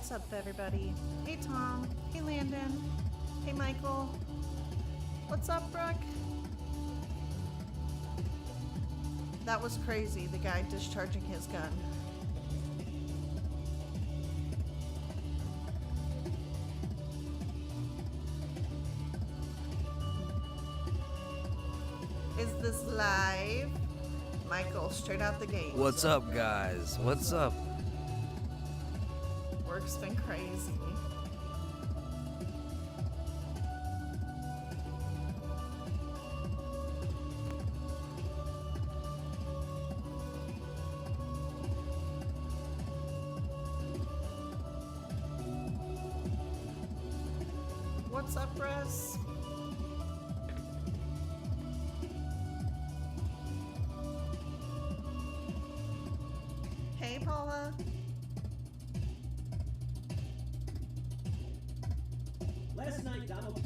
what's up, everybody? Hey, Tom. Hey, Landon. Hey, Michael. What's up, Brooke? That was crazy, the guy discharging his gun. Is this live? Michael, straight out the gate. What's up, guys? What's up? Work's been crazy. What's up, Russ? Hey, Paula. Last night, Donald.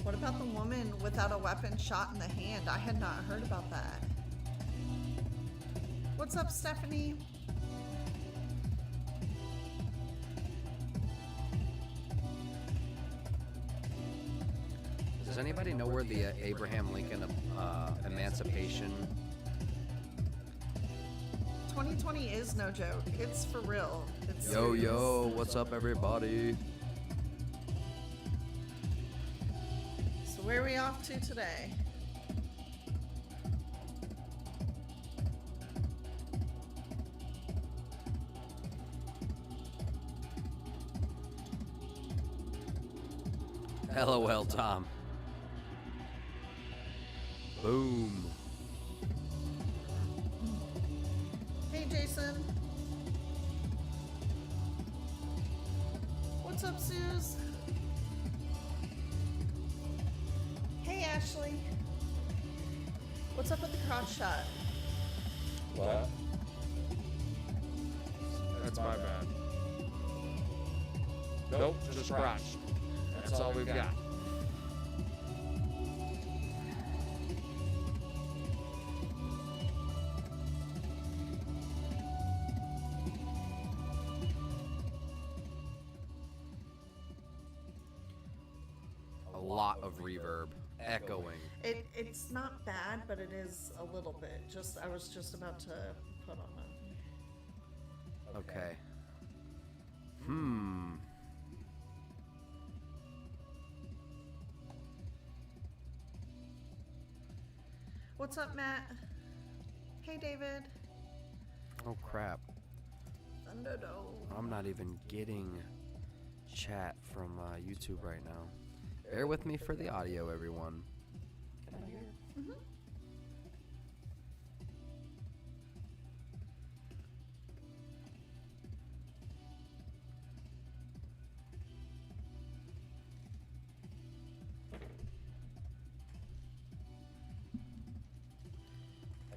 What about the woman without a weapon shot in the hand? I had not heard about that. What's up, Stephanie? Does anybody know where the Abraham Lincoln Emancipation? 2020 is no joke. It's for real. It's Yo, serious. yo, what's up, everybody? So where are we off to today? LOL, Tom. Boom. Hey, Jason. What's up, Suze? Hey, Ashley. What's up with the crotch shot? What? That's my bad. Nope, just scratched. That's all we've got. A lot of reverb, echoing. It's not bad, but it is a little bit. I was just about to put on it. Okay. What's up, Matt? Hey, David. Oh, crap. Thunderdome. I'm not even getting chat from YouTube right now. Bear with me for the audio, everyone. Mm-hmm.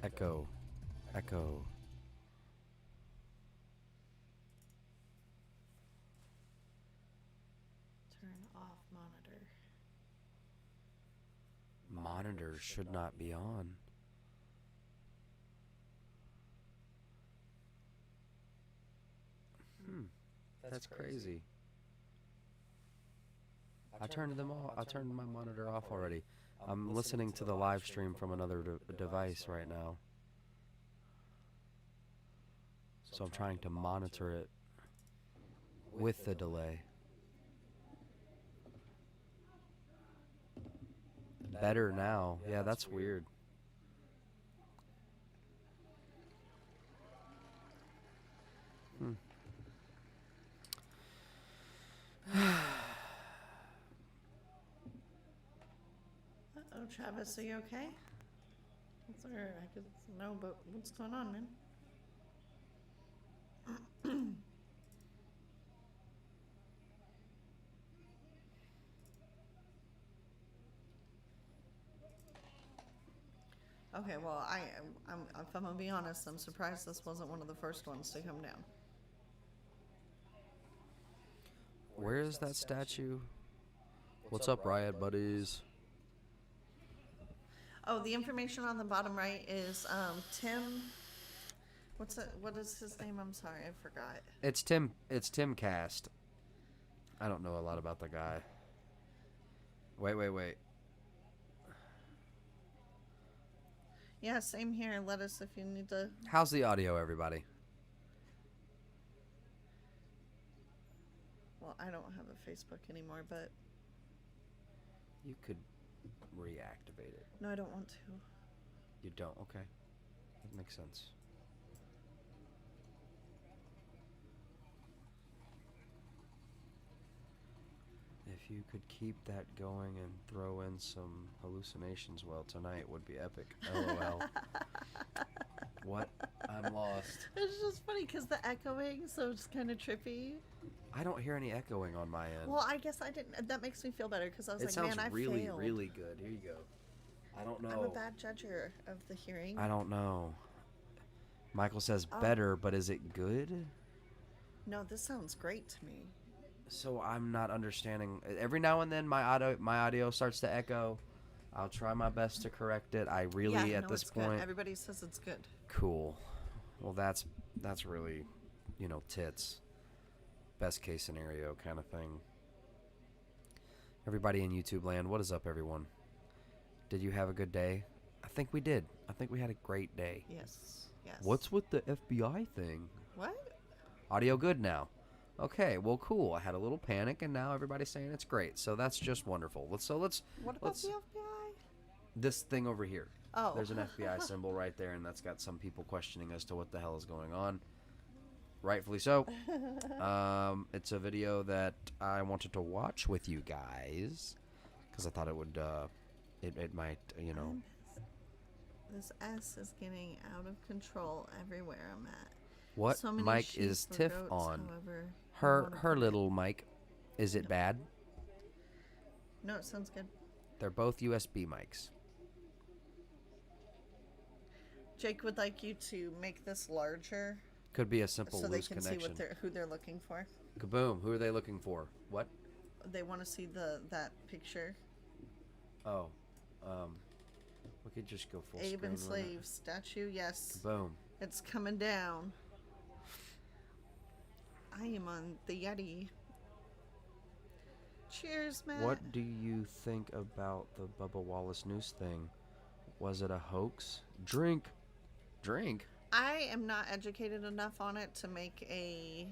Echo. Echo. Turn off monitor. Monitor should not be on. That's crazy. I turned them all. I turned my monitor off already. I'm listening to the live stream from another device right now. So I'm trying to monitor it with the delay. Better now. Yeah, that's weird. Uh-oh, Travis, are you okay? What's there? I could know, but what's going on, man? Okay, well, if I'm gonna be honest, I'm surprised this wasn't one of the first ones to come down. Where is that statue? What's up, Riot Buddies? Oh, the information on the bottom right is Tim. What is his name? I'm sorry, I forgot. It's Timcast. I don't know a lot about the guy. Wait. Yeah, same here. Let us if you need to. How's the audio, everybody? Well, I don't have a Facebook anymore, but You could reactivate it. no, I don't want to. You don't? Okay. That makes sense. If you could keep that going and throw in some hallucinations, well, tonight would be epic. LOL. What? I'm lost. It's just funny because the echoing, so it's kind of trippy. I don't hear any echoing on my end. Well, I guess I didn't. That makes me feel better because I was It like, sounds man, I really, failed. really good. Here you go. I don't know. I'm a bad judger of the hearing. I don't know. Michael says better, but is it good? No, this sounds great to me. So I'm not understanding. Every now and then my audio starts to echo. I'll try my best to correct it. I really yeah, at no, this it's good. point. Everybody says it's good. Cool. Well, that's really, tits. Best case scenario kind of thing. Everybody in YouTube land, what is up, everyone? Did you have a good day? I think we did. I think we had a great day. Yes. Yes. What's with the FBI thing? What? Audio good now. Okay, well, cool. I had a little panic, and now everybody's saying it's great. So that's just wonderful. Let's. What about the FBI? This thing over here. Oh. There's an FBI symbol right there, and that's got some people questioning as to what the hell is going on. Rightfully so. It's a video that I wanted to watch with you guys because I thought it would. It might. This S is getting out of control everywhere I'm at. What So many mic sheep is or Tiff goats, on? however you Her wanna put it. little mic. Is it bad? No, it sounds good. They're both USB mics. Jake would like you to make this larger Could be a simple so they loose can connection. see who they're looking for. Kaboom! Who are they looking for? What? They want to see that picture. Oh, we could just go full Abe screen. and with it. Slave statue. Yes, Kaboom! it's coming down. I am on the Yeti. Cheers, Matt. What do you think about the Bubba Wallace news thing? Was it a hoax? Drink. I am not educated enough on it to make a.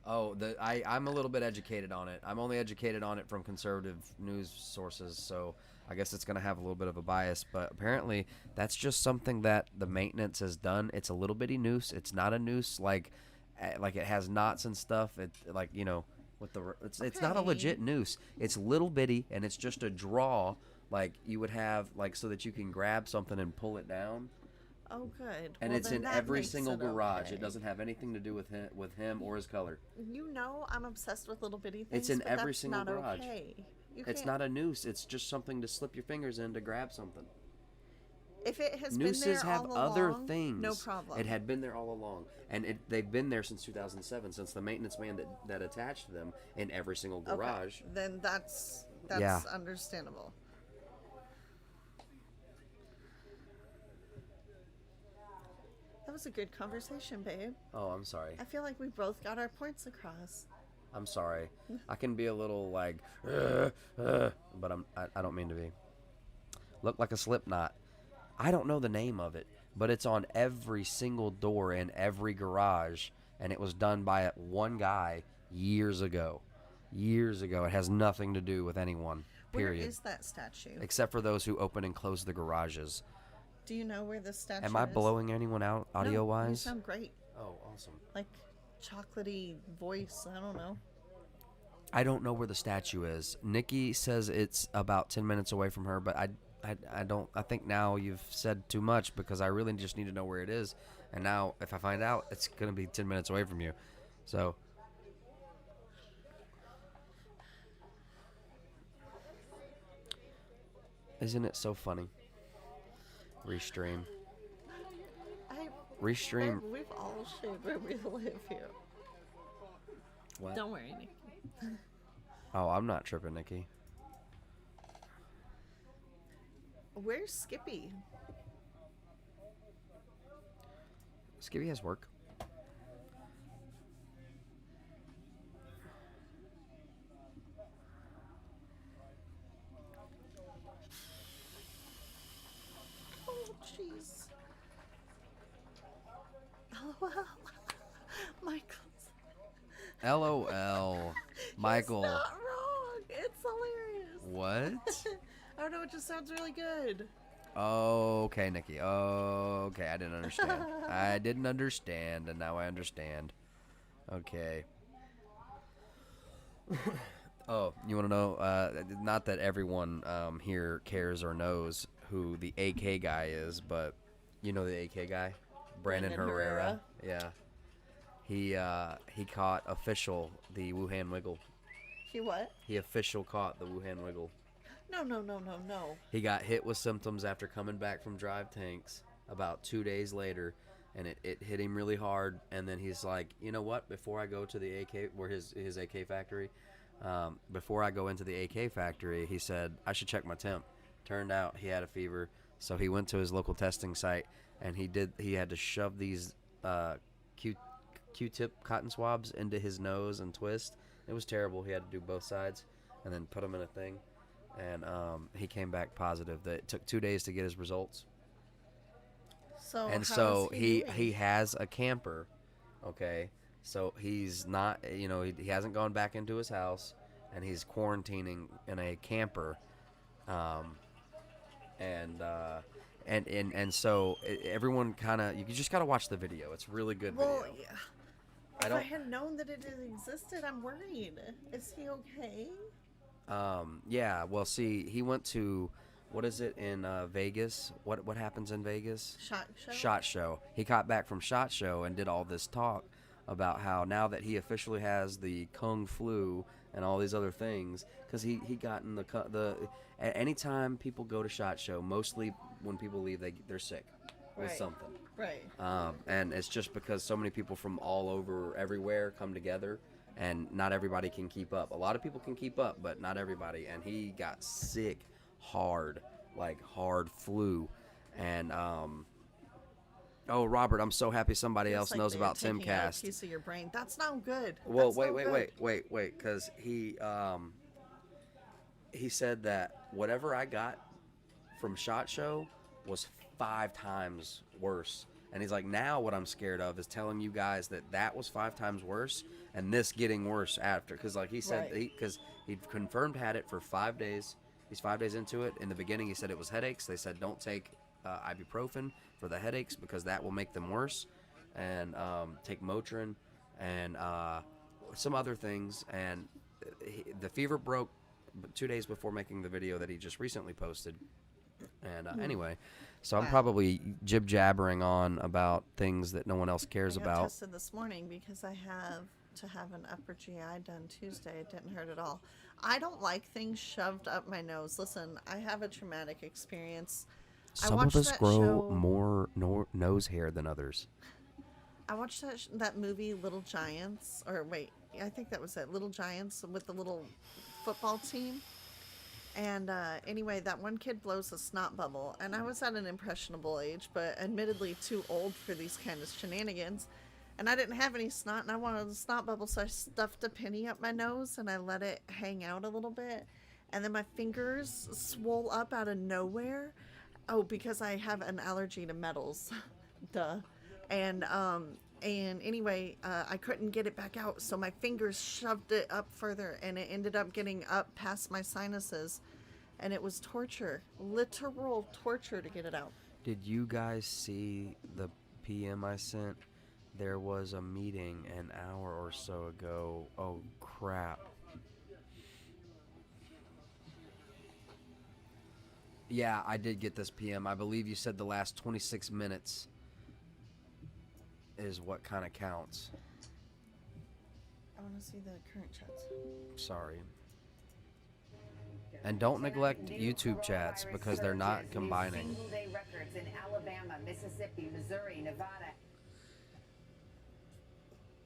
Oh, I'm a little bit educated on it. I'm only educated on it from conservative news sources, so I guess it's going to have a little bit of a bias. But apparently, that's just something that the maintenance has done. It's a little bitty noose. It's not a noose like it has knots and stuff. It's not a legit noose. It's little bitty, and it's just a draw like you would have so that you can grab something and pull it down. Oh, good. And Well, it's then in that every makes single it garage. okay. It doesn't have anything to do with him or his color. I'm obsessed with little bitty things. It's in but every that's single not garage. Okay. It's not a noose. It's just something to slip your fingers in to grab something. If it has Nooses been there have all other along, things. no problem. It had been there all along, and they've been there since 2007, since the maintenance man that attached them in every single garage. Okay. Then that's Yeah. understandable. That was a good conversation, babe. Oh, I'm sorry. I feel like we both got our points across. I'm sorry. I can be a little but I don't mean to be. Look like a slip knot. I don't know the name of it, but it's on every single door in every garage, and it was done by one guy years ago. Years ago. It has nothing to do with anyone, period. Where is that statue? Except for those who open and close the garages. Do you know where the statue is? Am I blowing anyone out No, audio-wise? you sound great. Oh, awesome. Like chocolatey voice. I don't know. I don't know where the statue is. Nikki says it's about 10 minutes away from her, but I think now you've said too much because I really just need to know where it is. And now if I find out, it's going to be 10 minutes away from you. So isn't it so funny? Restream. Restream. We've all shared where we live here. What? Don't worry, Nikki. Oh, I'm not tripping, Nikki. Where's Skippy? Skippy has work. Oh, jeez. LOL. Michael's. LOL. Michael. He's not wrong. It's hilarious. What? I don't know. It just sounds really good. Okay, Nikki. Okay, I didn't understand. I didn't understand, and now I understand. Okay. Oh, you want to know? Not that everyone here cares or knows who the AK guy is, but you know the AK guy, Brandon Herrera. Yeah. He caught official the Wuhan Wiggle. He what? He official caught the Wuhan Wiggle. No. He got hit with symptoms after coming back from drive tanks about 2 days later, and it hit him really hard. And then he's like, you know what? Before I go to the AK, where his AK factory, before I go into the AK factory, he said I should check my temp. Turned out he had a fever, so he went to his local testing site, and he had to shove these Q-tip cotton swabs into his nose and twist. It was terrible. He had to do both sides and then put them in a thing. And he came back positive. That it took 2 days to get his results. So And how so is he doing? has a camper, okay? So he's not, you know, he hasn't gone back into his house, and he's quarantining in a camper. And so everyone kind of, you just got to watch the video. It's a really good Well, video. yeah. I If don't. I had known that it existed, I'm worried. Is he okay? Yeah. Well, see, he went to, what is it in Vegas? What happens in Vegas? Shot show? SHOT Show. He got back from SHOT Show and did all this talk about how now that he officially has the Kung Flu and all these other things, because he got in anytime people go to SHOT Show, mostly when people leave, they're sick with Right. something. Right. And it's just because so many people from all over everywhere come together, and not everybody can keep up. A lot of people can keep up, but not everybody. And he got sick hard, like hard flu. And oh, Robert, I'm so happy somebody It's else like knows they're about taking out a Timcast. piece of your brain. That's not good. Well, That's not good. wait, because he said that whatever I got from SHOT Show was 5 times worse. And he's like, now what I'm scared of is telling you guys that was 5 times worse, and this getting worse after. Because like he said, Right. because he'd confirmed had it for 5 days. He's 5 days into it. In the beginning, he said it was headaches. They said don't take ibuprofen for the headaches because that will make them worse. And take Motrin and some other things. And the fever broke 2 days before making the video that he just recently posted. And anyway, so I'm Wow. probably jib-jabbering on about things that no one else cares I got about. tested this morning because I have to have an upper GI done Tuesday. It didn't hurt at all. I don't like things shoved up my nose. Listen, I have a traumatic experience. I Some of watched us that grow show- more nose hair than others. I watched that movie Little Giants, or wait, I think that was it, Little Giants with the little football team. And anyway, that one kid blows a snot bubble, and I was at an impressionable age, but admittedly too old for these kind of shenanigans. And I didn't have any snot, and I wanted a snot bubble, so I stuffed a penny up my nose, and I let it hang out a little bit. And then my fingers swole up out of nowhere. Oh, because I have an allergy to metals. Duh. And anyway, I couldn't get it back out, so my fingers shoved it up further, and it ended up getting up past my sinuses, and it was torture, literal torture to get it out. Did you guys see the PM I sent? There was a meeting an hour or so ago. Oh, crap. Yeah, I did get this PM. I believe you said the last 26 minutes is what kind of counts. I want to see the current chats. Sorry. And don't neglect YouTube chats because they're not combining. Single-day records in Alabama, Mississippi, Missouri, Nevada.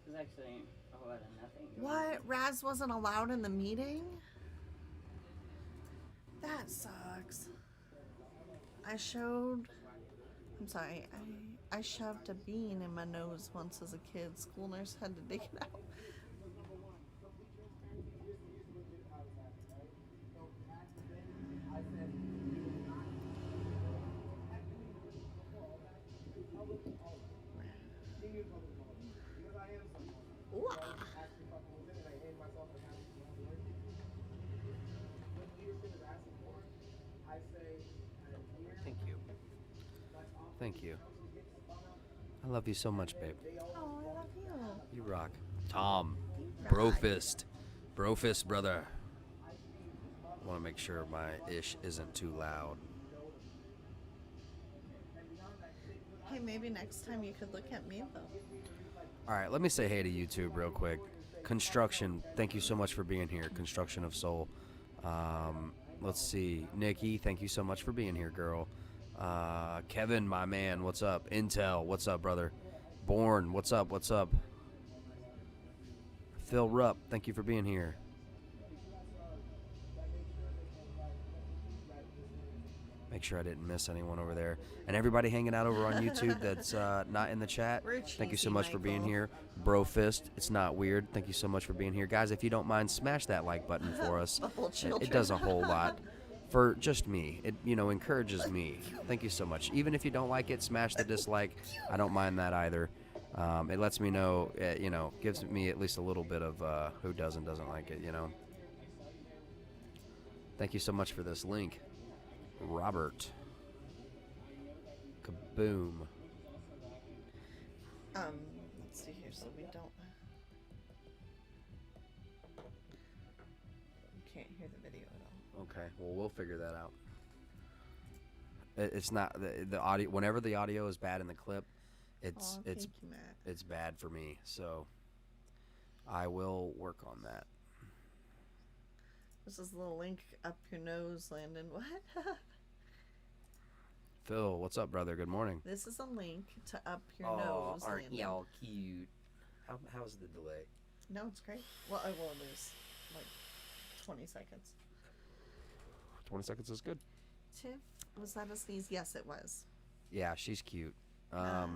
There's actually a whole lot of nothing. What? Raz wasn't allowed in the meeting? That sucks. I showed. I'm sorry. I shoved a bean in my nose once as a kid. School nurse had to dig it out. Ooh. Thank you. Thank you. I love you so much, babe. Oh, I love you. You rock. Tom. You rock. Brofist. Brofist, brother. I want to make sure my ish isn't too loud. Hey, maybe next time you could look at me though. All right, let me say hey to YouTube real quick. Construction, thank you so much for being here. Construction of Soul. Let's see. Nikki, thank you so much for being here, girl. Kevin, my man, what's up? Intel, what's up, brother? Born, what's up? What's up? Phil Rupp, thank you for being here. Make sure I didn't miss anyone over there. And everybody hanging out over on YouTube that's not in the chat, We're thank you so cheesy, much for being Michael. here. Brofist, it's not weird. Thank you so much for being here. Guys, if you don't mind, smash that like button for us. Bubble It children. does a whole lot for just me. It, encourages me. Thank you so much. Even if you don't like it, smash the dislike. I don't mind that either. It lets me know, gives me at least a little bit of who does and doesn't like it, Thank you so much for this link. Robert. Kaboom. Let's see here so we don't. We can't hear the video at all. Okay, well, we'll figure that out. It's not the audio. Whenever the audio is bad in the clip, it's Aw, thank you, Matt. it's bad for me. So I will work on that. This is the link up your nose, Landon. What? Phil, what's up, brother? Good morning. This is a link to up your nose, aren't Landon. y'all cute? How's the delay? No, it's great. Well, I will lose like 20 seconds. 20 seconds is good. Tiff, was that a sneeze? Yes, it was. Yeah, she's cute. Ah.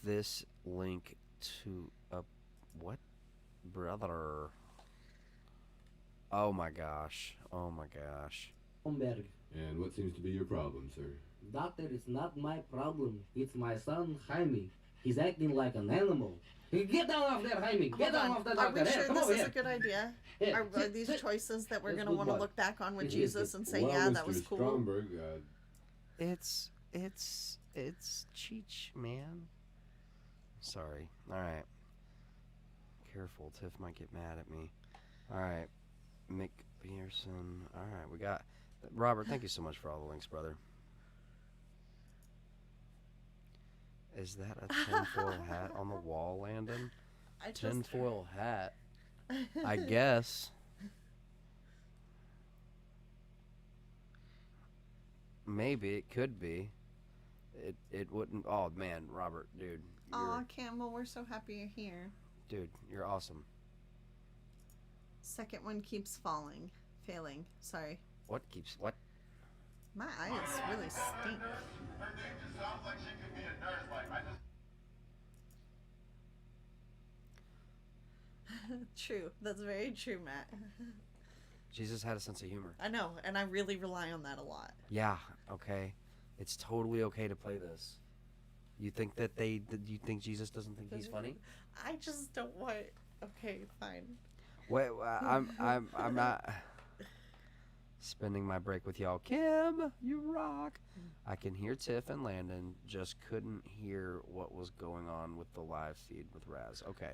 This link to what, brother? Oh my gosh. Oh my gosh. Homberg. And what seems to be your problem, sir? Doctor, it's not my problem. It's my son, Jaime. He's acting like an animal. Get down off there, Jaime. Get Hold down on. off the Are doctor. we sure Come this over is here. a good idea? Here, Are sit, these sit. choices that we're Yes, going to good want to boy. look back on with Yes, Jesus and say, well, yeah, Mr. that was cool? Stromberg, It's Cheech, man. Sorry. All right. Careful, Tiff might get mad at me. All right. Mick Pearson. All right, we got Robert. Thank you so much for all the links, brother. Is that a tinfoil hat on the wall, Landon? I just Tinfoil hat. I guess. Maybe it could be. It wouldn't. Oh man, Robert, dude. Aw, Campbell, we're so happy you're here. Dude, you're awesome. Second one keeps failing. Sorry. What keeps what? My eyes really stink. True. That's very true, Matt. Jesus had a sense of humor. I know, and I really rely on that a lot. Yeah. Okay. It's totally okay to play this. You think that you think Jesus doesn't think he's funny? I just don't want. Okay, fine. Wait, I'm not spending my break with y'all. Kim, you rock. I can hear Tiff and Landon, just couldn't hear what was going on with the live feed with Raz. Okay.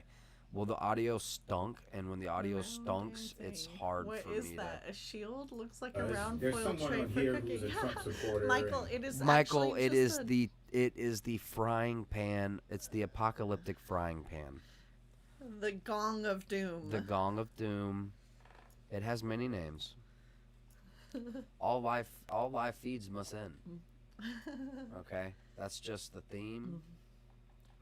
Well, the audio stunk, and when the audio stunks, it's hard What for is me that? A shield? Looks like a There's- round there's foil someone tray on for here cooking. who's a Trump supporter Michael, and- it is Michael, actually it just is the frying pan. It's the apocalyptic frying pan. the gong of doom. The Gong of Doom. It has many names. All live feeds must end. Okay, that's just the theme.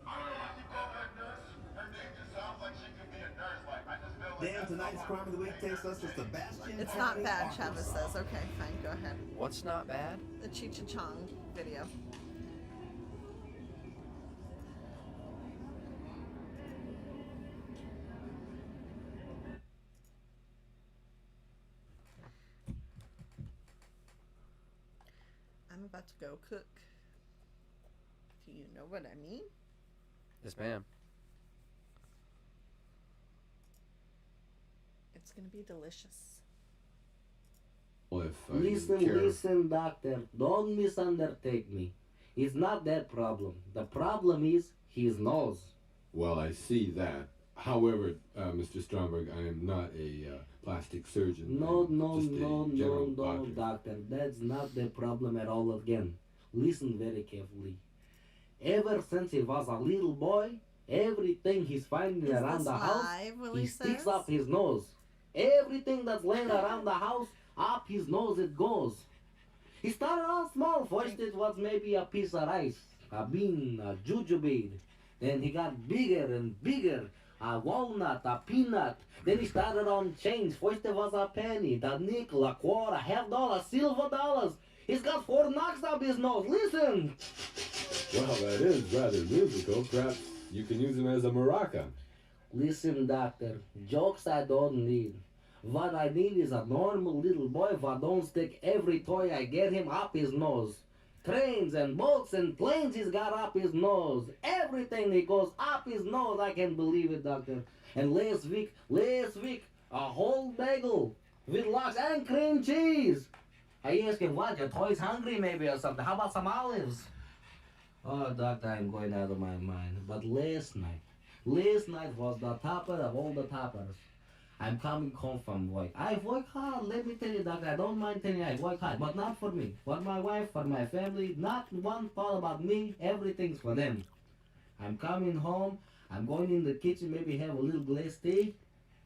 Mm-hmm. I don't know if you call her a nurse. Her name just sounds like she could be a nurse. Like, I just feel Dan, tonight's Crime of the Week takes us to Sebastian. It's not County, bad, Chavez Arkansas. says. Okay, fine, go ahead. What's not bad? The Cheech and Chong video. I'm about to go cook. Do you know what I mean? Yes, ma'am. It's gonna be delicious. Well, if you Listen, care- listen, doctor. Don't misundertake me. It's not that problem. The problem is his nose. Well, I see that. However, Mr. Stromberg, I am not a plastic surgeon. No, I'm no, just a no, general no, no, doctor. doctor. That's not the problem at all again. Listen very carefully. Ever since he was a little boy, everything he's finding Is around this the house, live, Willie he sticks says? up his nose. Everything that's laying around the house, up his nose it goes. He started out small. First it was maybe a piece of rice, a bean, a jujube. Then he got bigger and bigger. A walnut, a peanut. Then he started on change. First it was a penny, the nickel, a quarter, $50, silver dollars. He's got 4 knocks up his nose. Listen. Well, that is rather musical. Perhaps you can use him as a maraca. Listen, doctor. Jokes I don't need. What I need is a normal little boy who don't stick every toy I get him up his nose. Trains and boats and planes he's got up his nose. Everything he goes up his nose. I can believe it, doctor. And last week, a whole bagel with lox and cream cheese. I asked him, what, your toy's hungry maybe or something? How about some olives? Oh, doctor, I'm going out of my mind. But last night was the topper of all the toppers. I'm coming home from work. I work hard, let me tell you, doctor. I don't mind telling you I work hard, but not for me. For my wife, for my family, not one thought about me. Everything's for them. I'm coming home. I'm going in the kitchen, maybe have a little glazed tea.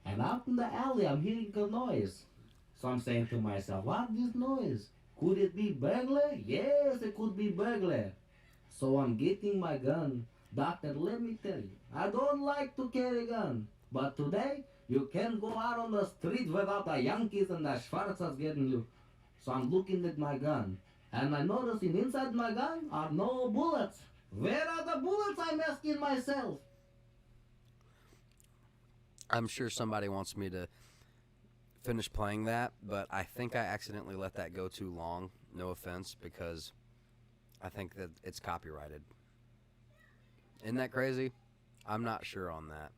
And out in the alley, I'm hearing a noise. So I'm saying to myself, what is this noise? Could it be burglar? Yes, it could be burglar. So I'm getting my gun. Doctor, let me tell you, I don't like to carry a gun. But today, you can't go out on the street without the Yankees and the Schwarzers getting you. So I'm looking at my gun. And I'm noticing inside my gun are no bullets. Where are the bullets, I'm asking myself. I'm sure somebody wants me to finish playing that, but I think I accidentally let that go too long. No offense, because I think that it's copyrighted. Isn't that crazy? I'm not sure on that.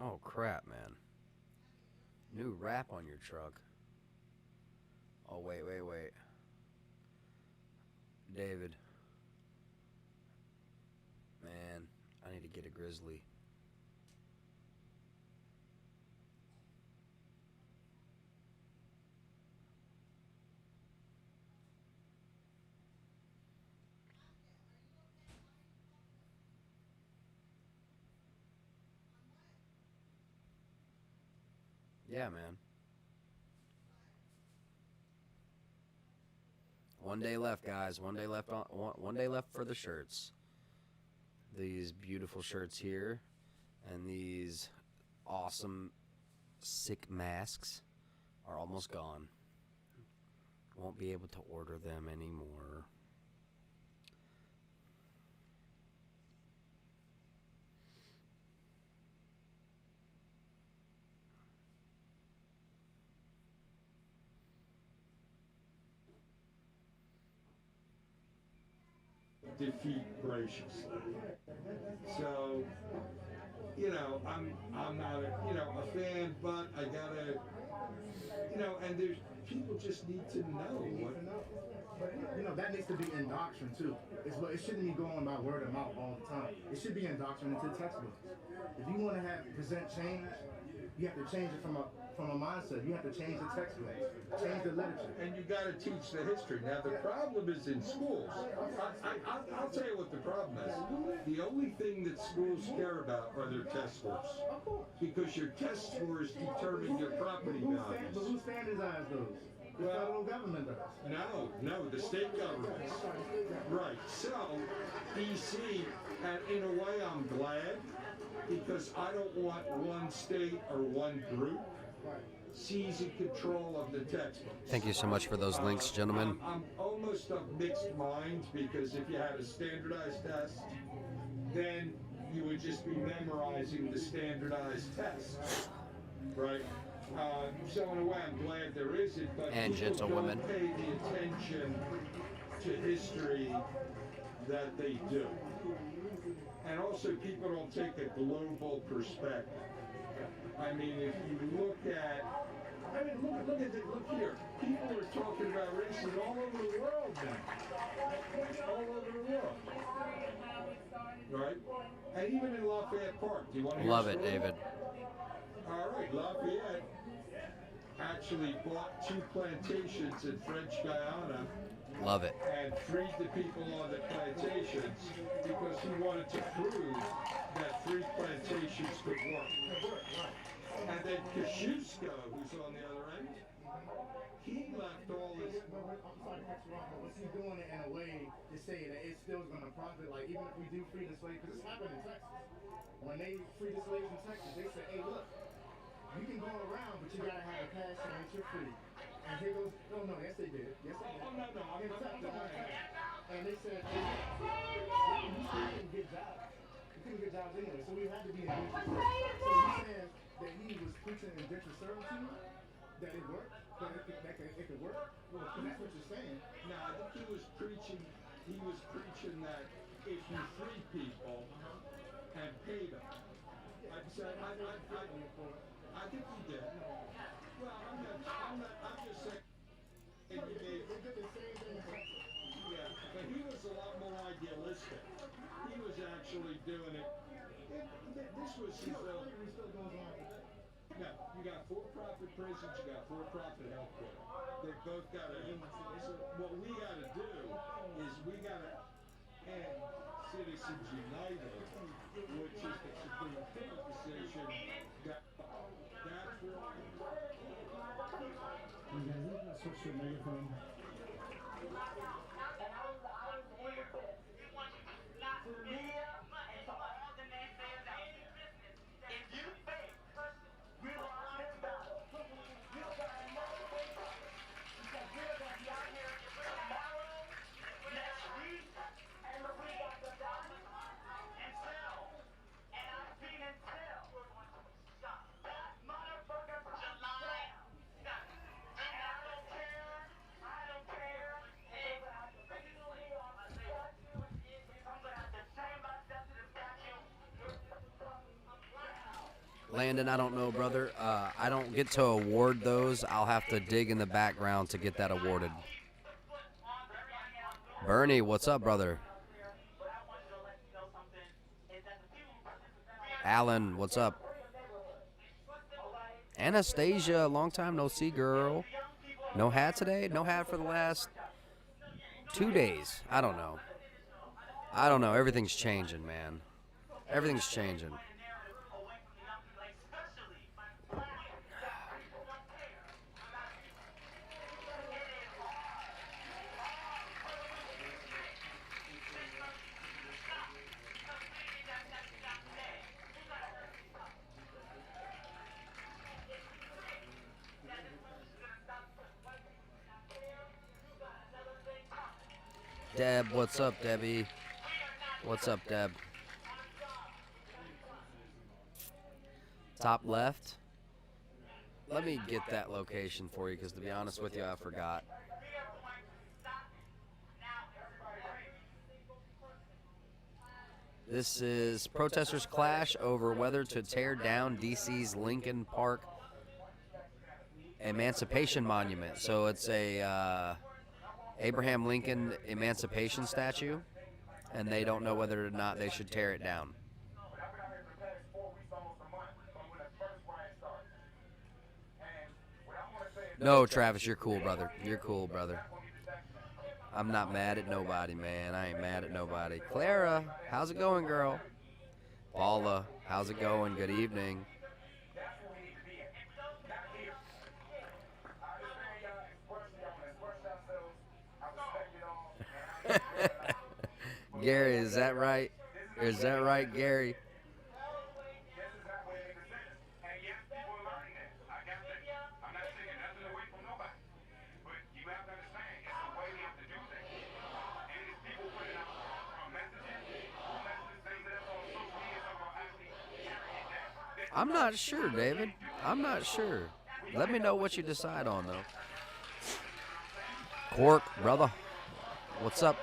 Oh crap, man. New wrap on your truck. Oh, wait. David. Man, I need to get a grizzly. Yeah, man. One day left, guys. One day left for the shirts. These beautiful shirts here, and these awesome, sick masks are almost gone. Won't be able to order them anymore. Defeat graciously. So I'm not a fan, but I gotta, and there's people just need to know what. But that needs to be in doctrine too. It shouldn't be going by word of mouth all the time. It should be in doctrine into textbooks. If you want to present change, you have to change it from a mindset. You have to change the textbooks, change the literature. And you got to teach the history. Now the problem is in schools. I'll tell you what the problem is. The only thing that schools care about are their test scores, because your test scores determine your property values. But who standardizes those? The federal government does. No, the state government. Right. So, DC, and in a way I'm glad, because I don't want one state or one group seizing control of the textbooks. Thank you so much for those links, gentlemen. I'm almost of mixed minds, because if you had a standardized test, then you would just be memorizing the standardized test, right? So in a way, I'm glad there isn't, but And people gentlewomen. don't pay the attention to history that they do. And also, people don't take a global perspective. I mean, if you look here. People are talking about racism all over the world now. All over the world. Right? And even in Lafayette Park. Do you want to hear Love a it, story? David. All right, Lafayette actually bought 2 plantations in French Guiana Love it. and freed the people on the plantations because he wanted to prove that 3 plantations could work. And then Kosciuszko, who's on the other end, he left all this. I'm sorry to cut you off, but was he doing it in a way to say that it still is going to profit? Like, even if we do free the slaves, because this happened in Texas. When they freed the slaves in Texas, they said, hey, look, you can go around, but you got to have a pass saying you're free. And here goes, no, yes they did. Yes they did. Oh, no, I'm not. And they said, hey, you couldn't get jobs. You couldn't get jobs anyway, so we had to be indentured. So he said that he was preaching indentured servitude, that it worked, that it could work. Well, that's what you're saying. No, I think he was preaching that if you free people and pay them. I think he did. Well, I'm just saying. And he gave, yeah, but he was a lot more idealistic. He was actually doing it. This was his. No, you got for-profit prisons, you got for-profit health care. They both got to. So what we got to do is we got to end Citizens United, which is the Supreme Court decision. That's what. Switch your megaphone. Landon, I don't know, brother. I don't get to award those. I'll have to dig in the background to get that awarded. Bernie, what's up, brother? Alan, what's up? Anastasia, long time no see, girl. No hat today? No hat for the last 2 days. I don't know. Everything's changing, man. Everything's changing. Deb, what's up, Debbie? What's up, Deb? Top left. Let me get that location for you, because to be honest with you, I forgot. This is protesters clash over whether to tear down DC's Lincoln Park Emancipation Monument. So it's a Abraham Lincoln Emancipation statue, and they don't know whether or not they should tear it down. No, Travis, you're cool, brother. You're cool, brother. I'm not mad at nobody, man. I ain't mad at nobody. Clara, how's it going, girl? Paula, how's it going? Good evening. Gary, is that right? Is that right, Gary? I'm not sure, David. I'm not sure. Let me know what you decide on, though. Cork, brother. What's up?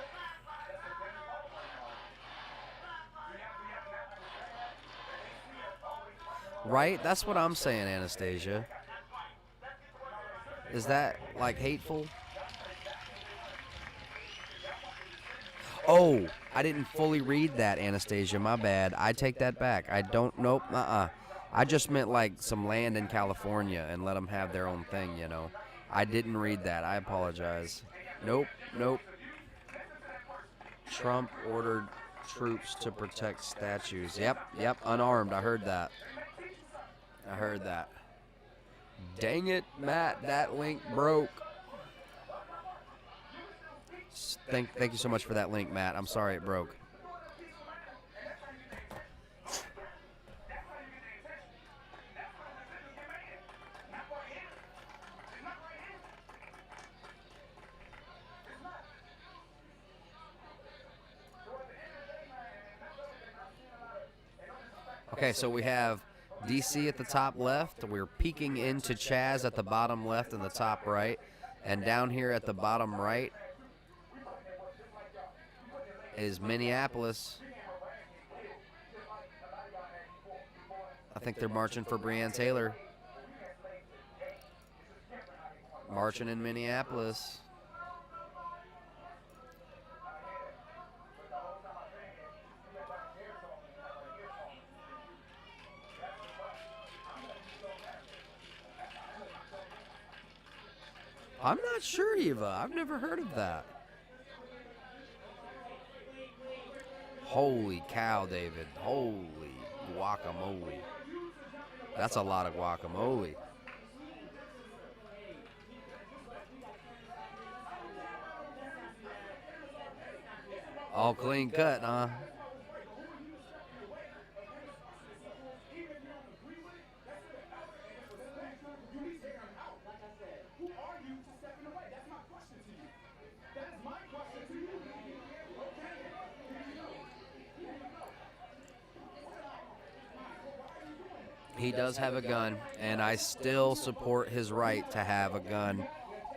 Right? That's what I'm saying, Anastasia. Is that, like, hateful? Oh, I didn't fully read that, Anastasia. My bad. I take that back. I don't, nope, I just meant, like, some land in California and let them have their own thing, you know. I didn't read that. I apologize. Nope. Trump ordered troops to protect statues. Yep, unarmed. I heard that. Dang it, Matt, that link broke. Thank you so much for that link, Matt. I'm sorry it broke. Okay, so we have DC at the top left. We're peeking into Chaz at the bottom left and the top right. And down here at the bottom right is Minneapolis. I think they're marching for Breonna Taylor. Marching in Minneapolis. I'm not sure, Eva. I've never heard of that. Holy cow, David. Holy guacamole. That's a lot of guacamole. All clean cut, huh? He does have a gun, and I still support his right to have a gun.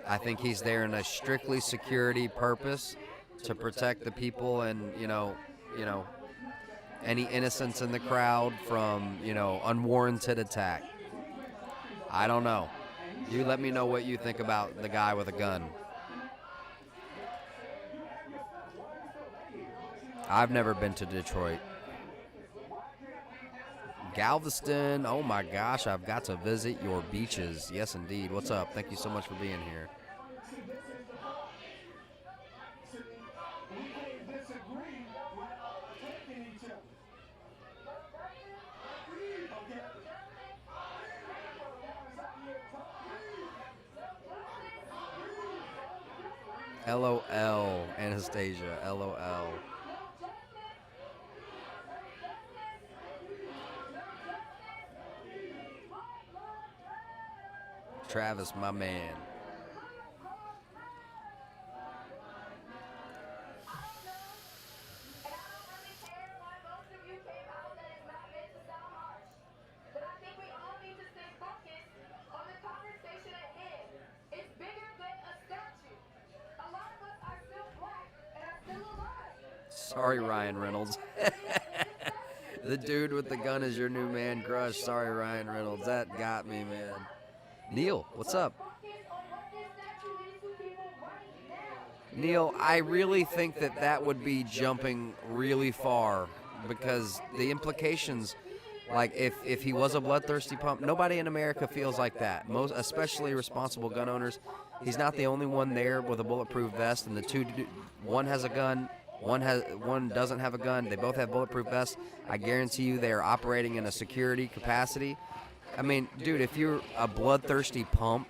I think he's there in a strictly security purpose to protect the people and, you know, any innocents in the crowd from, unwarranted attack. I don't know. You let me know what you think about the guy with a gun. I've never been to Detroit. Galveston, oh my gosh, I've got to visit your beaches. Yes, indeed. What's up? Thank you so much for being here. LOL, Anastasia, LOL. Travis, my man. Sorry, Ryan Reynolds. The dude with the gun is your new man crush. Sorry, Ryan Reynolds. That got me, man. Neil, what's up? Neil, I really think that would be jumping really far because the implications, like if he was a bloodthirsty pump, nobody in America feels like that. Most, especially responsible gun owners. He's not the only one there with a bulletproof vest, and one has a gun, one doesn't have a gun. They both have bulletproof vests. I guarantee you they are operating in a security capacity. I mean, dude, if you're a bloodthirsty punk,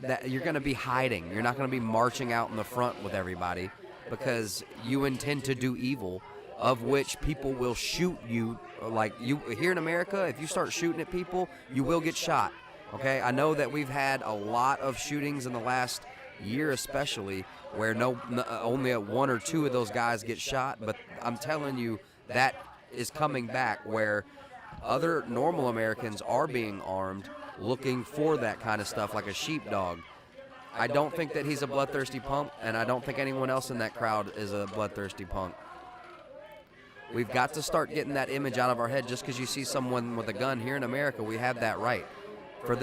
that you're going to be hiding. You're not going to be marching out in the front with everybody because you intend to do evil, of which people will shoot you. Like you here in America, if you start shooting at people, you will get shot. Okay, I know that we've had a lot of shootings in the last year, especially where only one or two of those guys get shot. But I'm telling you, that is coming back where other normal Americans are being armed, looking for that kind of stuff like a sheepdog. I don't think that he's a bloodthirsty punk, and I don't think anyone else in that crowd is a bloodthirsty punk. We've got to start getting that image out of our head. Just because you see someone with a gun here in America, we have that right. For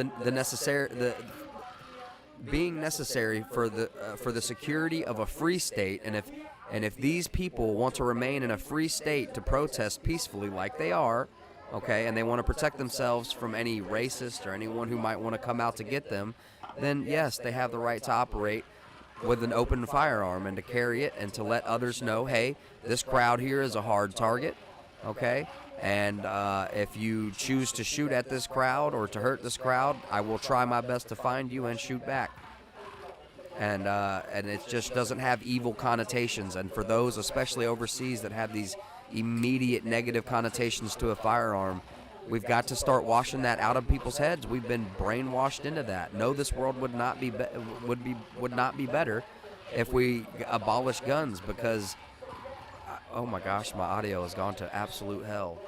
being necessary for the security of a free state, and if these people want to remain in a free state to protest peacefully like they are, okay, and they want to protect themselves from any racist or anyone who might want to come out to get them, then yes, they have the right to operate with an open firearm and to carry it and to let others know, hey, this crowd here is a hard target, okay? And if you choose to shoot at this crowd or to hurt this crowd, I will try my best to find you and shoot back. And it just doesn't have evil connotations. And for those, especially overseas, that have these immediate negative connotations to a firearm, we've got to start washing that out of people's heads. We've been brainwashed into that. No, this world would not be better if we abolish guns because, oh my gosh, my audio has gone to absolute hell.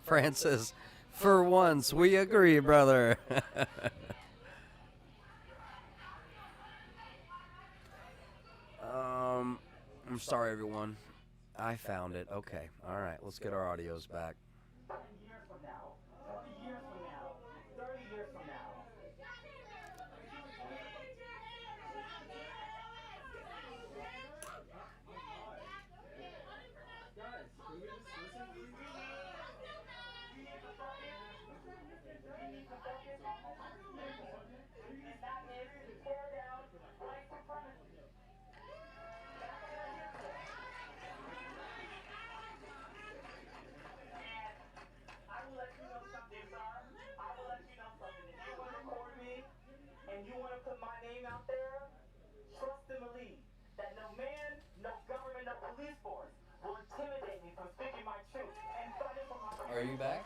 Francis, for once, we agree, brother. I'm sorry, everyone. I found it. Okay. All right. Let's get our audios back. 30 years from now, 30 years from now, 30 years from now. And you want to put my name out there, trust and believe that no man, no government, no police force will intimidate me from speaking my truth and fighting for my... Are you back?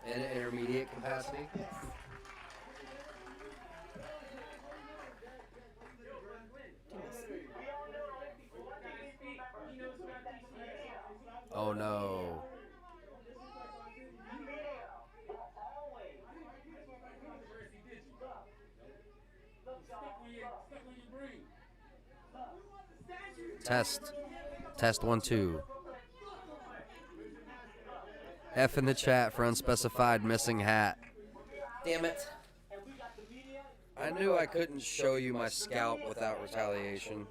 In an intermediate capacity? Oh no. Test 1 2. F in the chat for unspecified missing hat. Damn it. I knew I couldn't show you my scalp without retaliation.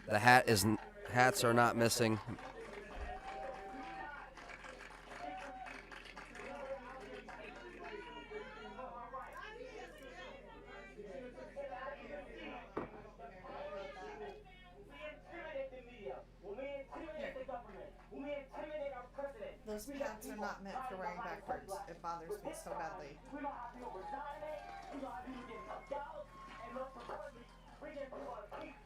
The hats are not missing. those pants are not meant for wearing backwards. It bothers me so badly. We don't have people resigning. We don't have people getting knocked out. And most importantly, we get people to keep.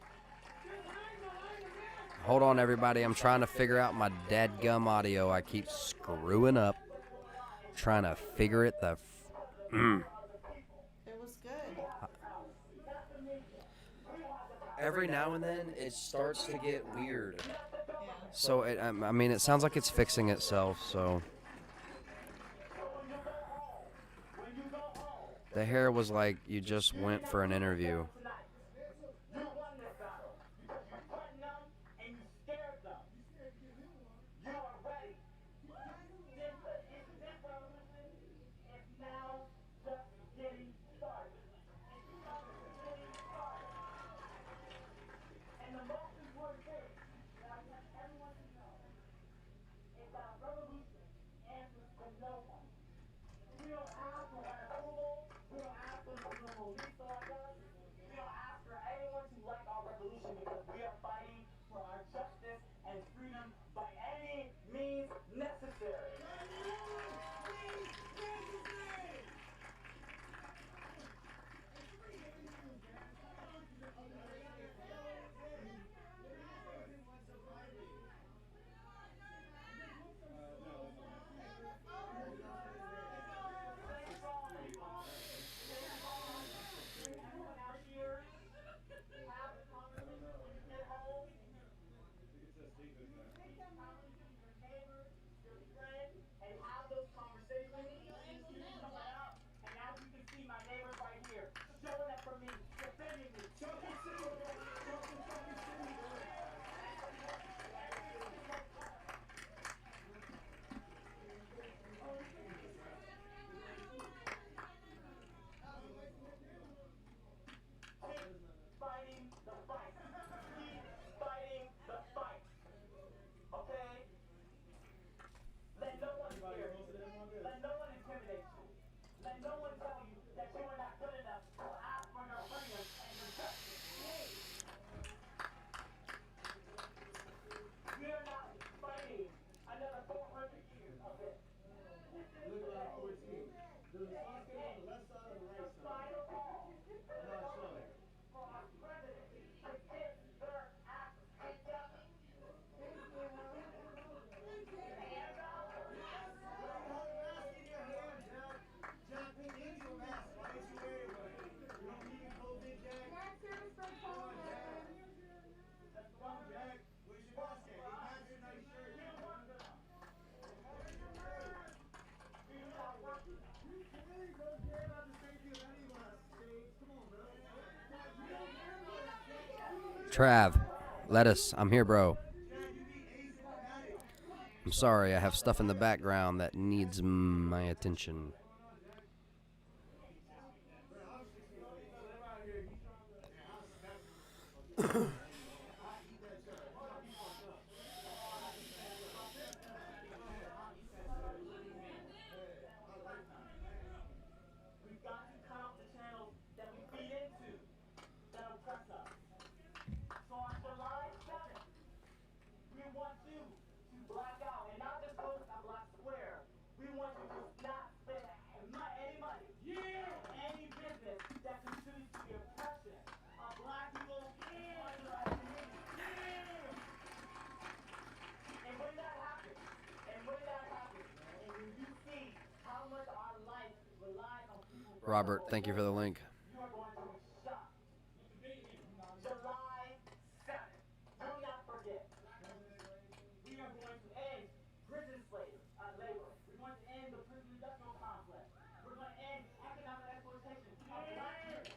Hold on, everybody. I'm trying to figure out my dadgum audio. I keep screwing up. Trying to figure it the... It was good. Every now and then, it starts to get weird. Yeah. So, I mean, it sounds like it's fixing itself, so... The hair was like you just went for an interview. You won this battle because you threatened them and you scared them. You are ready. This revolution is now just getting started. It's just getting started. And the most important thing that I want everyone to know is that revolution answers to no one. We don't ask for an approval. We don't ask for the police to like us. We don't ask for anyone to like our revolution because we are fighting for our justice and freedom by any means necessary. And have those conversations. And as you can see, my neighbors right here, showing up for me, defending me. Fighting the fight. Keep fighting the fight. Okay? Let no one fear you. Let no one intimidate you. Let no one tell you that you are not good enough to ask for your freedom and your justice. We are not fighting another 400 years of this. Look at our 14. Does the sauce get on the left side or the right side? Final call I'm not sure. for our president to get their act together. Hands out. Jack, we need your mask. Why didn't you wear it? You don't need a COVID, Jack. Come on, Jack. Come on, Jack. Where's your mask at? It matches your nice shirt. You really don't care about the safety of any of us, Shades. Come on, bro. Trav, lettuce, I'm here, bro. I'm sorry, I have stuff in the background that needs my attention. We've got to cut off the channels that we feed into that oppress us. So on July 7th, we want you to black out and not just post on Black Square. We want you to not spend any money, any business that contributes to the oppression of black people under our community. And when that happens, and when you see how much our life relies on people. Robert, thank you for the link. You are going to be shocked. July 7th. Do not forget. We are going to end prison labor. We're going to end the prison industrial complex. We're going to end economic exploitation of black people.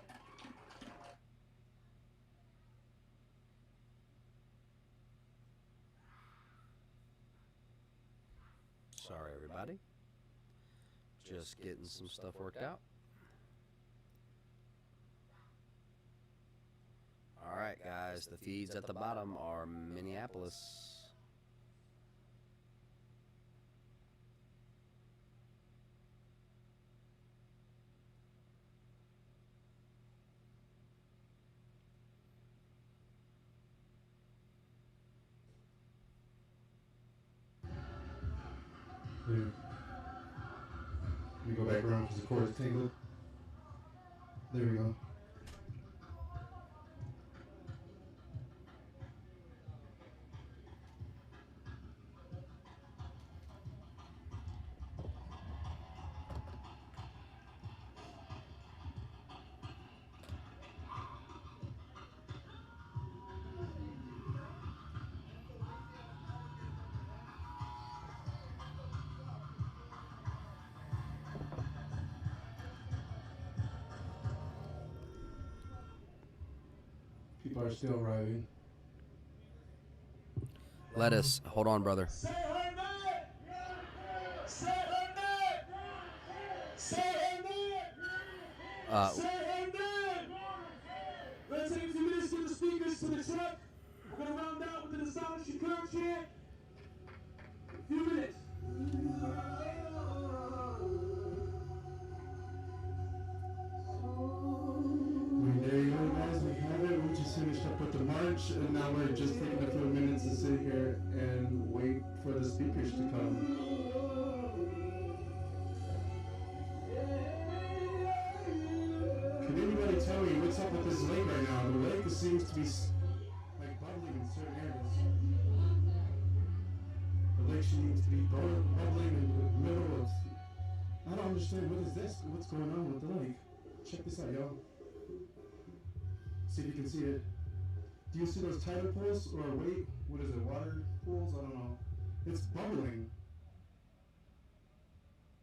Sorry, everybody. Just getting some stuff worked out. All right, guys. The feeds at the bottom are Minneapolis. Here. Let me go back around because the cord is tangled. There we go. People are still arriving. Let us. Hold on, brother. Say her name! Say her name! Say her name! Say her name! Let's take a few minutes to get the speakers to the truck. We're gonna round out with an astonishing curve chant. A few minutes. There you go, guys. We have it. We just finished up with the march, and now we're just taking a few minutes to sit here and wait for the speakers to come. Can anybody tell me what's up with this lake right now? The lake seems to be like bubbling in certain areas. The lake seems to be bubbling in the middle of. I don't understand. What is this? What's going on with the lake? Check this out, y'all. See if you can see it. Do you see those tidal pools? Or wait, what is it, water pools? I don't know. It's bubbling.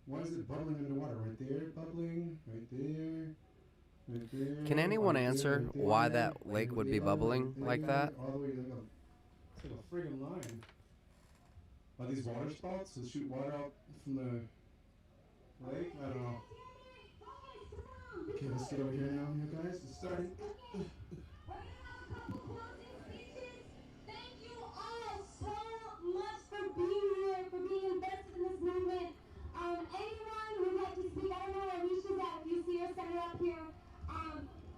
Why is it bubbling underwater? Right there, bubbling. Right there. Right there. Can anyone right answer there, right there, why that lake would be right bubbling there, like that? All the way like it's like a friggin' line. Are these water spouts that shoot water out from the lake? I don't know. Okay, let's get over here now, you guys. It's starting. Thank you all so much for being here, for being invested in this movement. Anyone who'd like to speak, I don't know where Alicia's at. If you see her, send her up here.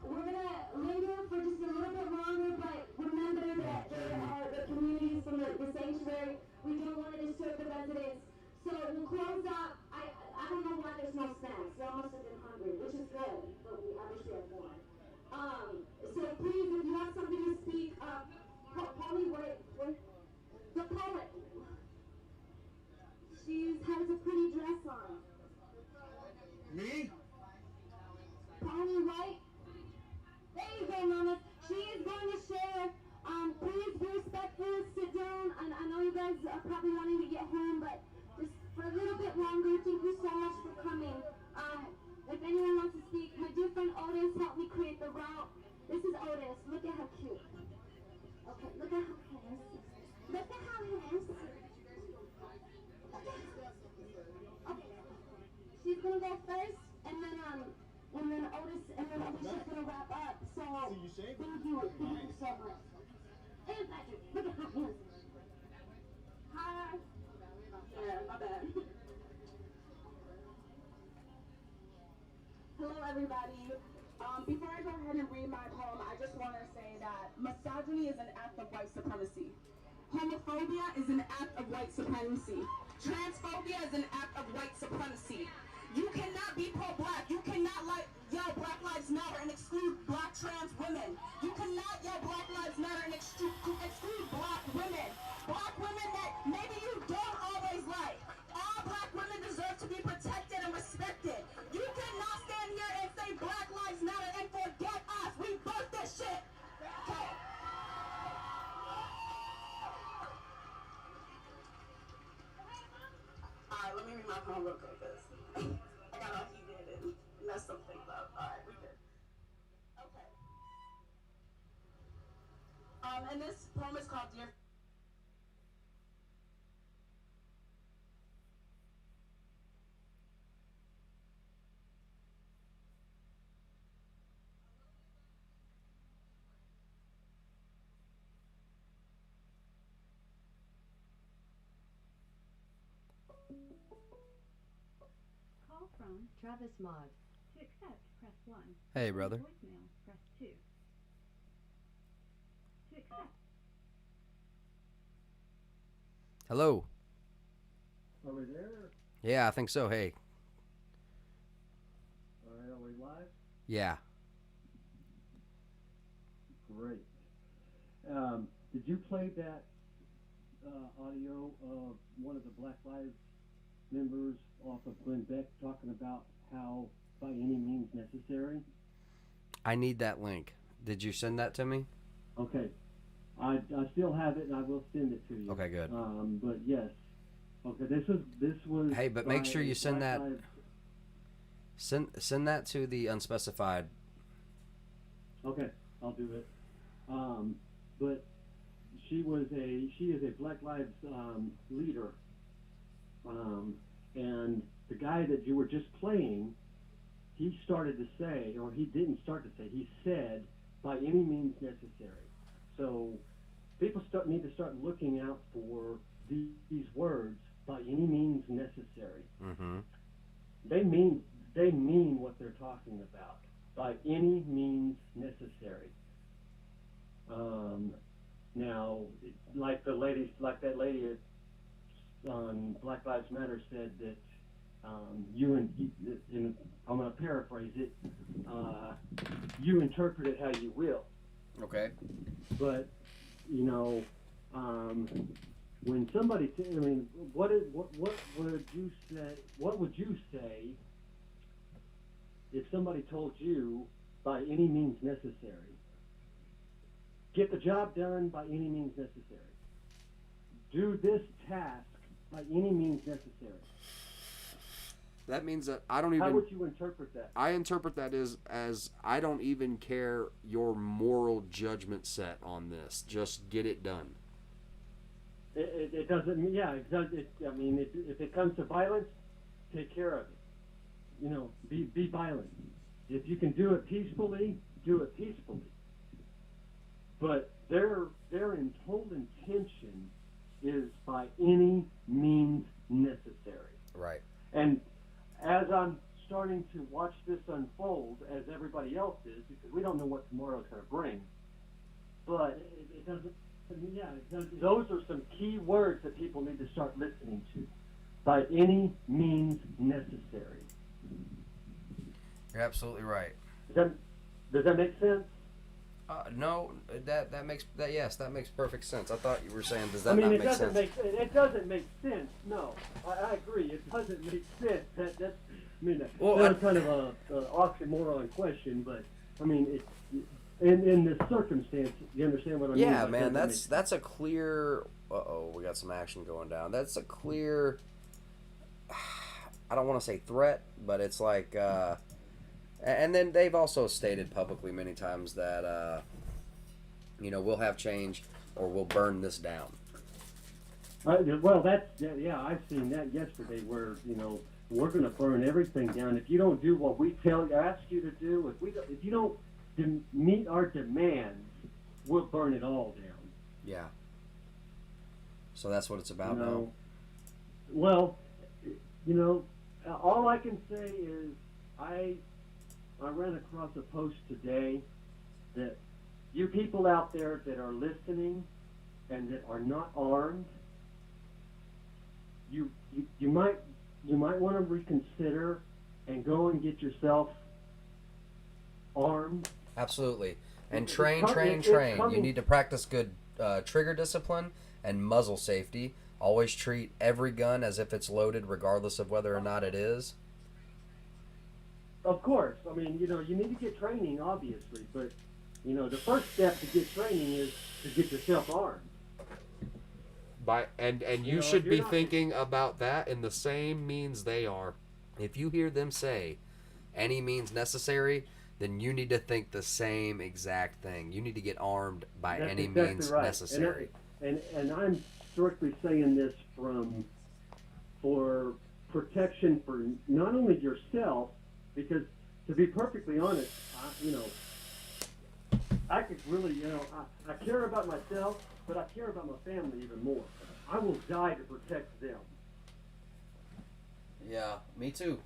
We're gonna linger for just a little bit longer, but remember that there are the communities from the sanctuary. We don't want to disturb the residents. So we'll close up. I don't know why there's no snacks. Y'all must have been hungry, which is good, but we obviously have more. So please, if you have something to speak, Polly, wait, the poet. She has a pretty dress on. Me? Polly White. There you go, Mama. She is going to share. Please be respectful, sit down. And I know you guys are probably wanting to get home, but just for a little bit longer. Thank you so much for coming. If anyone wants to speak, my dear friend Otis helped me create the route. This is Otis. Look at how cute. Okay, look at how handsome. Look at how handsome. Okay, she's gonna go first, and then Otis is gonna wrap up. So thank you so much. And Patrick, look at how handsome. Hi. Yeah, my bad. Hello, everybody. Before I go ahead and read my poem, I just want to say that misogyny is an act of white supremacy. Homophobia is an act of white supremacy. Transphobia is an act of white supremacy. You cannot be pro-black. You cannot yell Black Lives Matter and exclude black trans women. You cannot yell Black Lives Matter and exclude black women. Black women that maybe you don't always like. All black women deserve to be protected and respected. You cannot stand here and say Black Lives Matter and forget us. We birthed this shit. Okay. Alright, let me read my poem real quick, because I got all heated and messed some things up. Alright, we good. Okay. And this poem is called Dear. Call from Travis Mod. To accept, press 1. Hey, brother. Voicemail, press 2. To accept. Hello. Over there. Yeah, I think so. Hey. All right, are we live? Yeah. Great. Did you play that audio of one of the Black Lives members off of Glenn Beck talking about how by any means necessary? I need that link. Did you send that to me? Okay. I still have it, and I will send it to you. Okay, good. But yes. Okay, this was. Hey, but make by sure you send Black that. Lives- Send that to the unspecified. Okay, I'll do it. But she is a Black Lives leader, and the guy that you were just playing, he started to say, or he didn't start to say, he said, by any means necessary. So people need to start looking out for these words, by any means necessary. Mm-hmm. They mean what they're talking about, by any means necessary. Now, like that lady on Black Lives Matter said that and I'm going to paraphrase it, you interpret it how you will. Okay. But, when somebody, what would you say if somebody told you by any means necessary? Get the job done by any means necessary. Do this task by any means necessary. That means that I don't even. How would you interpret that? I interpret that as I don't even care your moral judgment set on this. Just get it done. It doesn't. Yeah, it does. If it comes to violence, take care of it. Be violent. If you can do it peacefully, do it peacefully. But their total intention is by any means necessary. Right. And as I'm starting to watch this unfold, as everybody else is, because we don't know what tomorrow's going to bring, but it doesn't. Yeah, those are some key words that people need to start listening to. By any means necessary. You're absolutely right. Does that make sense? No, that makes perfect sense. I thought you were saying, does that not it make doesn't sense? It doesn't make sense. No, I agree. It doesn't make sense. That's kind of a oxymoron question, but in this circumstance, you understand what I mean? Yeah, man, that's a clear. We got some action going down. That's a clear. I don't want to say threat, but it's like. And then they've also stated publicly many times that, we'll have change or we'll burn this down. Well, I've seen that yesterday where, we're going to burn everything down. If you don't do what we ask you to do, if you don't meet our demands, we'll burn it all down. Yeah. So that's what it's about now? Well, all I can say is I ran across a post today that you people out there that are listening and that are not armed, you might want to reconsider and go and get yourself armed. Absolutely. And It's train. coming. You need to practice good trigger discipline and muzzle safety. Always treat every gun as if it's loaded regardless of whether or not it is. Of course. You need to get training, obviously, but, the first step to get training is to get yourself armed. And you should be thinking about that in the same means they are. If you hear them say any means necessary, then you need to think the same exact thing. You need to get armed by That's any exactly means right. necessary. And I'm strictly saying this for protection for not only yourself, because to be perfectly honest, I could really, I care about myself, but I care about my family even more. I will die to protect them. Yeah, me too.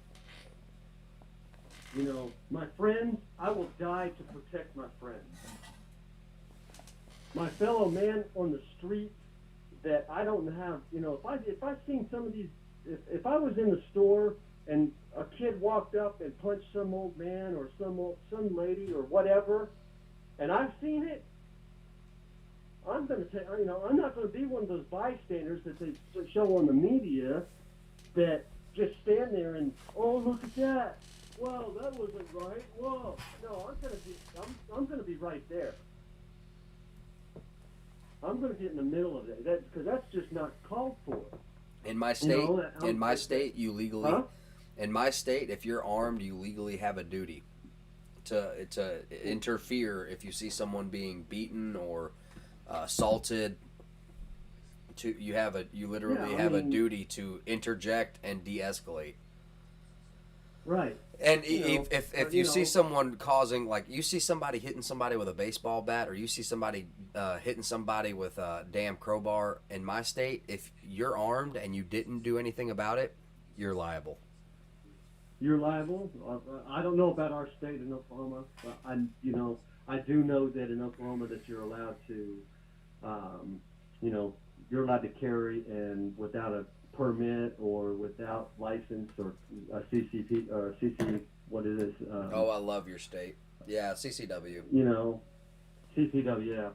My friends, I will die to protect my friends. My fellow man on the street that I don't have, if I've seen some of these if I was in the store and a kid walked up and punched some old man or some lady or whatever, and I've seen it, I'm going to say, I'm not going to be one of those bystanders that they show on the media that just stand there and, oh, look at that. Well, that wasn't right. Whoa. No, I'm going to be right there. I'm going to get in the middle of it. Because that's just not called for. In my state, you legally, in my state, if you're armed, you legally have a duty to interfere if you see someone being beaten or assaulted. You literally have a duty to interject and de-escalate. Right. And if you see someone causing, like, you see somebody hitting somebody with a baseball bat, or you see somebody hitting somebody with a damn crowbar, in my state, if you're armed and you didn't do anything about it, you're liable. You're liable? I don't know about our state in Oklahoma. I do know that in Oklahoma that you're allowed to, you're allowed to carry and without a permit or without license or a CCP or CC, what it is. Oh, I love your state. Yeah, CCW. CCW, yeah.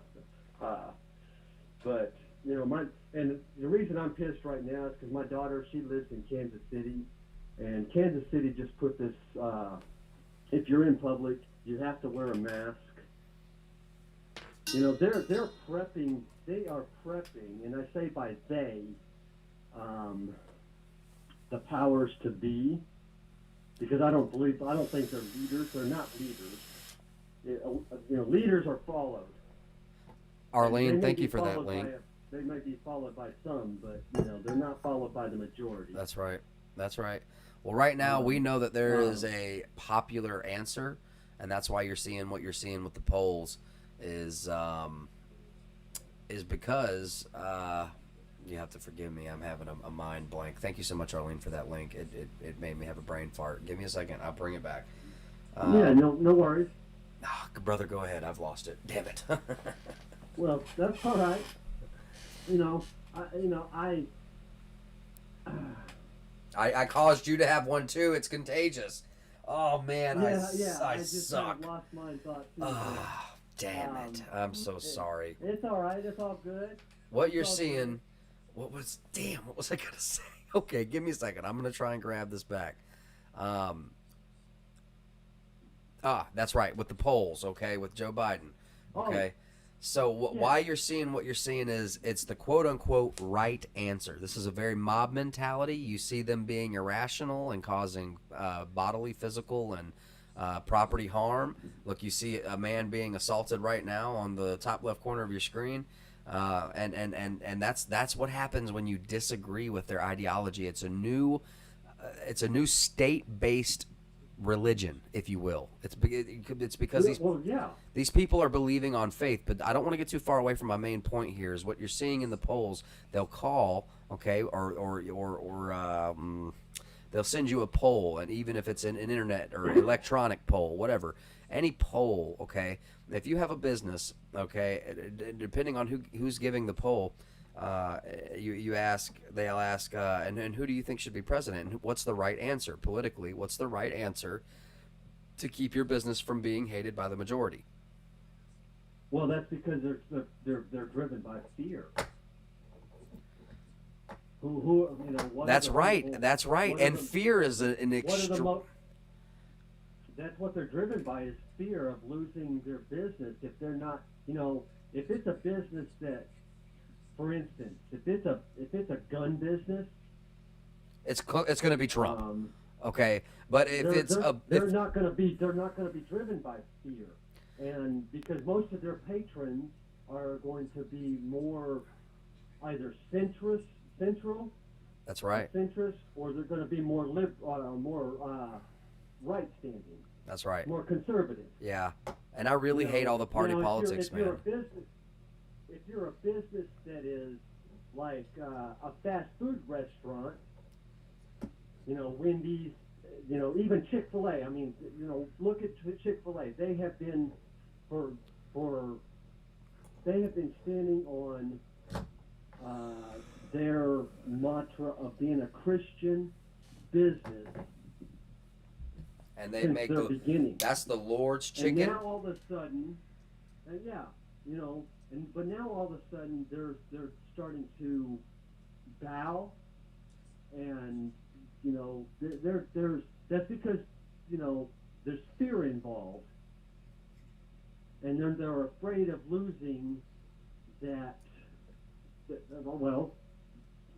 But, and the reason I'm pissed right now is because my daughter, she lives in Kansas City, and Kansas City just put this, if you're in public, you have to wear a mask. They're prepping, they are prepping, and I say by they, the powers to be, because I don't think they're leaders. They're not leaders. Leaders are followed. Arlene, thank you for that link. They may be followed by some, but they're not followed by the majority. That's right. Well, right now we know that there is a popular answer, and that's why you're seeing what you're seeing with the polls is because you have to forgive me. I'm having a mind blank. Thank you so much, Arlene, for that link. It made me have a brain fart. Give me a second. I'll bring it back. No worries. Brother, go ahead. I've lost it. Damn it. Well, that's all right. I caused you to have one too. It's contagious. Oh man, I just suck. Lost my thought too. Damn it. I'm so sorry. It's all right. It's all good. What you're seeing. What was I gonna say? Okay, give me a second. I'm gonna try and grab this back. That's right, with the polls, okay, with Joe Biden. Okay. So why you're seeing what you're seeing is it's the quote-unquote right answer. This is a very mob mentality. You see them being irrational and causing bodily, physical, and property harm. Look, you see a man being assaulted right now on the top left corner of your screen. And that's what happens when you disagree with their ideology. It's a new state-based religion, if you will. It's because these people are believing on faith. But I don't want to get too far away from my main point here. Is what you're seeing in the polls. They'll call, okay, or they'll send you a poll, and even if it's an internet or electronic poll, whatever, any poll, okay. If you have a business, okay, depending on who's giving the poll, they'll ask, and who do you think should be president? And what's the right answer politically? What's the right answer to keep your business from being hated by the majority? Well, that's because they're driven by fear. That's right. And fear is an extreme. That's what they're driven by, is fear of losing their business if they're not, if it's a business that, for instance, if it's a gun business, it's going to be Trump. Okay, but they're not going to be driven by fear, and because most of their patrons are going to be more either central. That's right. Centrist, or they're going to be more right standing. That's right. More conservative. Yeah, and I really hate all the party politics, man. If you're a business that is like a fast food restaurant, Wendy's, even Chick-fil-A. I mean, look at Chick-fil-A. They have been standing on their mantra of being a Christian business And they since make their beginning. that's the Lord's chicken. And now all of a sudden, but now all of a sudden they're starting to bow, and there's that's because there's fear involved, and they're afraid of losing that. Well,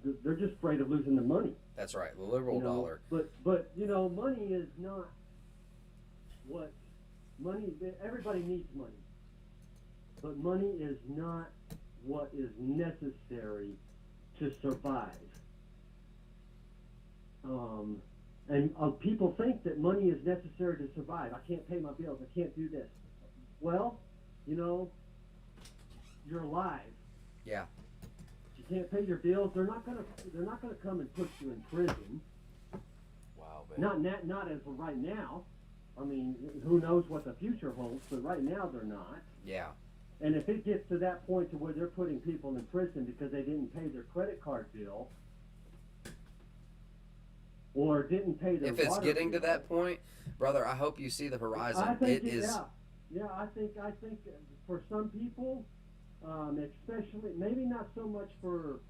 they're just afraid of losing the money. That's right, the liberal dollar. But money is not what money. Everybody needs money, but money is not what is necessary to survive. And people think that money is necessary to survive. I can't pay my bills. I can't do this. Well, you're alive. Yeah. You can't pay your bills. They're not gonna come and put you in prison. Wow, baby. Not as of right now. I mean, who knows what the future holds? But right now they're not. Yeah. And if it gets to that point to where they're putting people in prison because they didn't pay their credit card bill, or didn't pay their If it's water getting bill, to that point, brother, I hope you see the horizon. I think it is. Yeah, I think for some people, especially maybe not so much for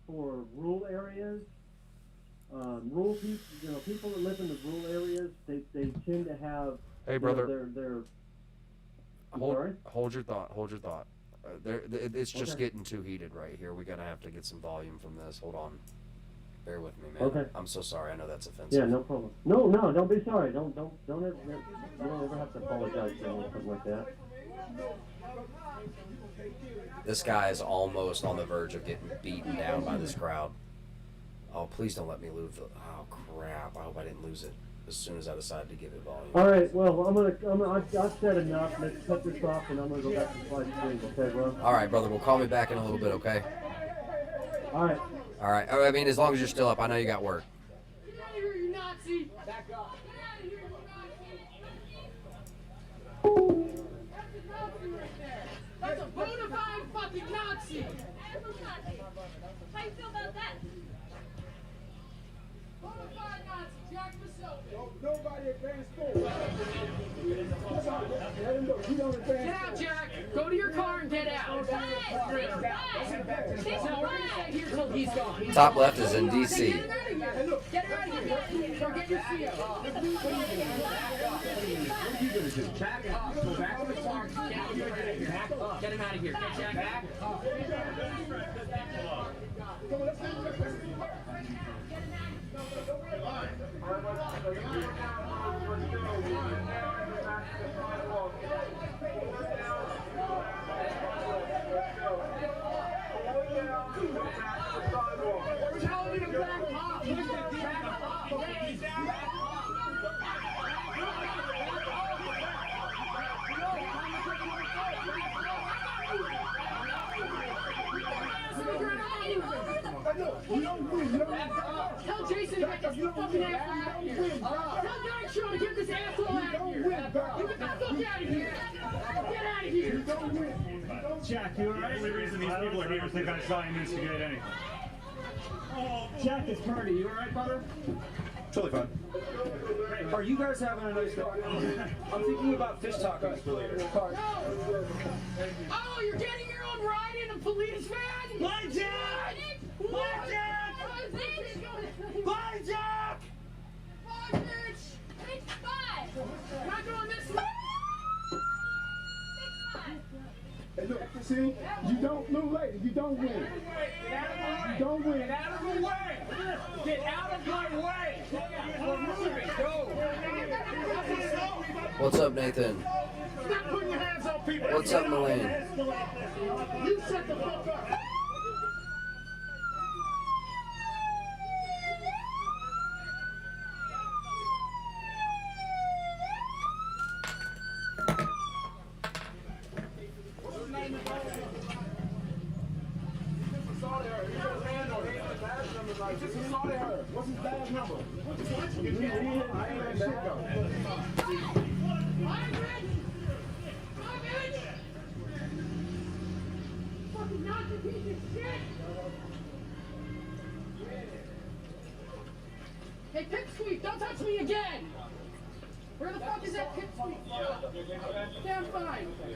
rural areas. Rural people, people that live in the rural areas, they tend to have. Hey, brother. They're Hold your thought. It's just Okay. getting too heated right here. We're gonna have to get some volume from this. Hold on. Bear with me, man. Okay. I'm so sorry. I know that's offensive. Yeah, no problem. No, don't be sorry. Don't ever have to apologize for something like that. This guy is almost on the verge of getting beaten down by this crowd. Oh, please don't let me lose the. Oh crap! I hope I didn't lose it as soon as I decided to give it volume. All right. Well, I've said enough. Let's cut this off, and I'm gonna go back to slide 3. Okay, bro. All right, brother. Well, call me back in a little bit, okay? All right. All right. I mean, as long as you're still up, I know you got work. Get out of here, you Nazi! Back up. Get out of here, you Nazi! That's a Nazi right there. That's a bona fide fucking Nazi. How you feel about that? Bona fide Nazi, Jack Masoda. Nobody advanced forward. Get out, Jack. Go to your car and get out. No, we're gonna stay here till he's gone. Top left is in D.C. Get him out of here. Get him out of here. Go get your CO. What are you gonna do? Back up. Go back to the car. Get out of here. Get him out of here. Get Jack. Back up. Tell me to back up. Tell Jason to get this fucking asshole out of here. Tell Nitro to get this asshole out of here. You get the fuck out of here. Get out of here. Jack, you alright? The only reason these people are here is they got to try and instigate anything. Oh, Jack, it's Purdy. You alright, brother? Totally fine. Are you guys having a nice day? I'm thinking about fish tacos for later. Oh, you're getting your own ride in a police van? Bye, Jack! Bye, Jack! Bye, Jack! Bye, bitch! Bitch, bye! Not going this way! Hey, look, see, you don't move later. You don't win. You don't win. Get out of the way! Get out of my way! We're moving, go! What's up, Nathan? Stop putting your hands on people! What's up, Malane? You shut the fuck up! What's his badge number? Fucking Nazi piece of shit! again! Where the fuck is that pit sweep? Damn fine. And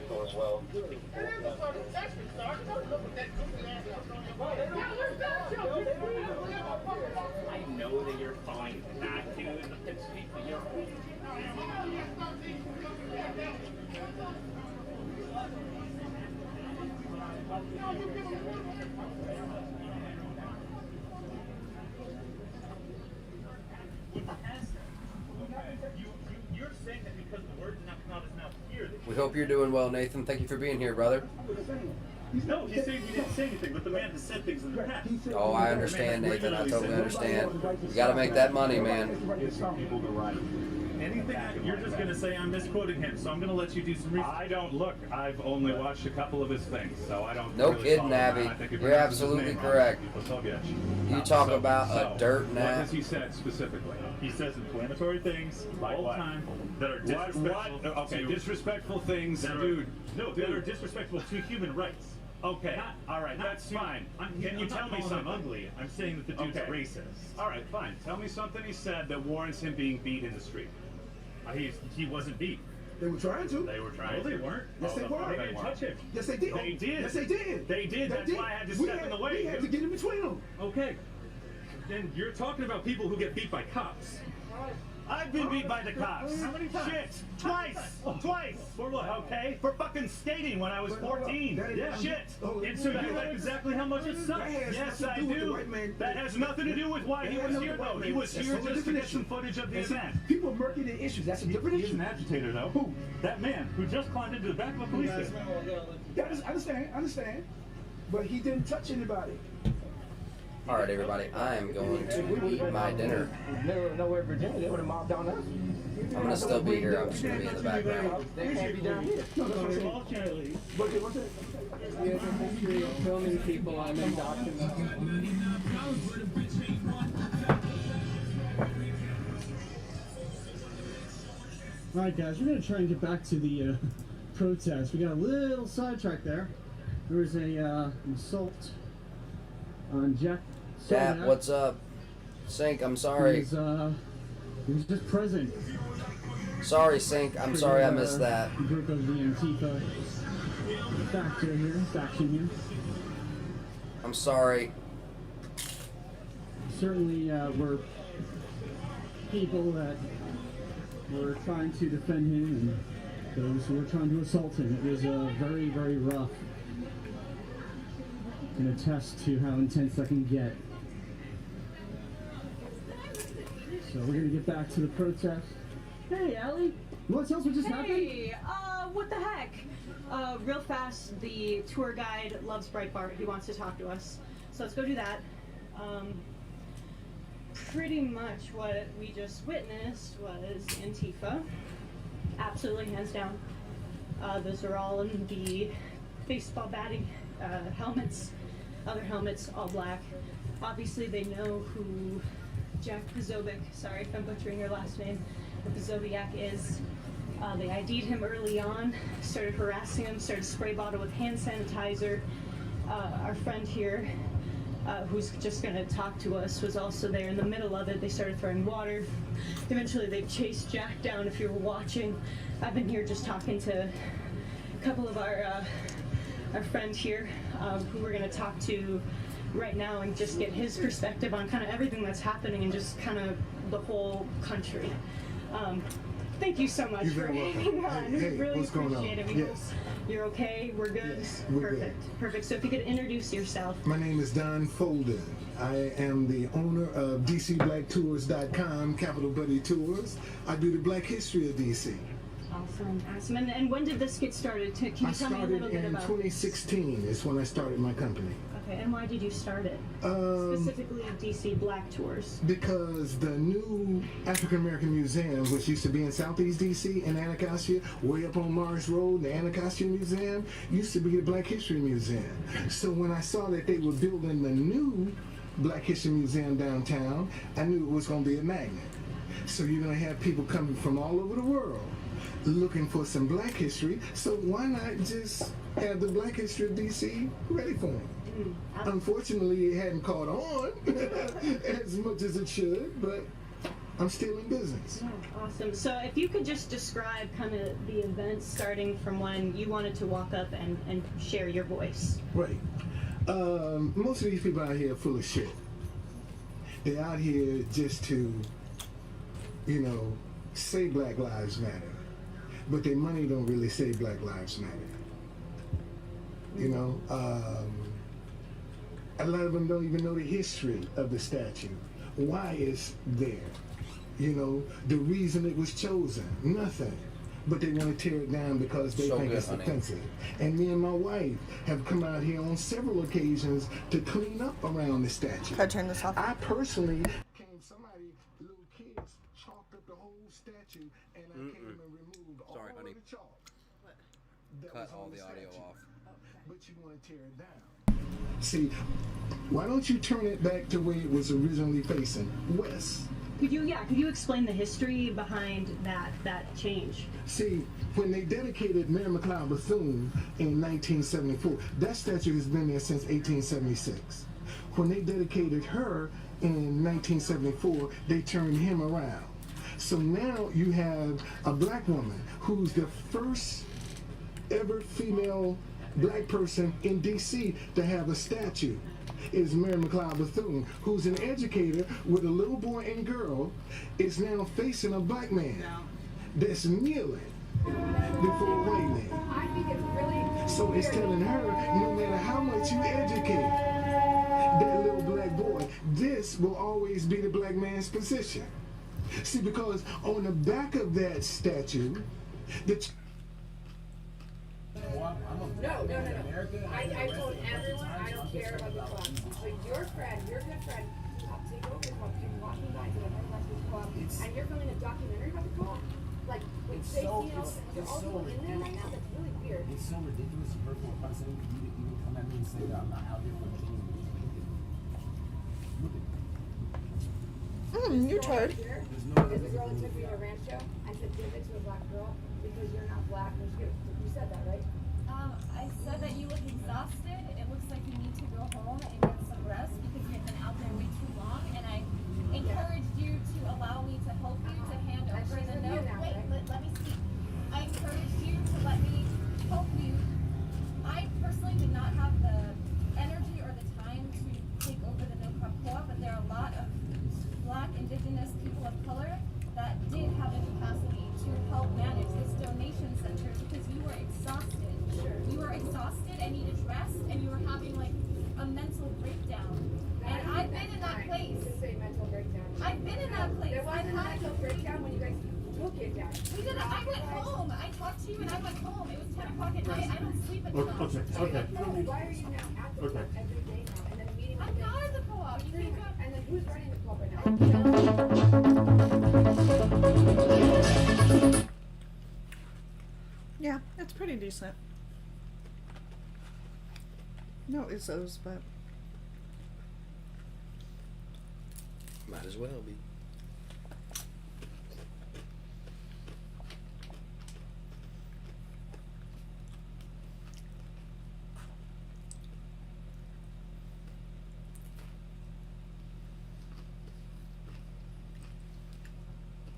there's a fucking Texas dog. Don't look at that goofy ass on your body. Now where's that joke? I know that you're fine not doing the pit sweep, but you're You're saying that because the word did not come out as now here. We hope you're doing well, Nathan. Thank you for being here, brother. No, he's saying he didn't say anything, but the man has said things in the past. Oh, I understand, Nathan. I totally understand. You got to make that money, man. Anything, you're just going to say I'm misquoting him, so I'm going to let you do some research. I don't look. I've only watched a couple of his things, so I don't. No really kidding, follow Abby. him. I think he You're pronounces his absolutely name correct. wrong. You talk about a dirt What nap. has he said specifically? He says inflammatory things all the time that are disrespectful. Okay, disrespectful things, dude. That are disrespectful to human rights. Okay, all right, that's fine. Can you tell me something? I'm ugly. I'm saying that the dude's racist. All right, fine. Tell me something he said that warrants him being beat in the street. He wasn't beat. They were trying to. They were trying to. No, they weren't. Yes, they were. They didn't touch him. Yes, they did. They did. Yes, they did. They did. That's why I had to step in the way. We had to get in between them. Okay. Then you're talking about people who get beat by cops. I've been beat by the cops. How many times? Shit. Twice. Twice. For what? Okay. For fucking skating when I was 14. Yeah. Shit. And so you know exactly how much it sucks. Yes, I do. That has nothing to do with why he was here, though. He was here just to get some footage of the event. People are murking the issues. That's a different issue. He's an agitator, though. Who? That man who just climbed into the back of a police station. Yeah, I understand. But he didn't touch anybody. All right, everybody. I am going to eat my dinner. Nowhere in Virginia, they would have mobbed on us. I'm going to still be here. I'm just going to be in the background. They can't be down here. What's it? We have a history of filming people and then documenting. Alright guys, we're going to try and get back to the protest. We got a little sidetrack there. There was an assault on Jack. Dap, what's up? Sink, I'm sorry. He was just present. Sorry, Sink. I'm sorry I missed that. Group of the Antifa faction here. I'm sorry. Certainly were people that were trying to defend him and those who were trying to assault him. It was very, very rough. Can attest to how intense that can get. So we're gonna get back to the protest. Hey, Allie, you want to tell us what just happened? Hey, what the heck? Real fast, the tour guide loves Breitbart. He wants to talk to us. So let's go do that. Pretty much what we just witnessed was Antifa. Absolutely, hands down. Those are all in the baseball batting helmets. Other helmets, all black. Obviously, they know who Jack Pozobiec, sorry if I'm butchering your last name, what Pozobiec is. They ID'd him early on, started harassing him, started spray bottle with hand sanitizer. Our friend here, who's just going to talk to us, was also there in the middle of it. They started throwing water. Eventually, they chased Jack down, if you were watching. I've been here just talking to a couple of our friend here, who we're going to talk to right now and just get his perspective on kind of everything that's happening and just kind of the whole country. Thank you so much for hanging on. We really appreciate it. Yes. You're okay? We're good? Yes, we're Perfect. good. Perfect. So if you could introduce yourself. My name is Don Folden. I am the owner of DCBlackTours.com, Capital Buddy Tours. I do the Black history of DC. Awesome. Awesome. And when did this get started? Can you tell me a little bit about in 2016 is when I started my company. Okay, and why did you start it? Specifically DC Black Tours. Because the new African American Museum, which used to be in Southeast DC in Anacostia, way up on Mars Road, the Anacostia Museum, used to be the Black History Museum. So when I saw that they were building the new Black History Museum downtown, I knew it was going to be a magnet. So you're going to have people coming from all over the world looking for some Black history, so why not just have the Black history of DC ready for them? Unfortunately, it hadn't caught on as much as it should, but I'm still in business. Yeah, awesome. So if you could just describe kind of the events starting from when you wanted to walk up and share your voice. Right. Most of these people out here are full of shit. They're out here just to, you know, say Black Lives Matter, but their money don't really say Black Lives Matter. You know, a lot of them don't even know the history of the statue. Why it's there? You know, the reason it was chosen, nothing. But they want to tear it down because they think it's offensive. And me and my wife have come out here on several occasions to clean up around the statue. Can I turn this off? I personally little kids chalked up the whole statue, and I came and removed all of the chalk. Cut all the audio off. But you want to tear it down. See, why don't you turn it back to where it was originally facing, west? Could you explain the history behind that change? See, when they dedicated Mary McLeod Bethune in 1974, that statue has been there since 1876. When they dedicated her in 1974, they turned him around. So now you have a black woman who's the first ever female black person in D.C. to have a statue. Is Mary McLeod Bethune, who's an educator with a little boy and girl, is now facing a black man that's kneeling before a white man. I think it's really So it's telling her, no matter how much you educate that little black boy, this will always be the black man's position. See, because on the back of that statue, No. I told everyone I don't care about the club. But your friend, your good friend, take over the club, came walking by to the Northwest Club, and you're filming a documentary about the club? Like, with safety and all, you're all people in there right now? That's really weird. It's so ridiculous and hurtful and frustrating for you to even come at me and say that I'm not out here for the team. Look at me. You're tired. Is the girl that took me to a ranch show and said give it to a black girl because you're not black? You said that, right? I said that you look exhausted. It looks like you need to go home and get some rest because you've been out there way too long. And I encouraged you to allow me to help you to hand over the note. Wait, let me speak. I encouraged you to let me help you. I personally did not have the energy or the time to take over the No Crop Co-op, but there are a lot of Black, Indigenous people of color that did have the capacity to help manage this donation center because you were exhausted. You were exhausted and needed rest, and you were having like a mental breakdown. And I've been in that place. Mental breakdown. I've been in that place. There wasn't a mental breakdown when you guys took it down. We did. I went home. I talked to you, and I went home. It was 10 o'clock at night. I don't sleep until. Okay. Why are you now at the club every day now, and then meeting? I'm not at the co-op. You think I'm... And then who's running the club right now? Yeah, it's pretty decent. No Izzos, but Might as well be.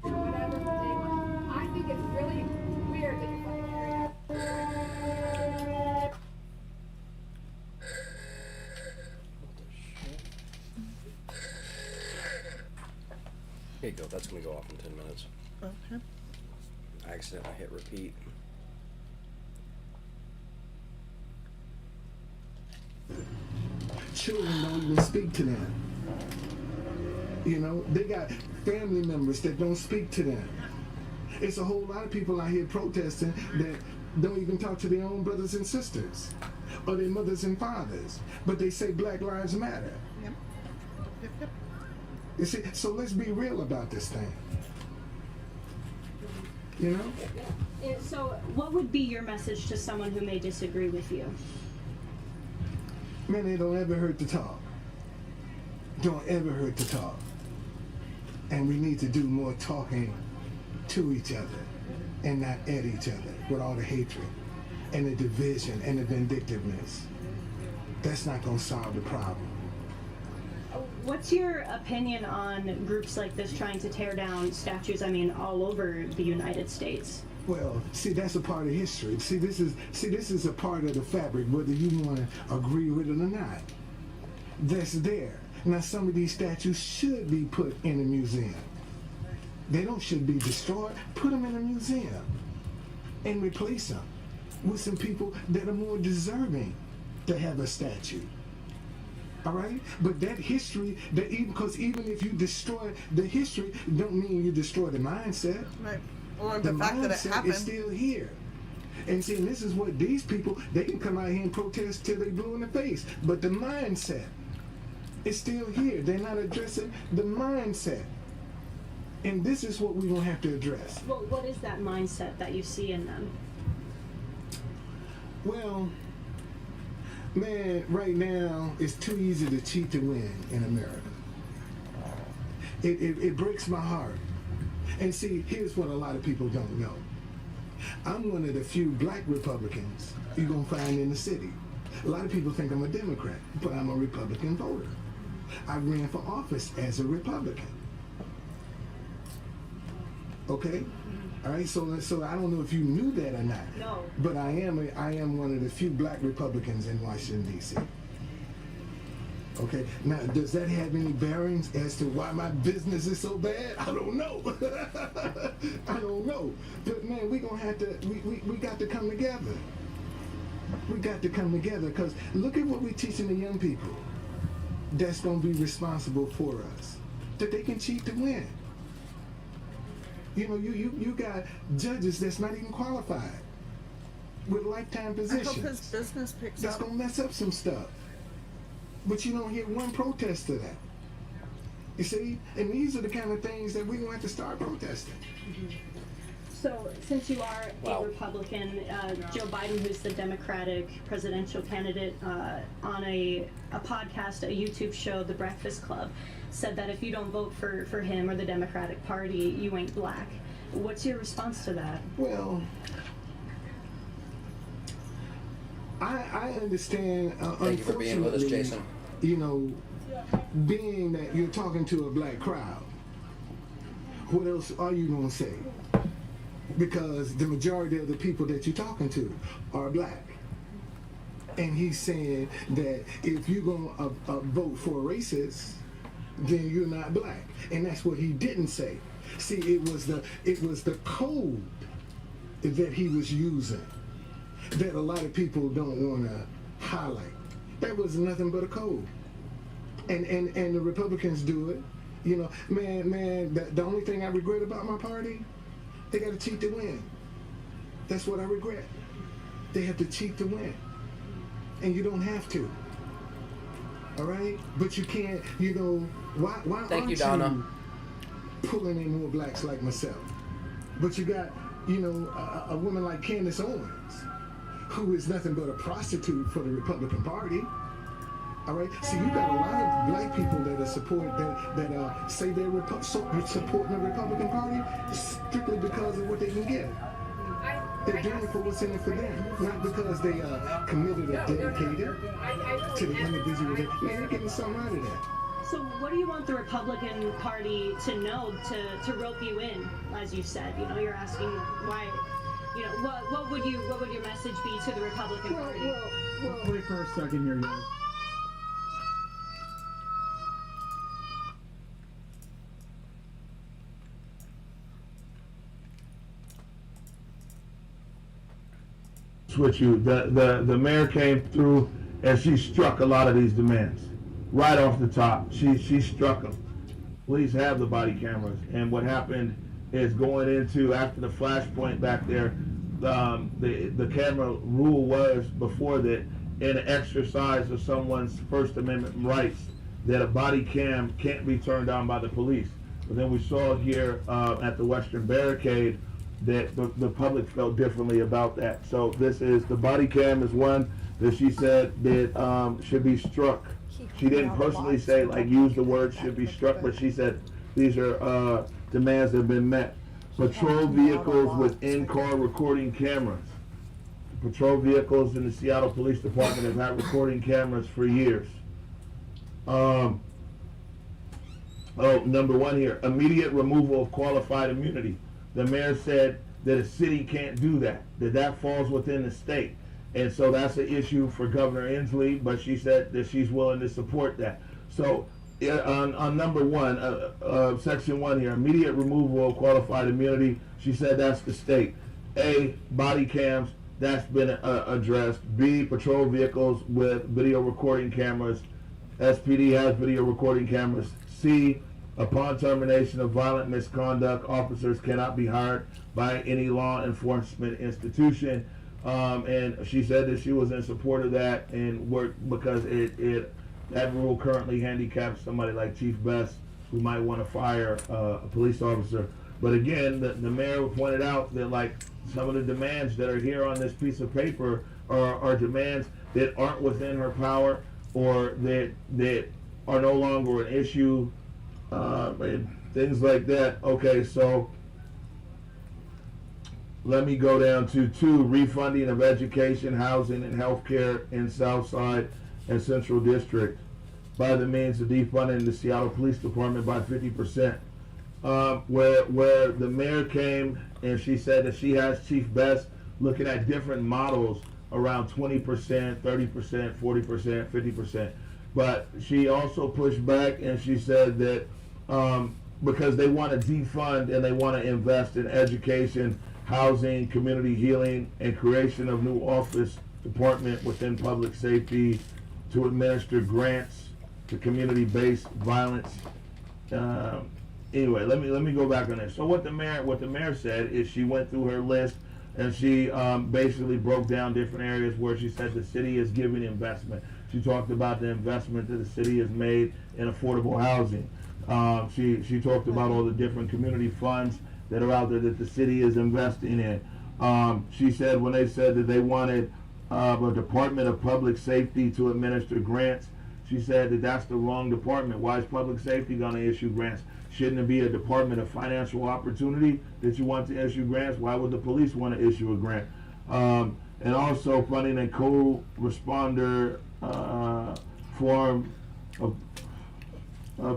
Whatever from day one. I think it's really weird that you fucking carry Here you go. That's going to go off in 10 minutes. okay. I accidentally hit repeat. Children don't even speak to them. You know, they got family members that don't speak to them. It's a whole lot of people out here protesting that don't even talk to their own brothers and sisters or their mothers and fathers, but they say Black Lives Matter. Yep. You see, so let's be real about this thing. You know? So what would be your message to someone who may disagree with you? Man, it don't ever hurt to talk. Don't ever hurt to talk. And we need to do more talking to each other and not at each other with all the hatred and the division and the vindictiveness. That's not going to solve the problem. What's your opinion on groups like this trying to tear down statues, I mean, all over the United States? Well, see, that's a part of history. See, this is a part of the fabric, whether you want to agree with it or not. That's there. Now, some of these statues should be put in a museum. They should be destroyed. Put them in a museum and replace them with some people that are more deserving to have a statue. All right? But that history, because even if you destroy the history, don't mean you destroy the mindset. Right. Or The the fact that it mindset happened. is still here. And see, this is what these people, they can come out here and protest till they blue in the face. But the mindset is still here. They're not addressing the mindset. And this is what we're going to have to address. Well, what is that mindset that you see in them? Well, man, right now, it's too easy to cheat to win in America. It breaks my heart. And see, here's what a lot of people don't know. I'm one of the few black Republicans you're going to find in the city. A lot of people think I'm a Democrat, but I'm a Republican voter. I ran for office as a Republican. Okay? All right, so I don't know if you knew that or not. No. But I am one of the few black Republicans in Washington, D.C. Okay, now does that have any bearings as to why my business is so bad? I don't know. I don't know. But man, we gonna have to, we got to come together. We got to come together, because look at what we're teaching the young people that's gonna be responsible for us. That they can cheat to win. You know, you got judges that's not even qualified with lifetime positions. I hope his business picks That's up. gonna mess up some stuff. But you don't hear one protest to that. You see? And these are the kind of things that we're going to have to start protesting. So, since you are a Republican, Joe Biden, who's the Democratic presidential candidate, on a podcast, a YouTube show, The Breakfast Club, said that if you don't vote for him or the Democratic Party, you ain't black. What's your response to that? Well, I understand, Thank you for being with us, unfortunately, Jason. You know, being that you're talking to a black crowd, what else are you going to say? Because the majority of the people that you're talking to are black. And he's saying that if you're going to vote for a racist, then you're not black. And that's what he didn't say. See, it was the code that he was using that a lot of people don't want to highlight. That was nothing but a code. And the Republicans do it. You know, man, the only thing I regret about my party, they got to cheat to win. That's what I regret. They have to cheat to win. And you don't have to. All right? But you can't, you know, why Thank you, aren't Donna. you pulling in more blacks like myself? But you got, you know, a woman like Candace Owens, who is nothing but a prostitute for the Republican Party. All right. So you got a lot of black people that are say they're supporting the Republican Party strictly because of what they can get. They're doing it for what's in it for them, not because they are committed or dedicated to the individual. Man, they're getting something out of that. So what do you want the Republican Party to know to rope you in, as you said? You know, you're asking why. You know, what would your message be to the Republican Party? Let's wait for a second here, guys. With you, the mayor came through and she struck a lot of these demands right off the top. She struck them. Please have the body cameras. And what happened is going into after the flashpoint back there, the camera rule was before that in an exercise of someone's First Amendment rights that a body cam can't be turned on by the police. But then we saw here at the Western Barricade that the public felt differently about that. So this is, the body cam is one that she said that should be struck. She didn't personally say, like, use the word should be struck, but she said these are demands that have been met. Patrol vehicles with in-car recording cameras. Patrol vehicles in the Seattle Police Department have had recording cameras for years. Oh, number one here, immediate removal of qualified immunity. The mayor said that a city can't do that, that falls within the state. And so that's an issue for Governor Inslee, but she said that she's willing to support that. So on number one, section 1 here, immediate removal of qualified immunity, she said that's the state. A, body cams, that's been addressed. B, patrol vehicles with video recording cameras. SPD has video recording cameras. C, upon termination of violent misconduct, officers cannot be hired by any law enforcement institution. And she said that she was in support of that and worked because that rule currently handicaps somebody like Chief Best, who might want to fire a police officer. But again, the mayor pointed out that like some of the demands that are here on this piece of paper are demands that aren't within her power or that are no longer an issue, and things like that. Okay, so let me go down to 2, refunding of education, housing, and healthcare in Southside and Central District by the means of defunding the Seattle Police Department by 50%. Where the mayor came and she said that she has Chief Best looking at different models around 20%, 30%, 40%, 50%. But she also pushed back and she said that because they want to defund and they want to invest in education, housing, community healing, and creation of new office department within public safety to administer grants to community-based violence. Anyway, let me go back on this. So what the mayor said is she went through her list and she basically broke down different areas where she said the city is giving investment. She talked about the investment that the city has made in affordable housing. She talked about all the different community funds that are out there that the city is investing in. She said when they said that they wanted a Department of Public Safety to administer grants, she said that that's the wrong department. Why is public safety going to issue grants? Shouldn't it be a Department of Financial Opportunity that you want to issue grants? Why would the police want to issue a grant? And also funding a co-responder form of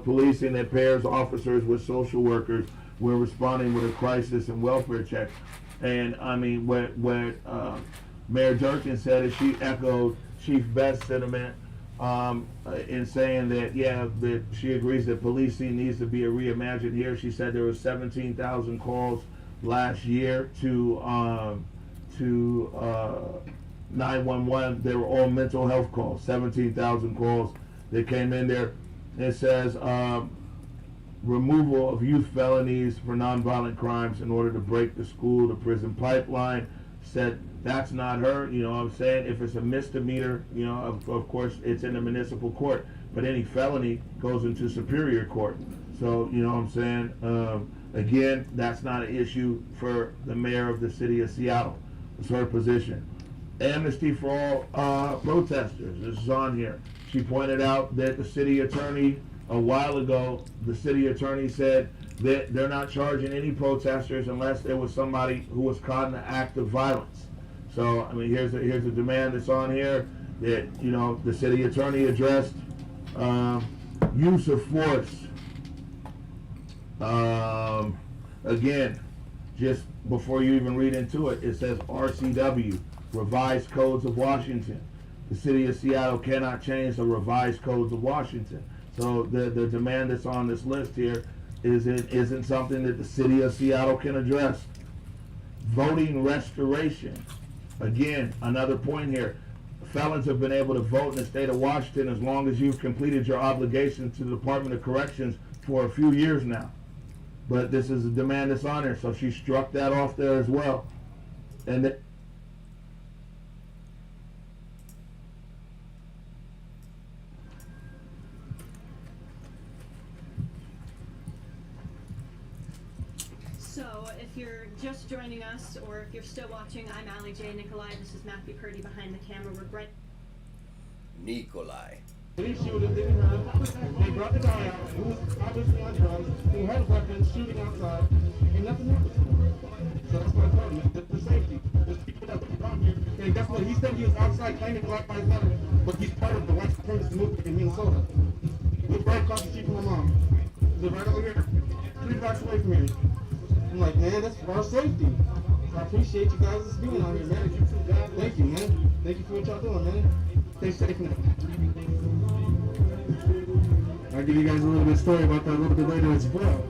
policing that pairs officers with social workers when responding with a crisis and welfare check. And I mean, what Mayor Durkin said is she echoed Chief Best's sentiment in saying that, that she agrees that policing needs to be reimagined here. She said there were 17,000 calls last year to 911. They were all mental health calls, 17,000 calls that came in there. It says removal of youth felonies for nonviolent crimes in order to break the school to prison pipeline. Said that's not her, you know what I'm saying? If it's a misdemeanor, you know, of course it's in the municipal court, but any felony goes into Superior Court. So, you know what I'm saying? Again, that's not an issue for the mayor of the city of Seattle. It's her position. Amnesty for all protesters. This is on here. She pointed out that the city attorney, a while ago, the city attorney said that they're not charging any protesters unless there was somebody who was caught in an act of violence. So, I mean, here's a demand that's on here that, you know, the city attorney addressed. Use of force. Again, just before you even read into it, it says RCW, Revised Codes of Washington. The city of Seattle cannot change the Revised Codes of Washington. So the demand that's on this list here isn't something that the city of Seattle can address. Voting restoration. Again, another point here. Felons have been able to vote in the state of Washington as long as you've completed your obligation to the Department of Corrections for a few years now. But this is a demand that's on there, so she struck that off there as well. And So if you're just joining us, or if you're still watching, I'm Allie J. Nikolai. This is Matthew Purdy behind the camera. We're right. Nikolai. These shooters didn't have, they brought the guy out, who was obviously on drugs, who had weapons, shooting outside, and nothing happened. So that's what I told him, the safety. There's people that were brought here, and guess what, he said he was outside claiming Black Lives Matter, but he's part of the white supremacist movement in Minnesota. He was right across the street from my mom. They're right over here, 3 blocks away from here. I'm like, man, that's for our safety. I appreciate you guys being on here, man. Thank you, man. Thank you for what y'all doing, man. Stay safe now. I'll give you guys a little bit of story about that a little bit later as well.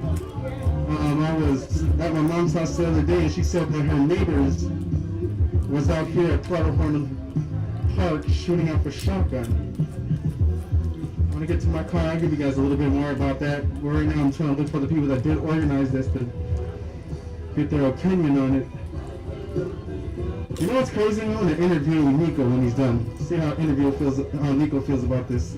I was at my mom's house the other day, and she said that her neighbors was out here at Clutterhorn Park shooting off a shotgun. I want to get to my car. I'll give you guys a little bit more about that. Right now I'm trying to look for the people that did organize this to get their opinion on it. You know what's crazy? I want to interview Nico when he's done. See how Nico feels about this.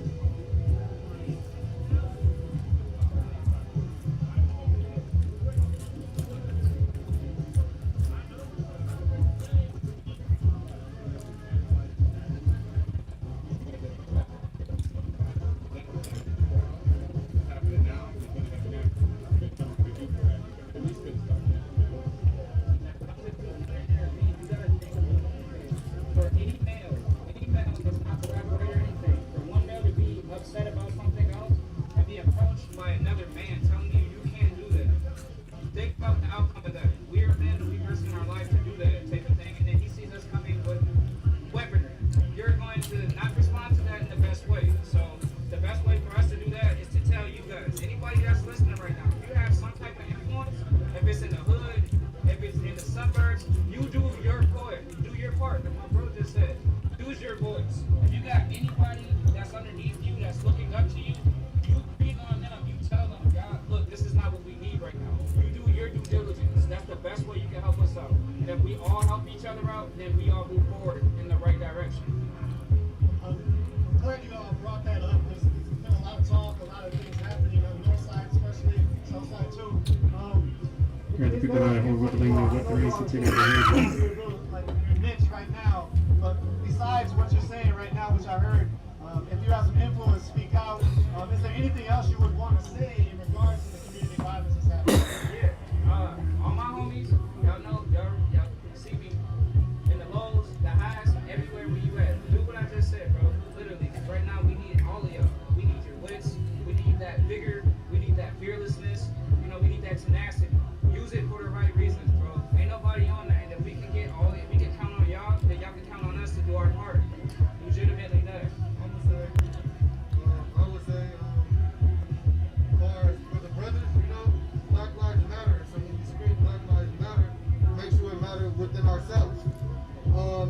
Right now, but besides what you're saying right now, which I heard, if you have some influence, speak out. Is there anything else you would want to say in regards to the community violence that's happening? Yeah, all my homies, y'all know, y'all see me in the lows, the highs, everywhere where you at. Do what I just said, bro. Literally, 'cause right now we need all of y'all. We need your wits, we need that vigor, we need that fearlessness, you know, we need that tenacity. Use it for the right reasons, bro. Ain't nobody on that, and if we can get all, if we can count on y'all, then y'all can count on us to do our part. Legitimately that. I would say, for the brothers, you know, Black Lives Matter. So when you scream Black Lives Matter, make sure it matters within ourselves.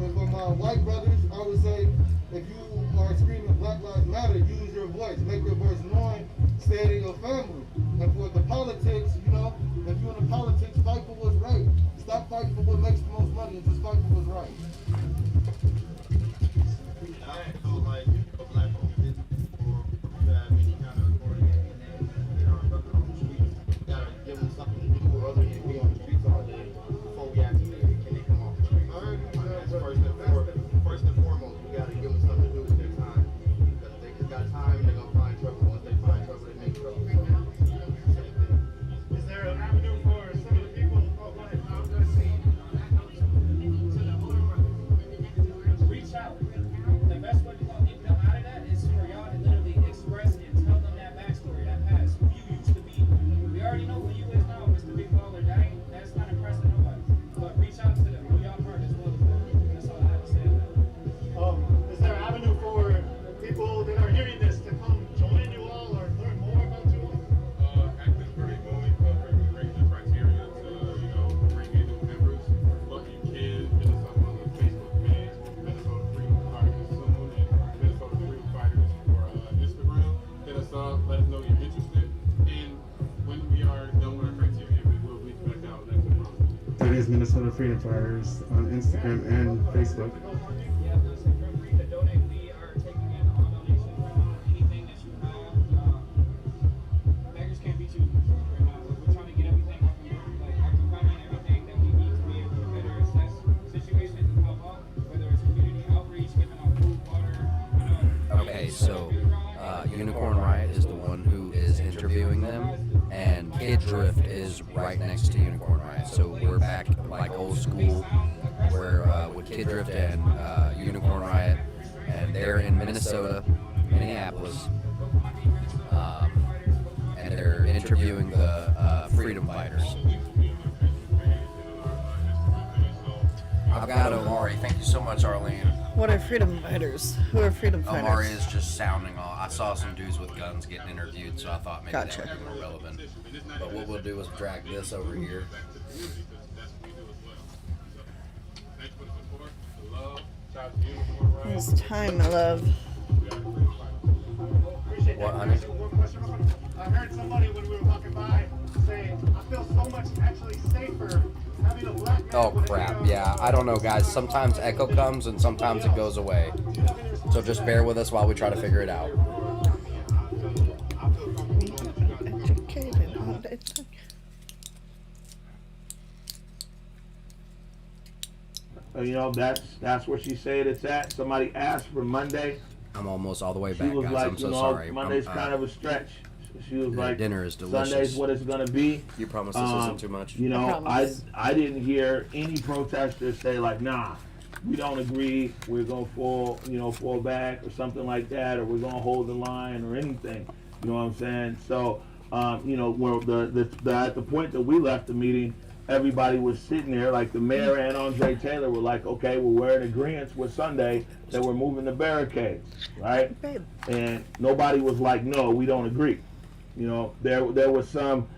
And for my white brothers, I would say, if you are screaming Black Lives Matter, use your voice, make your voice known, stay in your family. And for the politics, you know, if you're in the politics, fight for what's right. Stop fighting for what makes the most money and just fight for what's right. First and foremost, we gotta give them something to do with their time. Because if they just got time, they're gonna find trouble. Once they find trouble, they make trouble. Is there an avenue for some of the people out there seeing To the older brothers, reach out. The best way to get them out of that is for y'all to literally express and tell them that backstory, that past, who you used to be. We already know who you is now, Mr. Big Baller. That's not impressing nobody. But reach out to them, do y'all part as well as that. That's all I have to say. Is there an avenue for people that are hearing this to come join you all or learn more about you all? Active pretty moving, bring the criteria to, you know, bring in new members. But you can hit us up on the Facebook page, Minnesota Freedom Fighters soon, and Minnesota Freedom Fighters for Instagram. Hit us up, let us know you're interested. And when we are done with our criteria, we will reach back out next month. That is Minnesota Freedom Fighters on Instagram and Facebook. Yeah, listen, feel free to donate. We are taking in all donations right now. Anything that you have, beggars can't be choosers right now. We're trying to get everything up and running, like occupying everything that we need to be able to better assess situations and help out, whether it's community outreach, giving out food, water, you know. Okay, so Unicorn Riot is the one who is interviewing them, and Kid Drift is right next to Unicorn Riot. So we're back like old school, where with Kid Drift and Unicorn Riot, and they're in Minnesota, Minneapolis, and they're interviewing the freedom fighters. I've got Omari. Thank you so much, Arlene. What are freedom fighters? Who are freedom fighters? Omari is just sounding off. I saw some dudes with guns getting interviewed, so I thought maybe Gotcha. that would be more relevant. But what we'll do is drag this over here. It's time, my love. What, honey? I heard somebody when we were walking by say, I feel so much actually safer having a black man. Oh crap, yeah, I don't know guys, sometimes echo comes and sometimes it goes away. So just bear with us while we try to figure it out. Educated all day. You know, that's where she said it's at. Somebody asked for Monday. I'm almost all the way She back, was guys. like, I'm so you know, sorry. Monday's kind of a stretch. She was like, dinner is delicious. Sunday's what it's gonna be. You promise this isn't too much? You know, I didn't hear any protesters say like, nah, we don't agree. We're gonna fall back or something like that, or we're gonna hold the line or anything. You know what I'm saying? So, you know, where at the point that we left the meeting, everybody was sitting there, like the mayor and Andre Taylor were like, okay, well, we're in agreement with Sunday that we're moving the barricades, right? And nobody was like, no, we don't agree. You know, there was some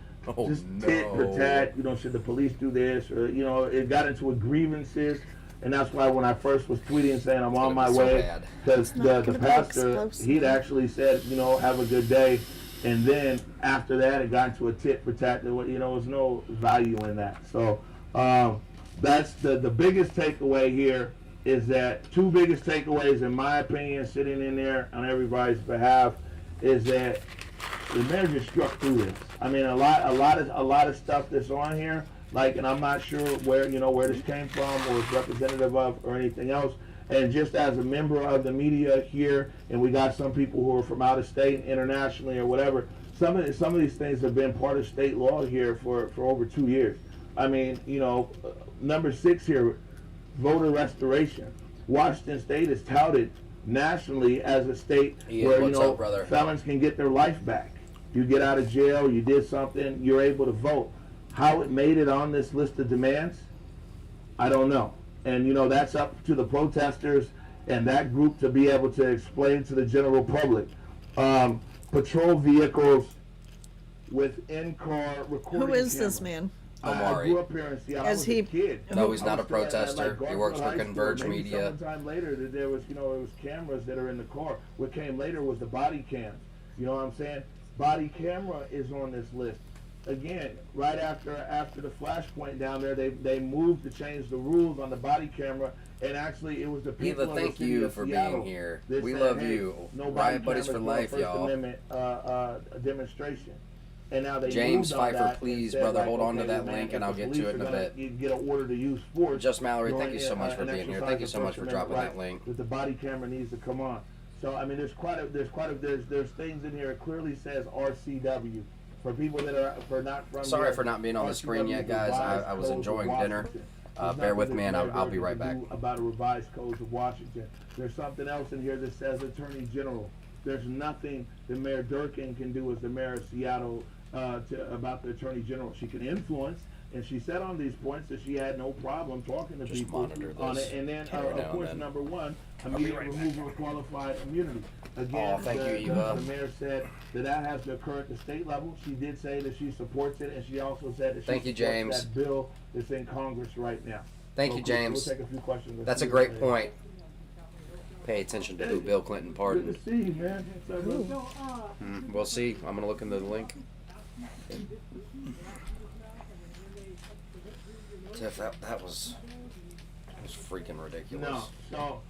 just tit for tat, you know, should the police do this? Or, you know, it got into grievances. And that's why when I first was tweeting saying I'm on my way, because the pastor, he'd actually said, you know, have a good day. And then after that, it got into a tit for tat. You know, there was no value in that. So that's the biggest takeaway here is that two biggest takeaways, in my opinion, sitting in there on everybody's behalf, is that the mayor just struck through this. I mean, a lot of stuff that's on here, like, and I'm not sure where this came from or it's representative of or anything else. And just as a member of the media here, and we got some people who are from out of state, internationally or whatever, some of these things have been part of state law here for over 2 years. I mean, you know, number 6 here, voter restoration. Washington State is touted nationally as a state where, you know, felons can get their life back. You get out of jail, you did something, you're able to vote. How it made it on this list of demands, I don't know. And, you know, that's up to the protesters and that group to be able to explain to the general public. Patrol vehicles with in-car recording Who is cameras. this man? I grew up here in Seattle. I was a kid. No, he's not a protester. He works for Converge Media. Sometime later, that there was, you know, it was cameras that are in the car. What came later was the body cam. You know what I'm saying? Body camera is on this list. Again, right after the flashpoint down there, they moved to change the rules on the body camera, and actually it was the people. Eva, thank you for being here. We love you. Riot Buddies for life, y'all. Amendment demonstration. And now they James moved on Pfeiffer, that please, and said, brother, like, hold on to okay, that man, link, if and I'll the get to police it in are a gonna bit. get an order to use force. Just Mallory, you know, thank you so much for an being here. exercise Thank you so of much for First dropping Amendment that link. right, that the body camera needs to come on. So I mean, there's things in here. It clearly says RCW for people that are not from. Sorry for not being on the screen yet, guys. I was enjoying dinner. Bear with me, and I'll be right back. About a revised codes of Washington. There's something else in here that says Attorney General. There's nothing that Mayor Durkin can do as the mayor of Seattle about the Attorney General. She can influence, and she said on these points that she had no problem talking to people on it. And then, of course, number one, immediate removal of qualified immunity. Again, thank you, Eva. The mayor said that has to occur at the state level. She did say that she supports it, and she also said that she supports that bill that's in Congress right now. Thank you, James. We'll take a few questions. That's a great point. Pay attention to who Bill Clinton pardoned. Good to see you, man. We'll see. I'm gonna look into the link. Tiff, that was freaking ridiculous. No, so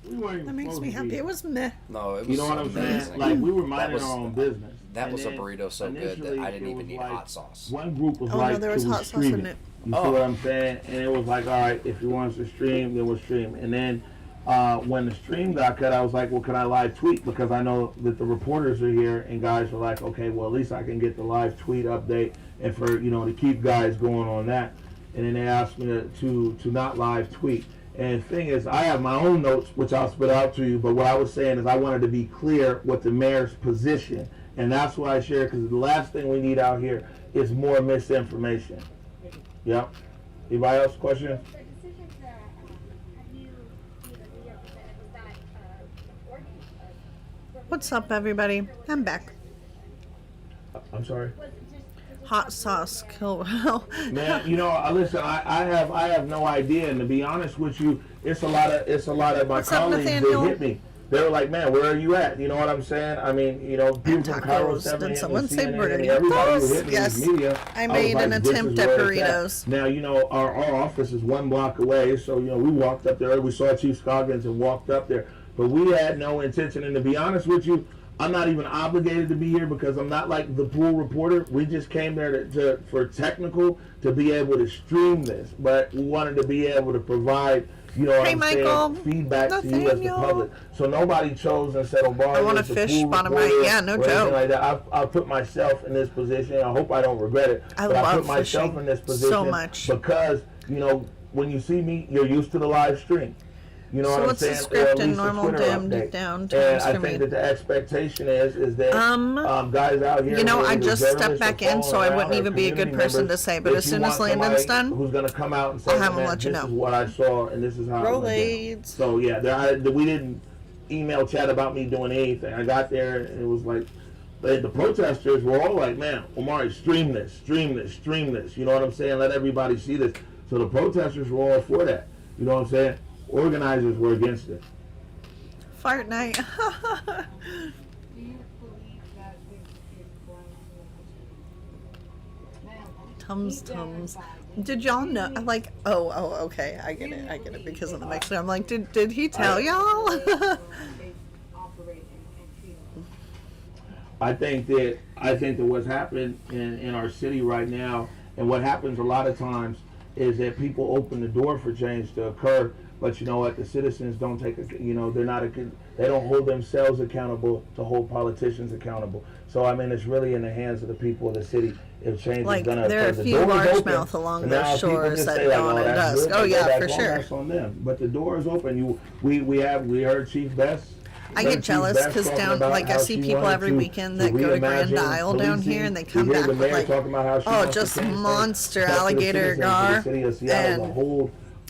we weren't even That makes supposed me to happy. be. It was meh. No, it was You know what I'm saying? amazing. Like, we were minding our own business. That And was a then burrito so good that I didn't initially, even it need was like hot sauce. One group was Oh, like, no, there was it was hot sauce streaming. in it. You see what I'm saying? And it was like, all right, if he wants to stream, then we'll stream. And then when the stream got cut, I was like, well, can I live tweet? Because I know that the reporters are here, and guys were like, okay, well, at least I can get the live tweet update, and for, you know, to keep guys going on that. And then they asked me to not live tweet. And the thing is, I have my own notes, which I'll spit out to you, but what I was saying is I wanted to be clear what the mayor's position And that's why I share, because the last thing we need out here is more misinformation. Yep. Anybody else question? What's up, everybody? I'm back. I'm sorry. Hot sauce kill. Man, you know, listen. I have no idea, and to be honest with you, it's a lot of my What's up, colleagues Nathaniel? that hit me. They were like, "Man, where are you at?" You know what I'm saying? I mean, you know, people from Cairo, Did someone say burrito? everybody who hit me Yes. in media. I was made an like, this attempt is at where it's at. burritos. Now, you know, our office is 1 block away, so you know, we walked up there. We saw Chief Scoggins and walked up there, but we had no intention. And to be honest with you, I'm not even obligated to be here because I'm not like the pool reporter. We just came there for technical to be able to stream this, but we wanted to be able to provide, you know, what I'm saying, feedback to you as the public. So nobody chose and said, "Omari, I want a is the fish pool bottom reporter," right. Yeah, no or anything joke. like that. I put myself in this position. I hope I don't regret it. I but I love put myself fishing in this position so much. because, you know, when you see me, you're used to the live stream. You know So what I'm what's the saying? script Or at in least a normal Twitter dimmed update. down And times I for me? think that the expectation is that guys out here. You know, who are I either just stepped journalists or back in, so following I around wouldn't or even be a good community person to members, say. But that as you soon want as Landon's somebody done, who's going to come out and say, I'll have him "Man, let you this know." is what I saw and this is how it went down." So yeah, we didn't email chat about me doing anything. I got there and it was like, the protesters were all like, "Man, Omari, stream this, stream this, stream this." You know what I'm saying? Let everybody see this. So the protesters were all for that. You know what I'm saying? Organizers were against it. Fart night. Tums. Did y'all know? Like, oh, okay, I get it because of the mixer. I'm like, did he tell y'all? I think that what's happened in our city right now, and what happens a lot of times, is that people open the door for change to occur, but you know what? The citizens don't take they don't hold themselves accountable to hold politicians accountable. So I mean, it's really in the hands of the people of the city if change Like, is going to occur. there are a The few door is open, largemouth along and those now people shores just that say, like, dawn at that's dusk. good, Oh, but yeah, that's for on- sure. That's on them. But the door is open. We heard Chief Best. I get jealous because down, like, I see people every weekend that go to Grand Isle down here and they come back with, like, just monster alligator gar, and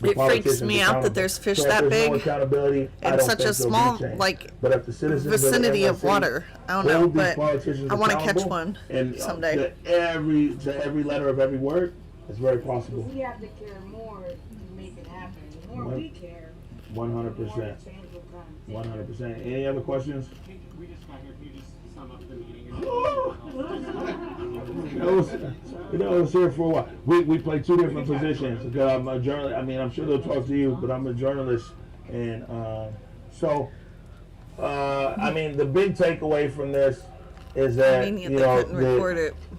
it freaks me out that there's fish that big in such a small, like, vicinity of water. I don't know, but I want to catch one someday. To every letter of every word, it's very possible. We have to care more to make it happen. The more we care, 100%. 100%. Any other questions? We just got here. Can you just sum up the meeting? I was here for a while. We play two different positions. I'm a journalist. I mean, I'm sure they'll talk to you, but I'm a journalist, and I mean, the big takeaway from this is that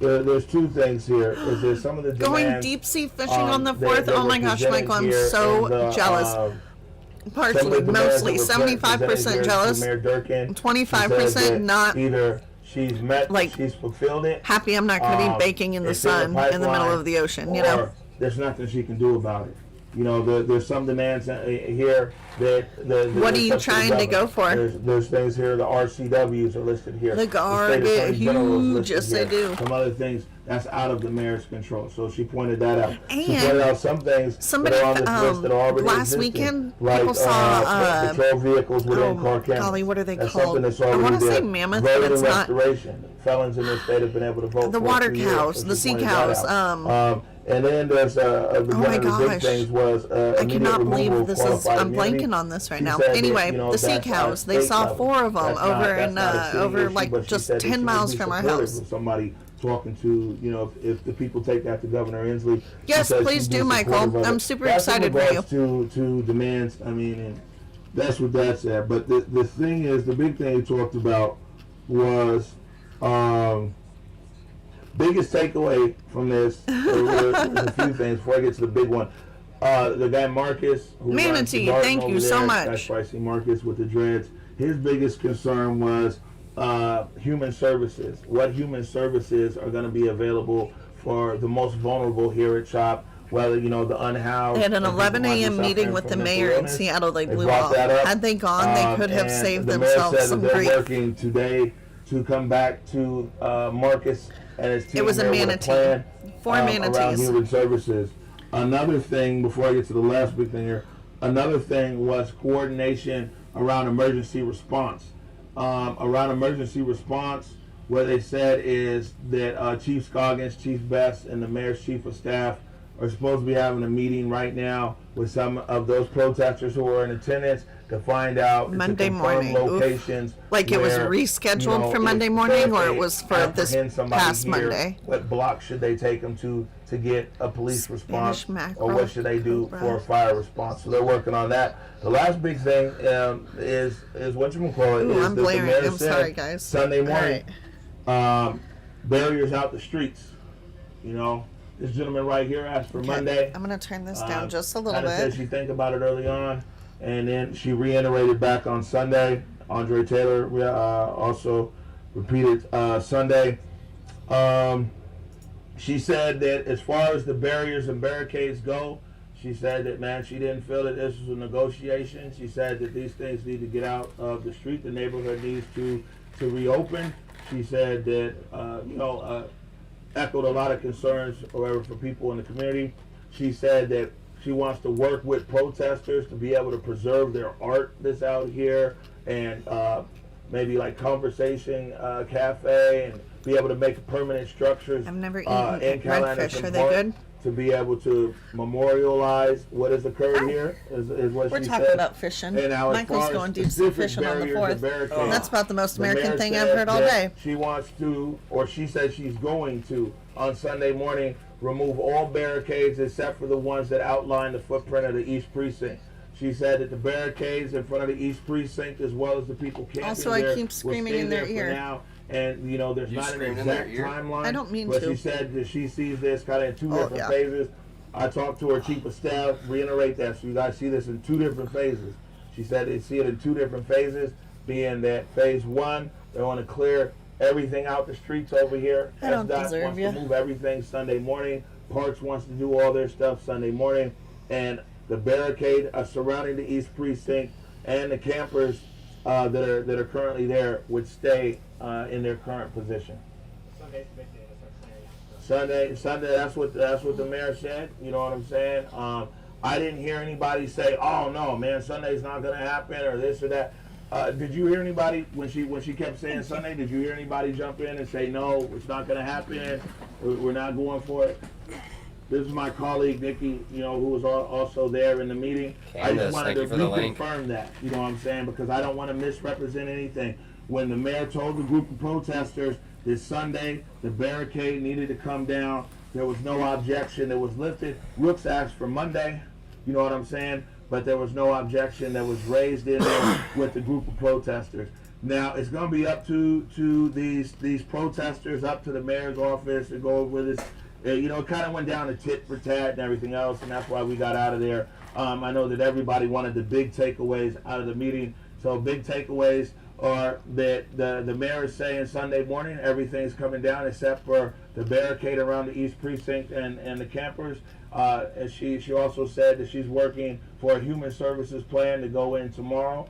there's two things here. Is there some of the going demands, deep sea fishing on the 4th? Oh my gosh, Michael, I'm so jealous. Partially, mostly, 75% jealous, 25% not. Either she's met, she's fulfilled it. Happy I'm not going to be baking in the sun in the middle of the ocean, you know. There's nothing she can do about it. You know, there's some demands here that. What are you trying to go for? There's things here. The RCWs are listed here. The GAR get huge, yes they do. Some other things that's out of the mayor's control. So she pointed that out. And she pointed out some things somebody, that are on this list that are already last existing, weekend, like, people saw patrol vehicles within car cameras. golly, what are they That's called? something that's I already want to say there. mammoth, but Voter it's not. restoration. Felons in this state have been able to vote. The for water 2 years, cows, so the she sea pointed that cows. out. And then there's one of the big things was I cannot believe this is. I'm immunity. blanking on this right She now. said that, Anyway, you know, the sea that's not cows. They state saw level. 4 of them That's over not a city issue, like but she just said that 10 she would miles be from our supportive house. of somebody talking to, you know, if the people take that to Governor Inslee. Yes, please do, Michael. I'm super excited for you. To demands, I mean, and that's what that's at. But the thing is, the big thing he talked about was biggest takeaway from this. There's a few things before I get to the big one. The guy Marcus, who runs the Manatee, garden thank over you so there, much. That's Pricey Marcus with the dreads. His biggest concern was human services. What human services are going to be available for the most vulnerable here at CHOP? Whether, you know, the unhoused. They had an 11 a.m. meeting with the mayor in Seattle. They blew off. Had they gone, they could have saved the themselves mayor said some that they're grief. working today to come back to Marcus and his team. It was a here with manatee. plan, 4 around manatees. human services. Another thing, before I get to the last big thing here, another thing was coordination around emergency response. Around emergency response, what they said is that Chief Scoggins, Chief Best, and the mayor's chief of staff are supposed to be having a meeting right now with some of those protesters who are in attendance to find out Monday to confirm morning. locations. Like it was where, rescheduled for if- Monday so morning, if or they it was for this apprehend somebody past here, Monday? What block should they take them to get a police response, Spanish or what should they do for a fire response? So they're working on that. The last big thing is whatchamacallit. Ooh, is I'm that blaring. the mayor I'm said sorry, guys. Sunday All morning, barriers out the streets. You know, this gentleman right here asked for Okay, Monday. I'm going to turn this down just a little Kinda bit. said she think about it early on, and then she reiterated back on Sunday. Andre Taylor also repeated Sunday. She said that as far as the barriers and barricades go, she said that, man, she didn't feel that this was a negotiation. She said that these things need to get out of the street. The neighborhood needs to reopen. She said that, echoed a lot of concerns, however, for people in the community. She said that she wants to work with protesters to be able to preserve their art that's out here, and maybe like conversation cafe, and be able to make permanent structures. I've never eaten in redfish. Are they Park good? to be able to memorialize what has occurred here, is what We're she talking said. about fishing. And now, as Michael's far as going deep sea specific fishing on the barriers and 4th. barricades, And that's about the most the American mayor thing I've said heard all that day. She wants to, or she said she's going to, on Sunday morning, remove all barricades except for the ones that outline the footprint of the East Precinct. She said that the barricades in front of the East Precinct, as well as the people camping Also, I there, keep will screaming stay in their there for ear. now. And there's You not an screaming in their exact ear? timeline. I don't mean but to. she said that she sees this kind of in two different yeah. phases. I talked to her chief of staff, reiterate that, so you guys see this in two different phases. She said they see it in two different phases, being that phase 1, they want to clear everything out the streets over here. I don't SDOT deserve wants ya. to move everything Sunday morning. Parks wants to do all their stuff Sunday morning. And the barricade surrounding the East Precinct and the campers that are currently there would stay in their current position. Sunday's the big day to start clearing. Sunday. That's what the mayor said. You know what I'm saying? I didn't hear anybody say, "Oh no, man, Sunday's not gonna happen," or this or that. Did you hear anybody when she kept saying Sunday? Did you hear anybody jump in and say, "No, it's not gonna happen. We're not going for it"? This is my colleague Nikki, who was also there in the meeting. I Candace, just wanted thank to you for the link. reconfirm that. You know what I'm saying? Because I don't want to misrepresent anything. When the mayor told the group of protesters this Sunday the barricade needed to come down, there was no objection that was lifted. Rooks asked for Monday, you know what I'm saying? But there was no objection that was raised in there with the group of protesters. Now it's going to be up to these protesters, up to the mayor's office to go over this. It kind of went down to tit for tat and everything else, and that's why we got out of there. I know that everybody wanted the big takeaways out of the meeting. So big takeaways are that the mayor is saying Sunday morning everything's coming down except for the barricade around the East Precinct and the campers. And she also said that she's working for a human services plan to go in tomorrow,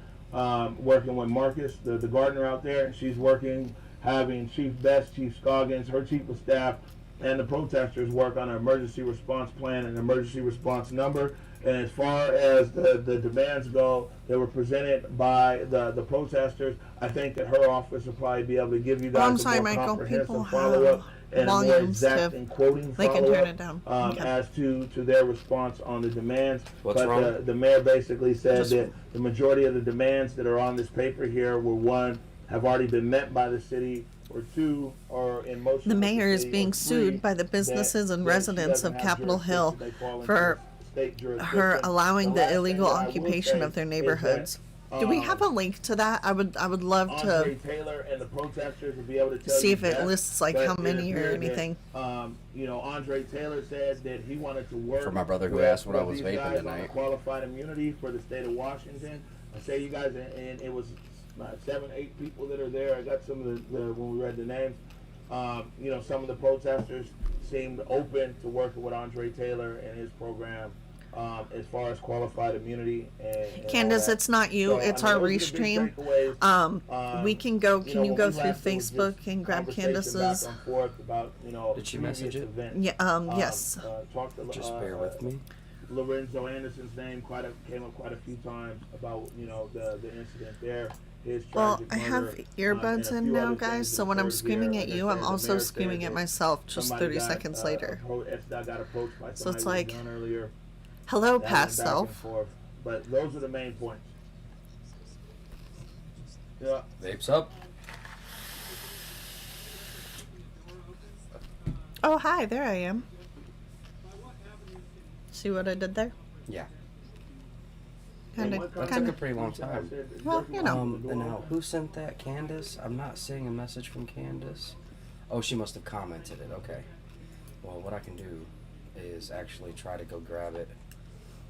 working with Marcus, the gardener out there. She's working, having Chief Best, Chief Scoggins, her chief of staff, and the protesters work on an emergency response plan and emergency response number. And as far as the demands go that were presented by the protesters, I think that her office will probably be able to give you guys a more comprehensive follow-up and a more exact and quoting follow-up as to their response on the demands. What's but wrong? The mayor basically said that the majority of the demands that are on this paper here were, 1, have already been met by the city, or 2, or in most The of mayor is city, being or 3, sued by the businesses and that she residents doesn't of have Capitol Hill jurisdiction. They fall into for state jurisdiction. her allowing The last the illegal thing that I will occupation say of their is neighborhoods. that, Do we have a link to that? I would love to Andre Taylor and the protesters will be able to tell see you if it that, lists like but how it many or appeared that, anything. Andre Taylor said that he wanted to work For my brother who with asked what I was these vaping guys on tonight. a qualified immunity for the state of Washington. I say you guys, and it was 7, 8 people that are there. I got some of the when we read the names. Some of the protesters seemed open to working with Andre Taylor and his program as far as qualified immunity and Candace, it's not you. So, It's I mean, our those are the big restream. takeaways. We can go. Can you when go we through left, it was Facebook just and grab conversation Candace's? back and forth about, Did she previous message it? events. Yeah. Yes. Talked to, Just bear with me. Lorenzo Anderson's name came up quite a few times about the incident there. His Well, tragic I have murder, earbuds and a in few now, other guys. things So that when I'm occurred screaming here. at Like I you, said, I'm the also mayor screaming said at that myself just somebody 30 got, seconds later. got approached by So it's somebody like, who was on earlier. hello, That went past back and self. forth. But those are the main points. Yeah. Vapes up. Oh, hi. There I am. See what I did there? Yeah. Kinda. That took a pretty long time. Well, you know. And now, who sent that? Candace? I'm not seeing a message from Candace. Oh, she must have commented it. Okay. Well, what I can do is actually try to go grab it.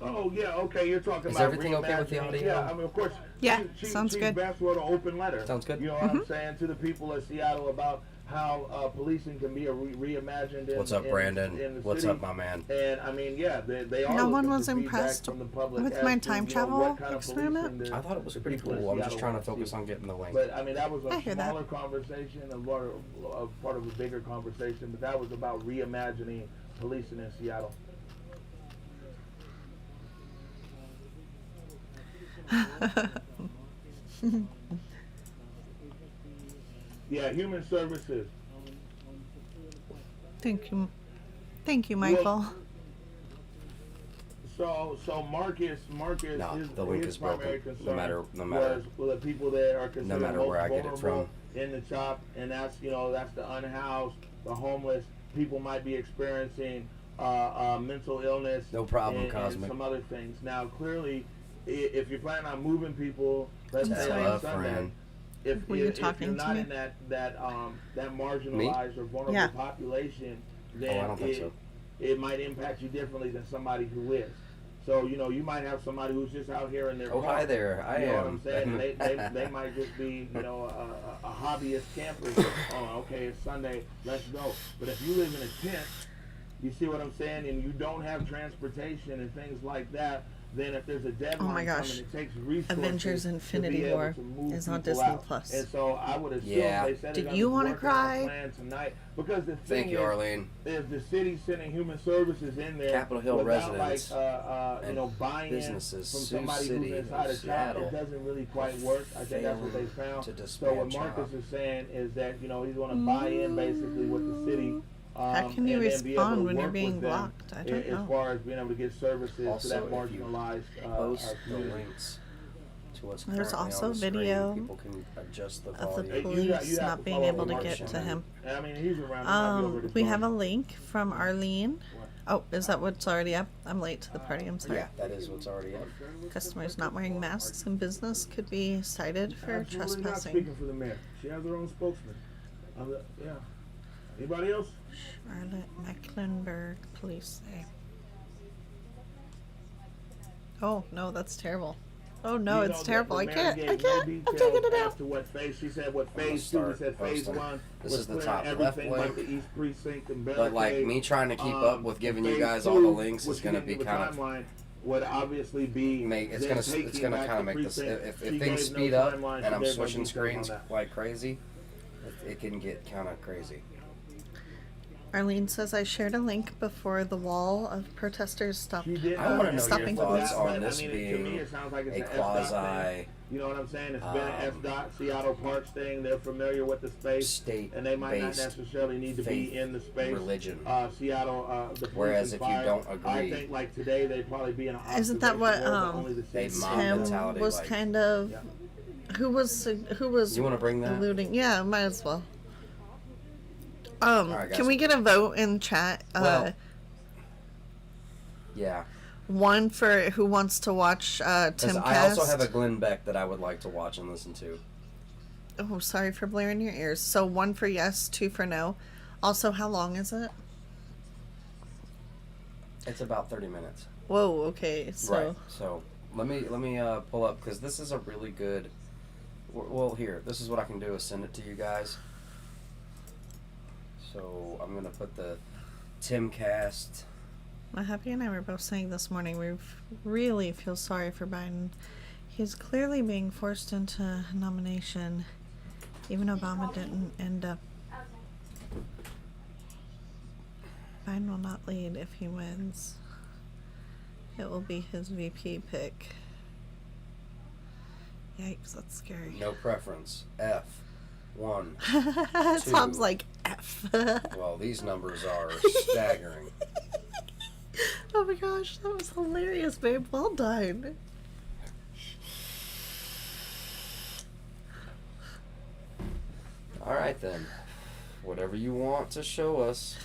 Oh yeah, okay. You're talking Is about everything okay with the reimagining- audio? Yeah, I mean, of course. Yeah, Chief good. Bass wrote an open letter. Sounds good. You know what I'm saying, to the people of Seattle about how policing can be reimagined. What's up, Brandon? In the What's city. up, my man? And I mean, yeah, they are. No one looking was for feedback impressed from the public with as my to, time what travel kind of experiment. policing the- I thought it was the pretty people of cool. I'm just Seattle trying to want focus see. on getting the link. But I mean, that was I a hear that. smaller conversation, a part of a bigger conversation. But that was about reimagining policing in Seattle. Yeah, human services. Thank you. Thank you, Michael. So Marcus, No, his, the link his is broken, primary no concern matter- was the people that are considered matter most where I get it vulnerable in the CHOP, and that's that's the unhoused, the homeless. People might be experiencing mental illness. No problem, and Cosmic. some other things. Now, clearly, if you're planning on moving people, let's I'm say sorry. on Sunday, friend. if Were you you're talking to not me? in that marginalized or vulnerable Yeah. population, Oh, then I don't think so. it might impact you differently than somebody who is. So, you might have somebody who's just out here in their Oh, car. hi there. I You know am. what I'm saying? And they might just be, a hobbyist camper. Oh, okay, it's Sunday, let's go. But if you live in a tent, you see what I'm saying, and you don't have transportation and things like that, then if there's a deadline Oh my gosh. coming, it takes resources Avengers to Infinity be able War to move is on people Disney out. Plus. And so I would assume Yeah. they said Did they're you want wanna to cry? plan tonight, because the Thank thing you, is, Arlene. if the city's sending human services in there Capitol Hill without residents buy-in businesses, from Sioux somebody City, who's inside a CHOP, Seattle, it doesn't really quite work. I think that's what they failing found. to So disband what Marcus CHOP. is saying is that he's going to buy in basically with the city. How can you and then be able to respond when you're work being with them blocked? I don't as know. far as being able to get services Also, to that if you marginalized post the community. links to what's There's currently also on the screen, video people can adjust the of the volume. police you have not to being follow able to Marcus get on to that. him. I mean, he's around. He might be over this We have a phone. link from Arlene. Oh, is that what's already up? I'm late to the party. I'm sorry. Yeah, that is what's already up. Customers not wearing masks in business could be cited for Absolutely not trespassing. speaking for the mayor. She has her own spokesman. Yeah. Anybody else? Charlotte Mecklenburg Police say. Oh no, that's terrible. Oh no, it's terrible. I can't. I'm taking it out. To what phase? She said what I'm gonna phase 2. We start said phase posting. 1 This was is the clearing top left everything like link. the East Precinct and But like barricade. me trying to keep up with giving you phase guys all the 2, links which is gonna you be give the kind of timeline, would obviously be it's them gonna taking back kind of the make this precinct. if She things gave no speed up timeline, and she I'm gave no switching details on screens that. like crazy, it can get kind of crazy. Arlene says I shared a link before the wall of protesters stopped. I want to know your stopping thoughts police. on this to me, being it sounds like it's a an SDOT quasi thing. You know what I'm saying? It's been an SDOT Seattle Parks thing. They're familiar with the space, and they might not state-based necessarily need to be faith in the space. religion. Seattle, the police Whereas and if you fire, don't I agree, think like today they'd probably be in an Isn't that what observation mode, but only the they city. mob Tim mentality, was like- kind of who was You wanna bring that? alluding? Yeah, might as well. Alright, guys. Can we get a vote in chat? Well, yeah. One for who wants to watch 'Cause Timcast. I also have a Glenn Beck that I would like to watch and listen to. Oh, sorry for blaring your ears. So 1 for yes, 2 for no. Also, how long is it? It's about 30 minutes. Whoa. Okay. So. Right. So let me pull up because this is a really good. Well, here, this is what I can do is send it to you guys. So I'm gonna put the Timcast My hubby and I were both saying this morning we really feel sorry for Biden. He's clearly being forced into nomination. Even Obama didn't end up. Biden will not lead if he wins. It will be his VP pick. Yikes, that's scary. No preference. F. 1. It 2. sounds like F. Well, these numbers are staggering. Oh my gosh, that was hilarious, babe. Well done. All right, then. Whatever you want to show us.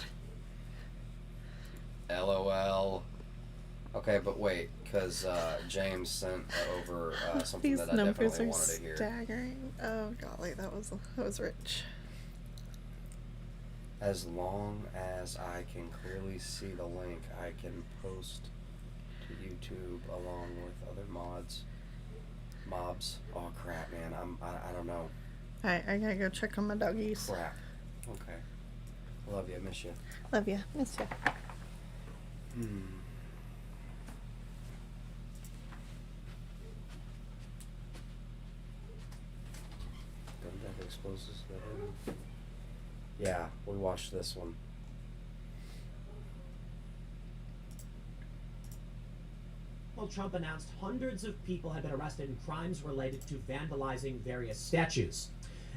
LOL. Okay, but wait, because James sent over something These that I numbers definitely are wanted to hear. staggering. Oh golly, that was rich. As long as I can clearly see the link, I can post to YouTube along with other mobs. Oh crap, man! I don't know. Alright, I gotta go check on my doggies. Crap. Okay. Love you. Miss you. Love ya. Miss ya. Don't that explosives that Yeah, we watched this one. Donald Trump announced hundreds of people had been arrested in crimes related to vandalizing various statues.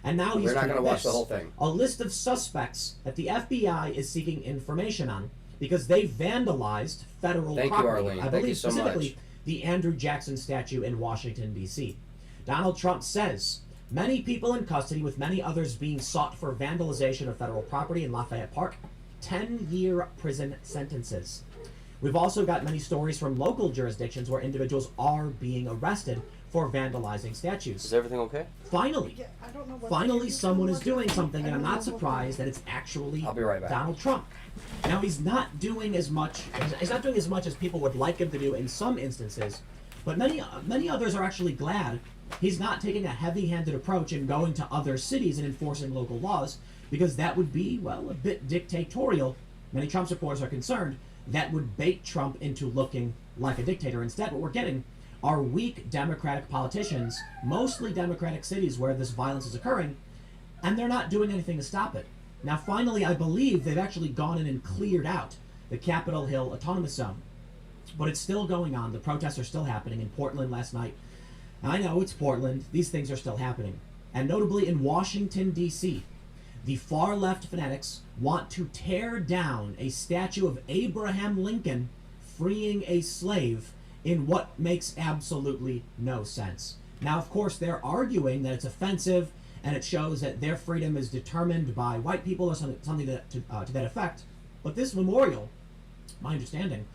And now he's We're not going to watch the whole thing. A list of suspects that the FBI is seeking information on because they vandalized federal Thank you, property. Arlene. I Thank believe you so specifically much. the Andrew Jackson statue in Washington, D.C. Donald Trump says many people in custody, with many others being sought for vandalization of federal property in Lafayette Park, 10-year prison sentences. We've also got many stories from local jurisdictions where individuals are being arrested for vandalizing statues. Is everything okay? Finally, I don't know what finally someone is doing something, and I'm not surprised that it's actually I'll be right back. Donald Trump. Now, he's not doing as much as people would like him to do in some instances, but many others are actually glad he's not taking a heavy-handed approach and going to other cities and enforcing local laws, because that would be, well, a bit dictatorial. Many Trump supporters are concerned that would bait Trump into looking like a dictator. Instead, what we're getting are weak Democratic politicians, mostly Democratic cities where this violence is occurring, and they're not doing anything to stop it. Now, finally, I believe they've actually gone in and cleared out the Capitol Hill Autonomous Zone. But it's still going on. The protests are still happening in Portland last night. I know, it's Portland. These things are still happening. And notably in Washington, D.C., the far-left fanatics want to tear down a statue of Abraham Lincoln freeing a slave in what makes absolutely no sense. Now, of course, they're arguing that it's offensive and it shows that their freedom is determined by white people or something to that effect. But this memorial, my understanding,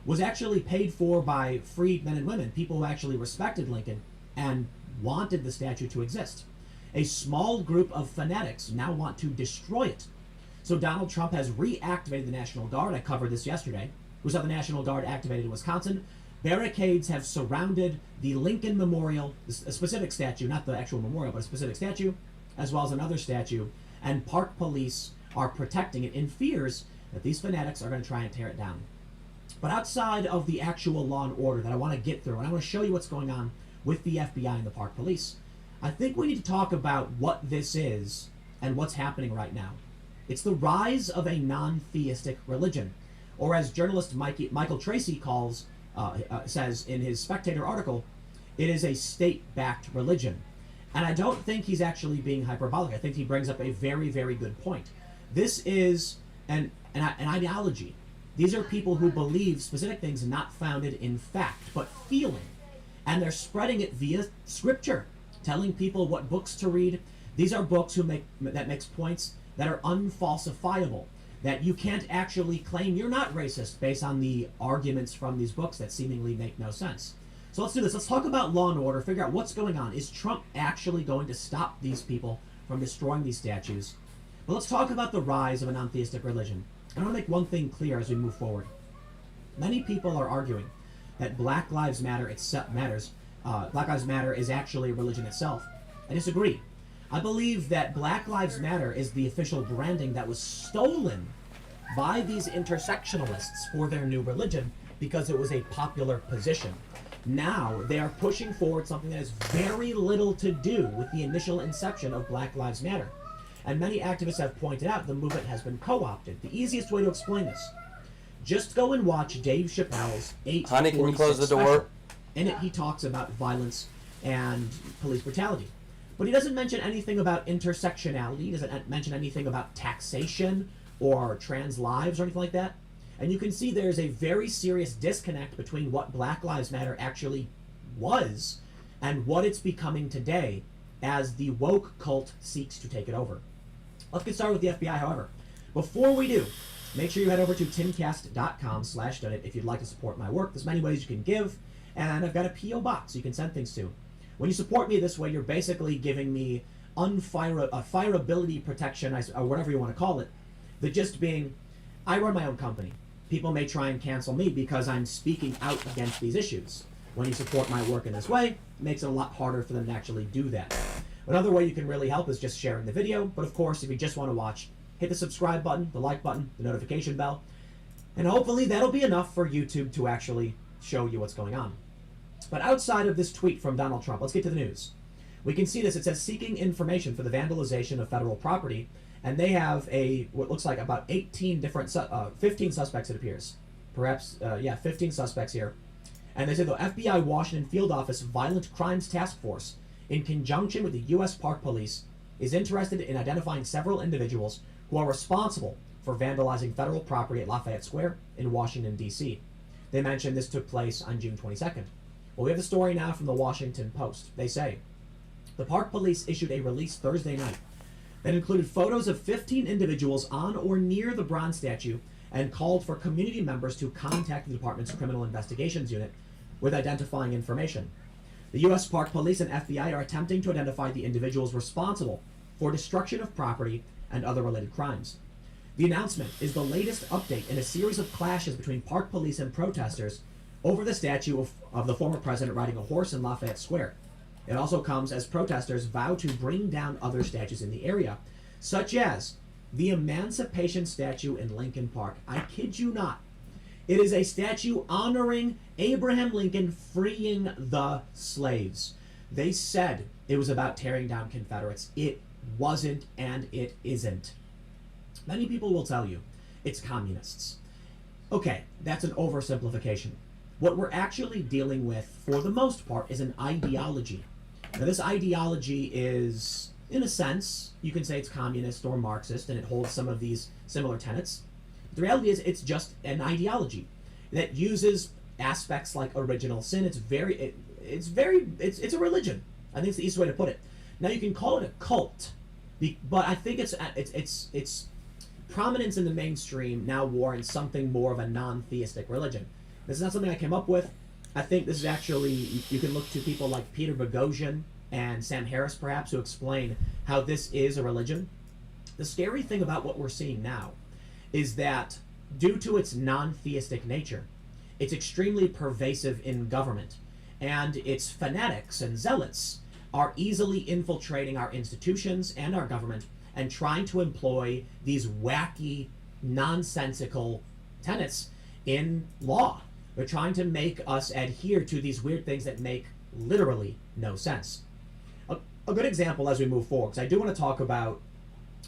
was actually paid for by freed men and women, people who actually respected Lincoln and wanted the statue to exist. A small group of fanatics now want to destroy it. So Donald Trump has reactivated the National Guard. I covered this yesterday. We saw the National Guard activated in Wisconsin. Barricades have surrounded the Lincoln Memorial, a specific statue, not the actual memorial, but a specific statue, as well as another statue, and park police are protecting it in fears that these fanatics are going to try and tear it down. But outside of the actual law and order that I want to get through, and I want to show you what's going on with the FBI and the park police, I think we need to talk about what this is and what's happening right now. It's the rise of a non-theistic religion, or as journalist Michael Tracy says in his Spectator article, it is a state-backed religion. And I don't think he's actually being hyperbolic. I think he brings up a very, very good point. This is an ideology. These are people who believe specific things not founded in fact, but feeling. And they're spreading it via scripture, telling people what books to read. These are books that makes points that are unfalsifiable, that you can't actually claim you're not racist based on the arguments from these books that seemingly make no sense. So let's do this. Let's talk about law and order, figure out what's going on. Is Trump actually going to stop these people from destroying these statues? But let's talk about the rise of a non-theistic religion. I want to make one thing clear as we move forward. Many people are arguing that Black Lives Matter Black Lives Matter is actually a religion itself. I disagree. I believe that Black Lives Matter is the official branding that was stolen by these intersectionalists for their new religion because it was a popular position. Now they are pushing forward something that has very little to do with the initial inception of Black Lives Matter. And many activists have pointed out the movement has been co-opted. The easiest way to explain this, just go and watch Dave Chappelle's 846 Honey, can you close the door? special. In it, he talks about violence and police brutality. But he doesn't mention anything about intersectionality. He doesn't mention anything about taxation or trans lives or anything like that. And you can see there's a very serious disconnect between what Black Lives Matter actually was and what it's becoming today as the woke cult seeks to take it over. Let's get started with the FBI, however. Before we do, make sure you head over to timcast.com/donate if you'd like to support my work. There's many ways you can give, and I've got a P.O. box you can send things to. When you support me this way, you're basically giving me fireability protection, or whatever you want to call it. The gist being, I run my own company. People may try and cancel me because I'm speaking out against these issues. When you support my work in this way, it makes it a lot harder for them to actually do that. Another way you can really help is just sharing the video, but of course, if you just want to watch, hit the subscribe button, the like button, the notification bell, and hopefully that'll be enough for YouTube to actually show you what's going on. But outside of this tweet from Donald Trump, let's get to the news. We can see this. It says seeking information for the vandalization of federal property, and they have what looks like about 15 suspects, it appears. Perhaps, 15 suspects here. And they say the FBI Washington Field Office Violent Crimes Task Force, in conjunction with the U.S. Park Police, is interested in identifying several individuals who are responsible for vandalizing federal property at Lafayette Square in Washington, D.C. They mentioned this took place on June 22nd. Well, we have the story now from the Washington Post. They say, the Park Police issued a release Thursday night that included photos of 15 individuals on or near the bronze statue and called for community members to contact the department's Criminal Investigations Unit with identifying information. The U.S. Park Police and FBI are attempting to identify the individuals responsible for destruction of property and other related crimes. The announcement is the latest update in a series of clashes between Park Police and protesters over the statue of the former president riding a horse in Lafayette Square. It also comes as protesters vow to bring down other statues in the area, such as the Emancipation statue in Lincoln Park. I kid you not. It is a statue honoring Abraham Lincoln freeing the slaves. They said it was about tearing down Confederates. It wasn't, and it isn't. Many people will tell you it's communists. Okay, that's an oversimplification. What we're actually dealing with, for the most part, is an ideology. Now, this ideology is, in a sense, you can say it's communist or Marxist, and it holds some of these similar tenets. The reality is it's just an ideology that uses aspects like original sin. It's a religion. I think it's the easiest way to put it. Now, you can call it a cult, but I think its prominence in the mainstream now warrants something more of a non-theistic religion. This is not something I came up with. I think this is actually, you can look to people like Peter Boghossian and Sam Harris, perhaps, who explain how this is a religion. The scary thing about what we're seeing now is that due to its non-theistic nature, it's extremely pervasive in government, and its fanatics and zealots are easily infiltrating our institutions and our government and trying to employ these wacky, nonsensical tenets in law. They're trying to make us adhere to these weird things that make literally no sense. A good example as we move forward, because I do want to talk about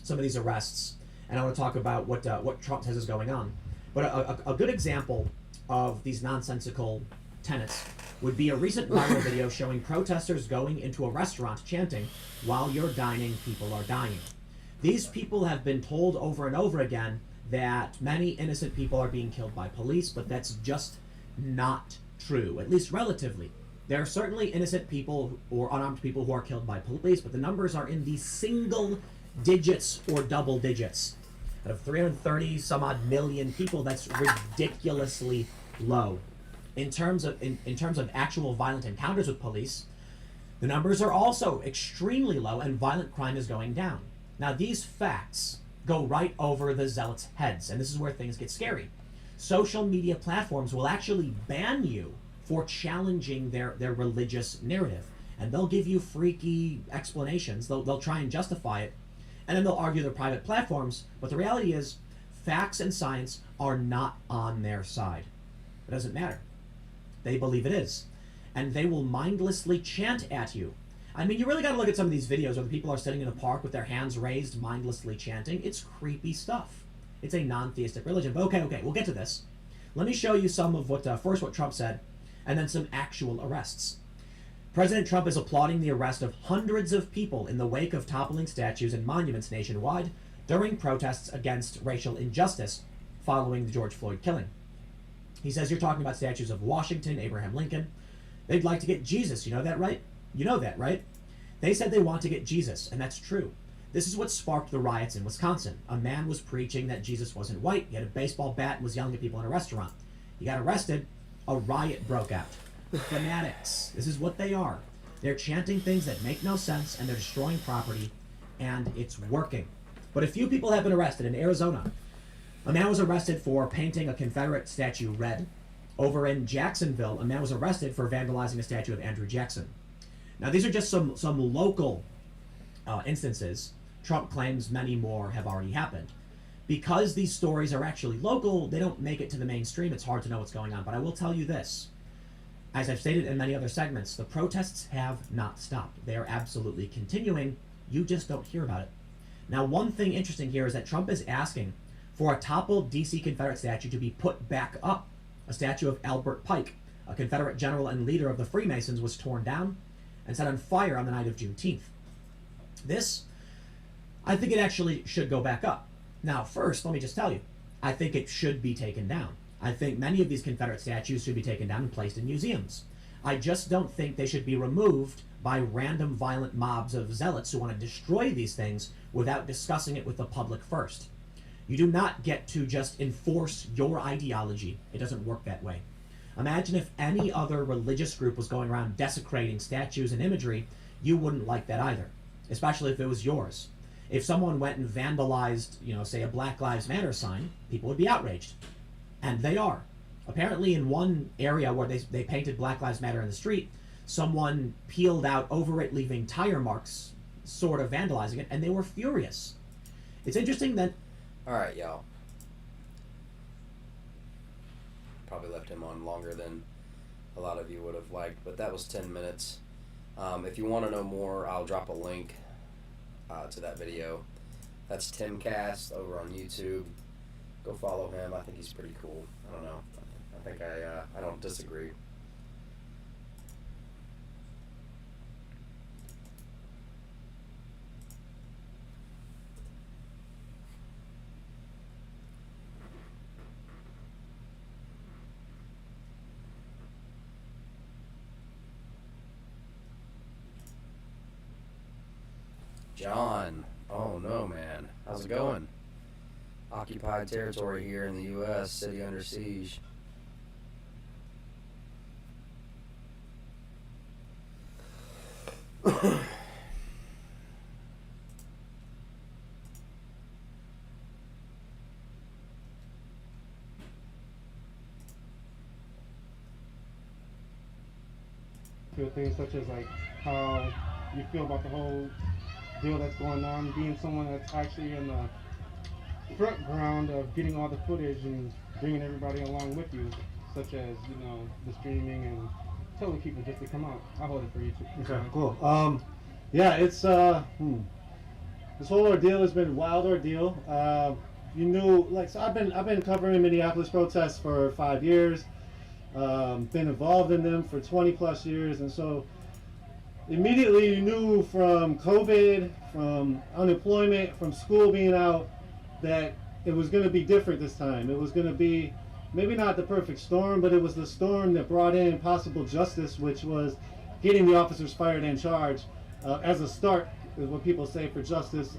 some of these arrests, and I want to talk about what Trump says is going on. But a good example of these nonsensical tenets would be a recent viral video showing protesters going into a restaurant chanting, "While you're dining, people are dying." These people have been told over and over again that many innocent people are being killed by police, but that's just not true, at least relatively. There are certainly innocent people or unarmed people who are killed by police, but the numbers are in the single digits or double digits. Out of 330 some odd million people, that's ridiculously low. In terms of actual violent encounters with police, the numbers are also extremely low, and violent crime is going down. Now, these facts go right over the zealots' heads, and this is where things get scary. Social media platforms will actually ban you for challenging their religious narrative, and they'll give you freaky explanations. They'll try and justify it, and then they'll argue their private platforms. But the reality is, facts and science are not on their side. It doesn't matter. They believe it is. And they will mindlessly chant at you. I mean, you really got to look at some of these videos where the people are sitting in a park with their hands raised, mindlessly chanting. It's creepy stuff. It's a non-theistic religion. But okay, we'll get to this. Let me show you some of what, first what Trump said, and then some actual arrests. President Trump is applauding the arrest of hundreds of people in the wake of toppling statues and monuments nationwide during protests against racial injustice following the George Floyd killing. He says, you're talking about statues of Washington, Abraham Lincoln. They'd like to get Jesus. You know that, right? You know that, right? They said they want to get Jesus, and that's true. This is what sparked the riots in Wisconsin. A man was preaching that Jesus wasn't white. He had a baseball bat and was yelling at people in a restaurant. He got arrested. A riot broke out. Fanatics. This is what they are. They're chanting things that make no sense, and they're destroying property, and it's working. But a few people have been arrested. In Arizona, a man was arrested for painting a Confederate statue red. Over in Jacksonville, a man was arrested for vandalizing a statue of Andrew Jackson. Now, these are just some local instances. Trump claims many more have already happened. Because these stories are actually local, they don't make it to the mainstream. It's hard to know what's going on. But I will tell you this. As I've stated in many other segments, the protests have not stopped. They are absolutely continuing. You just don't hear about it. Now, one thing interesting here is that Trump is asking for a toppled D.C. Confederate statue to be put back up. A statue of Albert Pike, a Confederate general and leader of the Freemasons, was torn down and set on fire on the night of Juneteenth. This, I think it actually should go back up. Now, first, let me just tell you, I think it should be taken down. I think many of these Confederate statues should be taken down and placed in museums. I just don't think they should be removed by random violent mobs of zealots who want to destroy these things without discussing it with the public first. You do not get to just enforce your ideology. It doesn't work that way. Imagine if any other religious group was going around desecrating statues and imagery, you wouldn't like that either, especially if it was yours. If someone went and vandalized, say a Black Lives Matter sign, people would be outraged. And they are. Apparently in one area where they painted Black Lives Matter in the street, someone peeled out over it, leaving tire marks, sort of vandalizing it, and they were furious. It's interesting that... All right, y'all. Probably left him on longer than a lot of you would have liked, but that was 10 minutes. If you want to know more, I'll drop a link to that video. That's Timcast over on YouTube. Go follow him. I think he's pretty cool. I don't know. I think I don't disagree. John. Oh no, man. How's it going? Occupied territory here in the U.S., city under siege. Things such as like how you feel about the whole deal that's going on, being someone that's actually in the front ground of getting all the footage and bringing everybody along with you, such as the streaming and telling people just to come out. I'll hold it for you too. Okay, cool. Yeah, it's this whole ordeal has been a wild ordeal. So I've been covering Minneapolis protests for 5 years. Been involved in them for 20 plus years, and so immediately you knew from COVID, from unemployment, from school being out, that it was going to be different this time. It was going to be maybe not the perfect storm, but it was the storm that brought in possible justice, which was getting the officers fired and charged as a start, is what people say for justice.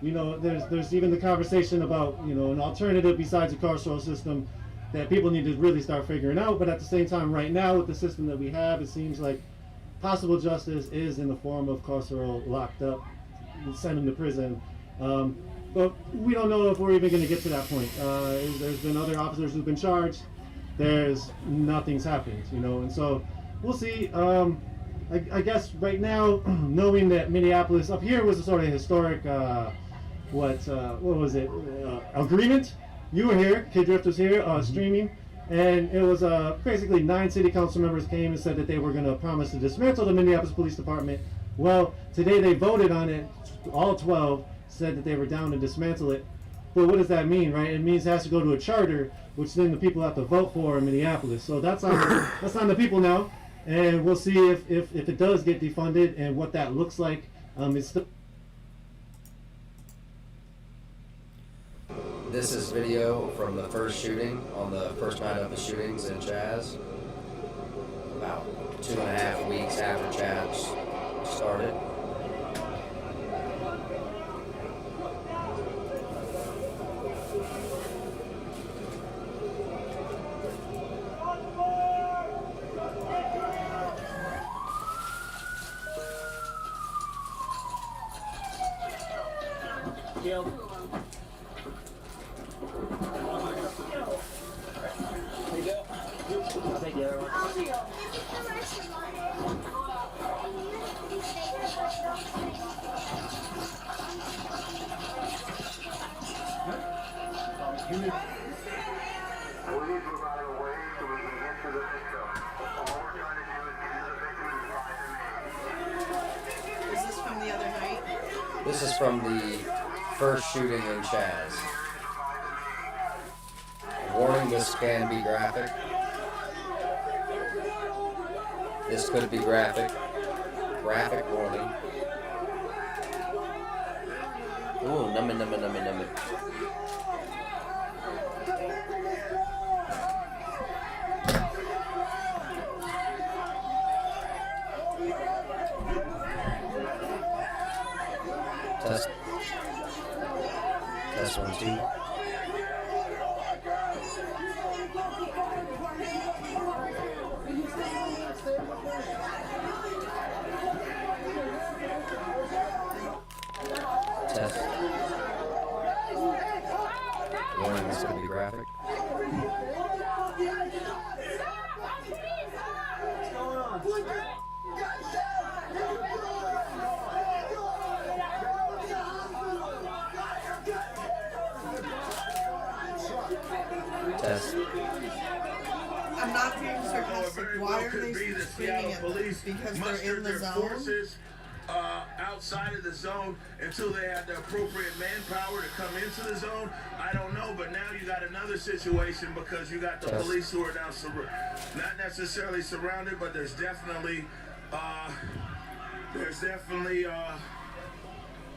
There's even the conversation about an alternative besides the carceral system that people need to really start figuring out. But at the same time, right now with the system that we have, it seems like possible justice is in the form of carceral, locked up, send them to prison. But we don't know if we're even going to get to that point. There's been other officers who've been charged. Nothing's happened, and so we'll see. I guess right now, knowing that Minneapolis up here was a sort of historic what was it? Agreement. You were here. Kid Drift was here streaming, and it was basically 9 city council members came and said that they were going to promise to dismantle the Minneapolis Police Department. Well, today they voted on it. All 12 said that they were down to dismantle it. But what does that mean, right? It means it has to go to a charter, which then the people have to vote for in Minneapolis. So that's on the people now, and we'll see if it does get defunded and what that looks like. It's still. This is video from the first shooting on the first night of the shootings in Chaz. About 2.5 weeks after Chaz started. Is this from the other night? This is from the first shooting in Chaz. Warning, this can be graphic. This could be graphic. Graphic warning. Ooh, nummy, nummy, nummy, nummy. Test. Test 1, 2. Test. Warning, this could be graphic. Test. I'm not being sarcastic. Why are they screaming at them? Because they're in the zone? Outside of the zone until they had the appropriate manpower to come into the zone. I don't know, but now you got another situation because you got the police who are now not necessarily surrounded, but there's definitely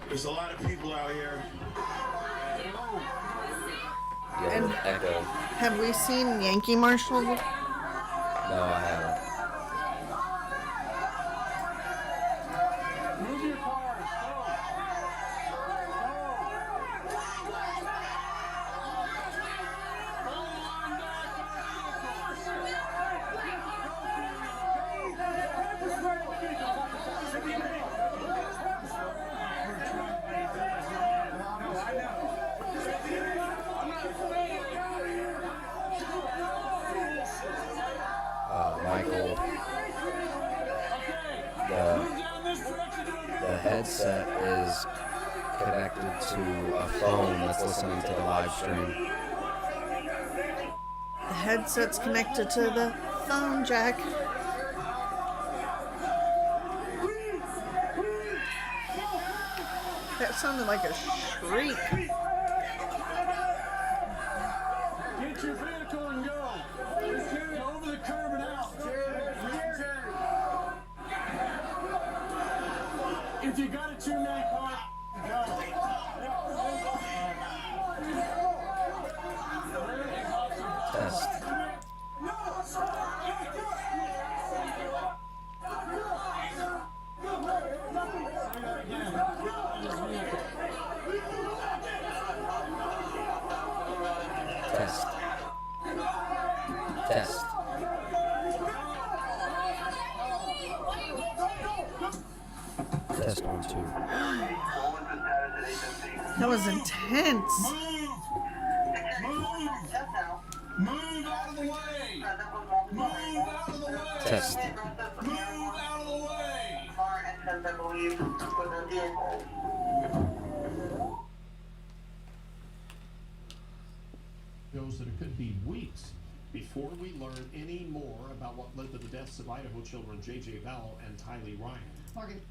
there's a lot of people out here. And Echo. have we seen Yankee Marshal? No, I haven't. Michael, the headset is connected to a phone that's listening to the live stream. The headset's connected to the phone jack. That sounded like a shriek. Get your vehicle and go. Go over the curb and out. If you got a 2-man car, go. Test. Test. Test. Test 1, 2. That was intense. Move out of the way. Move out of the way. Test. Move out of the way. shows that it could be weeks before we learn any more about what led to the deaths of Idaho children J.J. Bell and Tylee Ryan. Morgan.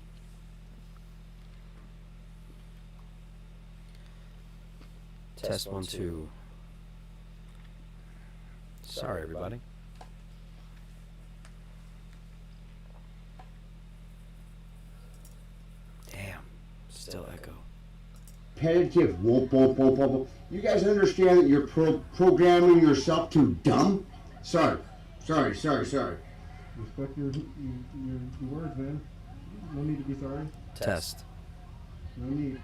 Test 1 2. Sorry, everybody. Damn, still echo. Repetitive. Whoop, whoop, whoop, whoop, whoop. You guys understand that you're programming yourself to dumb? Sorry. Respect your words, man. No need to be sorry. Test. No need.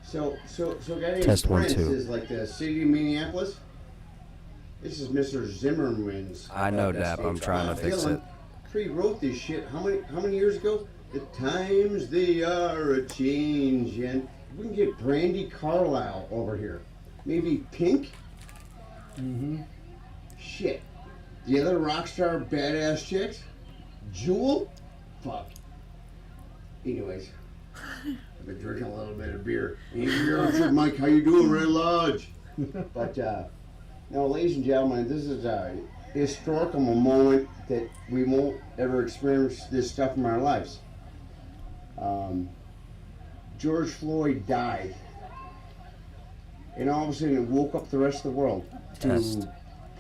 So guy named Test 1 Prince 2. is like the city of Minneapolis. This is Mr. Zimmerman's. I know, Dap. I'm trying to fix it. He wrote this shit how many years ago? The times they are a changin'. We can get Brandy Carlisle over here. Maybe Pink? Mm-hmm. Shit. The other rock star badass chicks? Jewel? Fuck. Anyways. I've been drinking a little bit of beer. Hey, Mike, how you doing, Red Lodge? But, now, ladies and gentlemen, this is a historical moment that we won't ever experience this stuff in our lives. George Floyd died, and all of a sudden it woke up the rest of the world to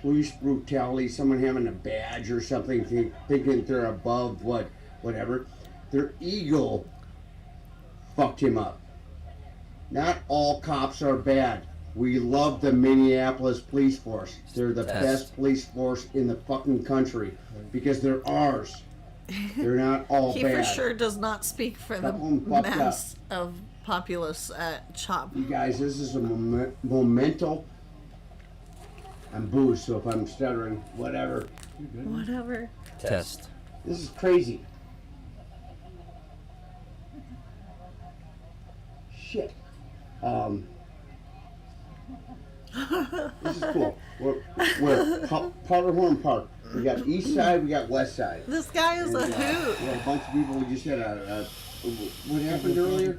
police brutality, someone having a badge or something, thinking they're above whatever. Their ego fucked him up. Not all cops are bad. We love the Minneapolis police force. They're the best police force in the fucking country because they're ours. They're not all He bad. for sure does not speak for the mass of populace at CHOP. You guys, this is a momental. I'm booze, so if I'm stuttering, whatever. Whatever. Test. This is crazy. Shit. This is cool. We're Powderhorn Park. We got east side, we got west side. This guy is a hoot. We got a bunch of people. We just had what happened earlier?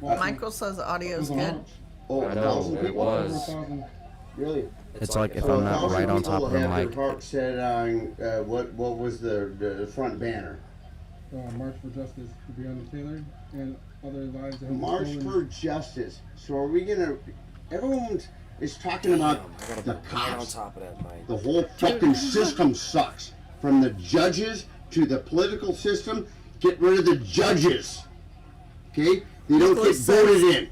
Michael says the audio's good. Oh, I know, it was. Really? It's like if I'm not right on top of the mic. Park said on what was the front banner? March for Justice for Breonna Taylor and other lives that have March been for stolen. Justice. So are we gonna? Everyone is talking about the cops. On top of that mic. The whole fucking system sucks. From the judges to the political system, get rid of the judges. Okay? They don't get voted in.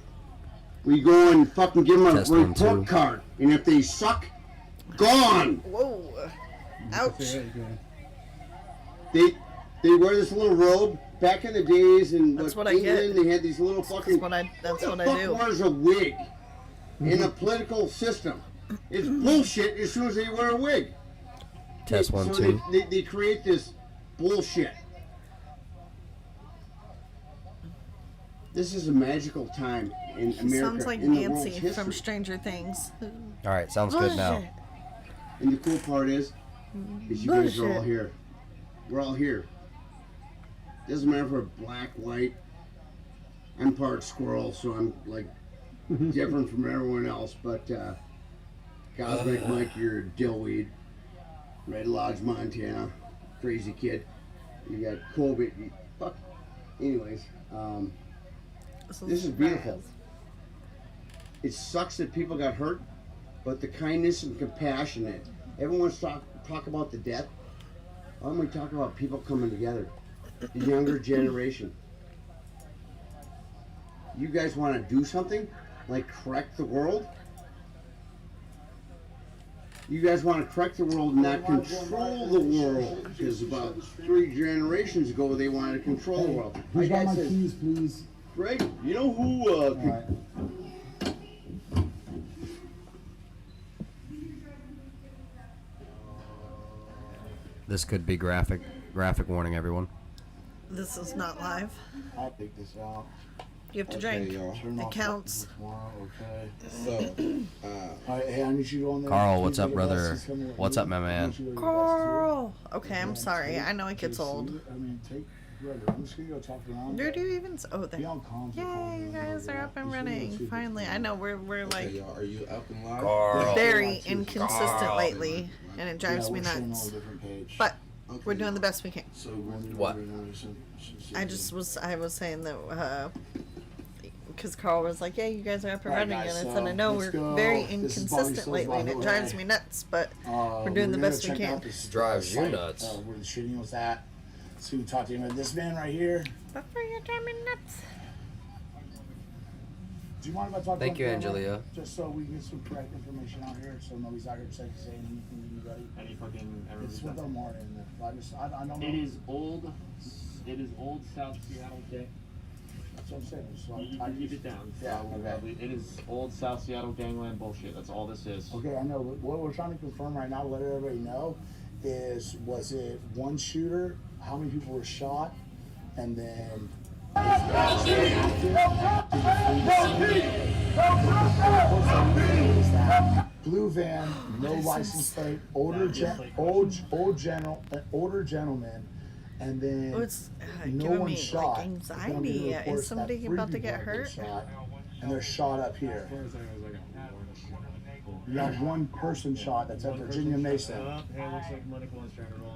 We go and fucking give them a report card. And if they suck, gone. Whoa. Ouch. They wear this little robe. Back in the days in What I England, get. they had these little fucking. That's Who what the I fuck do. wears a wig in a political system? It's bullshit as soon as they wear a wig. Test 1 So 2. they create this bullshit. This is a magical time in He America. sounds like in the world's Nancy history. from Stranger Things. All right, sounds good now. And the cool part is you guys are all Bullshit. here. We're all here. Doesn't matter if we're black, white. I'm part squirrel, so I'm like different from everyone else. But Cosmic Mike, you're dillweed. Red Lodge, Montana, crazy kid. You got COVID. Fuck. Anyways, this is beautiful. It sucks that people got hurt, but the kindness and compassion that everyone's talk about the death. Why don't we talk about people coming together? The younger generation. You guys want to do something? Like correct the world? You guys want to correct the world and not control the world. Because about 3 generations ago, they wanted to control the world. Who's got guy my says, keys, please? Greg, you know who... This could be graphic warning, everyone. This is not live. I'll take this out. You have to drink. It counts. Okay. So, alright, hey, I need you on there. Carl, what's up, brother? What's up, my man? Carl. Okay, I'm sorry. I know it gets old. I mean, take I'm just gonna go talk around. Where do you even? Oh, there. Be on comms. Yay, you guys are up and running. Finally, I know we're like Okay, y'all, are you up and live? Carl. very inconsistent lately, and it drives me we're showing nuts. on a different page. But we're doing the best we can. So What? I was saying that because Carl was like, "Yeah, you guys are up and running," guys, and I said, "I know let's we're go. very This is inconsistent Bobby lately, and it Sills, drives by me the way. nuts." But we're doing the gonna best we check can. out this, Drives you site, nuts. Where the shooting was at. So we talked to him about this man right here. But for you drive me nuts. Do you mind if I talk Thank to you, him, Angelia. Just so we get some correct information out here, so nobody's out here saying anything to anybody. Any fucking It's with Omar in there. I don't know. It is old South Seattle gang. That's what I'm saying. So You can keep it down. Yeah, okay. It is old South Seattle gangland bullshit. That's all this is. Okay, I know. But what we're trying to confirm right now, to let everybody know, was it one shooter? How many people were shot? And then blue van, no license plate, older gentleman, and then Oh, it's no giving one me shot. like There's gonna be anxiety. reports Is somebody that 3 about to people get have been hurt? shot, and they're shot up here. You got one person shot. That's at Virginia Mason. Hey, looks like Monica wants to try to roll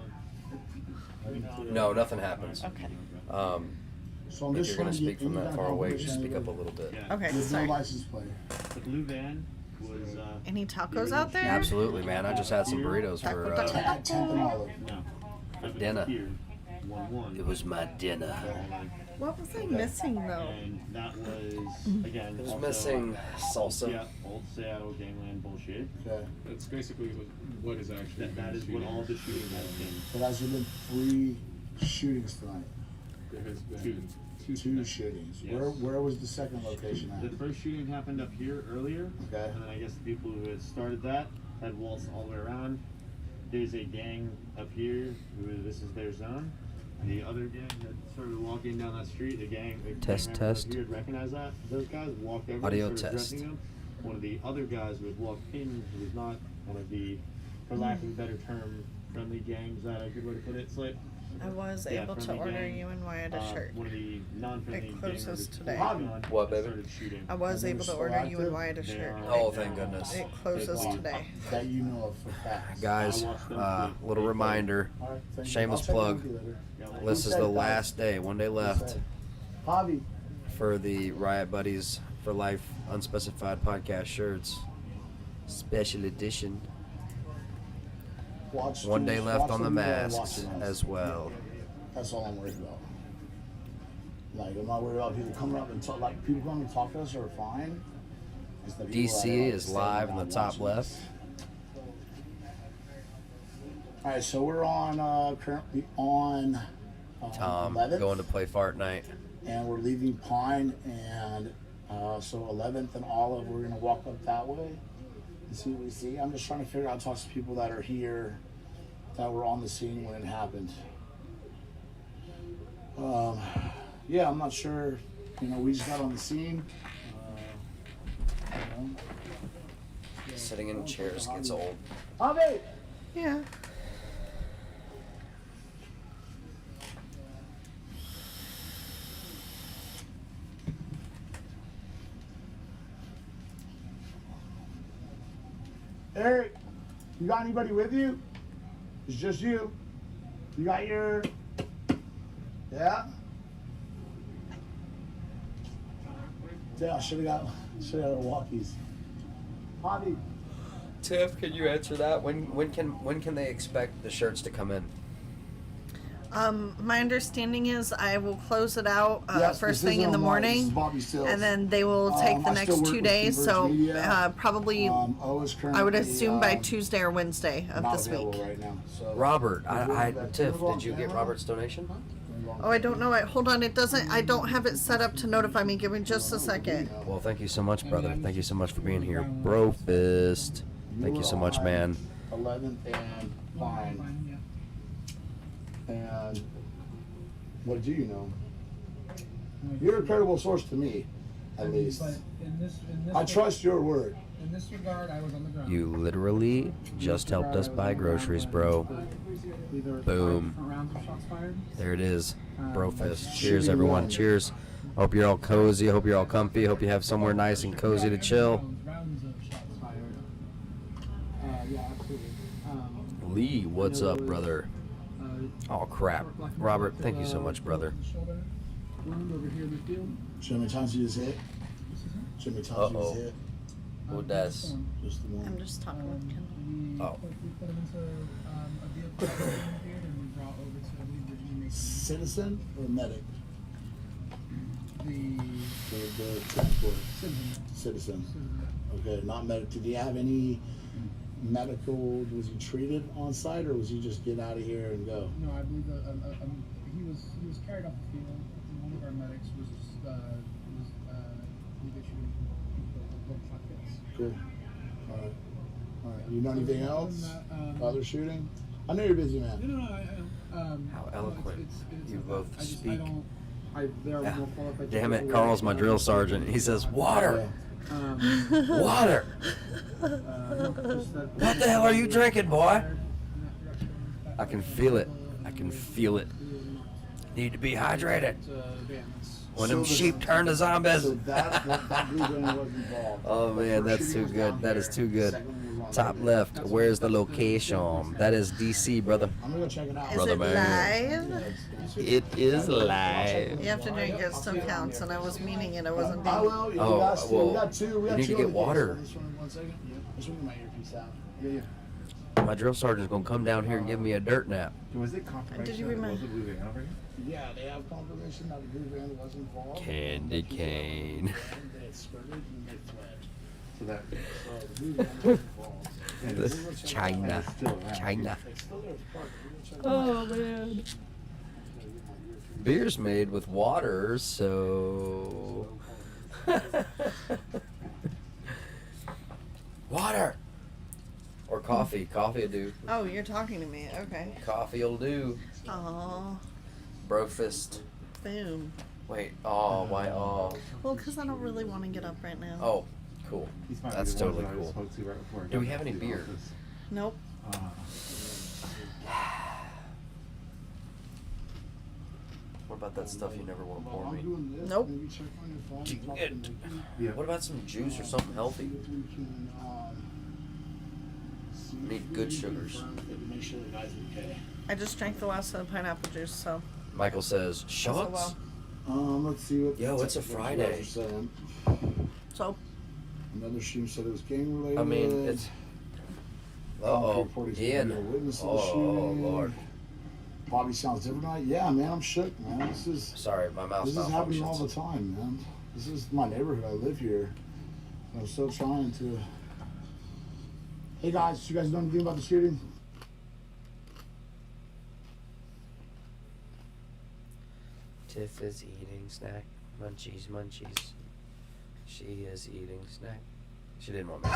in. No, nothing happens. Okay. So I'm If just you're gonna trying to speak get from any that kind far of away, just confirmation speak up a anyway. little bit. Okay, There's sorry. no license plate. The blue van was. Any tacos out there? Absolutely, man. I just had some burritos for At 10th and Olive. No. dinner. Here, 1-1. It was my dinner. What was I missing though? And that was again. It was also, missing salsa. Yeah, old Seattle gangland bullshit. Okay. That's basically what is actually. That is what all the shooting has been. But has there been 3 shootings tonight? There has been Two shootings. Yes. Where was the second location The at? first shooting happened up here earlier, Okay. and then I guess the people who had started that had waltzed all the way around. There's a gang up here who this is their zone. The other gang that started walking down that street, the gang Test, member up test. here had recognized that. Those guys walked over Audio and started test. addressing them. One of the other guys who had walked in, who was not one of the, for lack of a better term, friendly gangs, is that a good way to put it? It's like, I was yeah, able to friendly order gang. you and Wyatt a shirt. One of the non-friendly It closes gang today. What, baby? started shooting. I was able to order you and Wyatt a shirt. Oh, thank goodness. It closes today. That you know of for facts. Guys, little reminder, All right, thank you. shameless I'll check in plug. with you later. This is the last day, one day left Javi. for the Riot Buddies for Life Unspecified Podcast shirts. Special edition. Watch One day schools, left watch on the them, masks watch them. as well. That's all I'm worried about. Like, I'm not worried about people coming up and talk. Like, people coming and talk to us are fine. It's the people that DC are is staying live in down the top watching left. us. All right, so we're on currently on Tom 11th, going to play Fart Night. and we're leaving Pine, and so 11th and Olive. We're gonna walk up that way and see what we see. I'm just trying to figure out, talk to people that are here, that were on the scene when it happened. Yeah, I'm not sure. You know, we just got on the scene. You know. Sitting in chairs gets old. Javi! Yeah. Eric, you got anybody with you? It's just you. You got your... Yeah? Yeah, I should've got our walkies. Javi. Tiff, can you answer that? When can they expect the shirts to come in? My understanding is I will close it out Yes, first this thing in isn't the Omar, this morning, is Bobby Sills. and then they will take the I still next work 2 with days. Converge So Media. probably, O is I would currently, assume by Tuesday or Wednesday of not this week. available right now, so- Robert, Tiff, Can we did you get Robert's donation? Oh, I don't know. Hold on. It doesn't. I don't have it set up to notify me. Give me just a second. Well, thank you so much, brother. Thank you so much for being here. Bro fist. Thank you so much, man. 11th and Pine. And what do you know? You're a credible source to me, at least. I trust your word. In this regard, I was on the ground. You literally just helped us buy groceries, bro. Boom. Rounds of shots fired. There it is. Bro fist. Cheers, everyone. Cheers. Hope you're all cozy. Hope you're all comfy. Hope you have somewhere nice and cozy to chill. Rounds of shots fired. Yeah, absolutely. Lee, what's up, brother? Oh, crap. Robert, thank you so much, brother. Wound over here in the field. Show me times you just hit. Show me times you just hit. Who does? Just the one. I'm just talking with Kendall. Oh. We put him into a vehicle and we brought over to, I believe, Virginia Mason. Citizen or medic? The transport. Citizen. Citizen. Okay, not medic. Did he have any medical? Was he treated on site, or was he just get out of here and go? No, I believe he was carried off the field. One of our medics was Cool. All right. All right. You know anything else? Other shooting? I know you're busy, man. No. How eloquent you both speak. They're more qualified. Damn it, Carl's my drill sergeant. He says, water! Water! What the hell are you drinking, boy? I can feel it. I can feel it. Need to be hydrated. When them sheep turn to zombies. So that blue gun was involved. Oh man, that's too good. That is too good. Top left. Where's the location? That is DC, brother. I'm gonna go check it out. Is it live? It is live. You have to drink it still counts, and I was meaning it. I wasn't being. Oh, well, we got two. you need to get water. One second. Just get my earpiece out. Yeah. My drill sergeant's gonna come down here and give me a dirt nap. Was it confirmation? Did you remember? Yeah, they have confirmation that the blue van was involved. Candy cane. They had skirted and they fled. So that. So the blue van was involved. China. China. It's still there. Oh man. Beer's made with water, so. Water! Or coffee. Coffee will do. Oh, you're talking to me. Okay. Coffee will do. Oh. Brofist. Boom. Wait. Oh, why? Oh. Well, because I don't really want to get up right now. Oh, cool. That's totally cool. Do we have any beer? Nope. What about that stuff you never want to pour me? Nope. What about some juice or something healthy? I need good sugars. Make sure the guys okay. I just drank the last of the pineapple juice, so. Michael says, shots? Let's see what. Yo, it's a Friday. So. Another shooting said it was gang related. I mean, it's. Uh-oh. Ian. Oh, Lord. Bobby sounds different tonight. Yeah, man, I'm shook, man. This is. Sorry, my mouth. This is happening all the time, man. This is my neighborhood. I live here. I'm still trying to. Hey guys, you guys know anything about the shooting? Tiff is eating snack. Munchies, munchies. She is eating snack. She didn't want me to.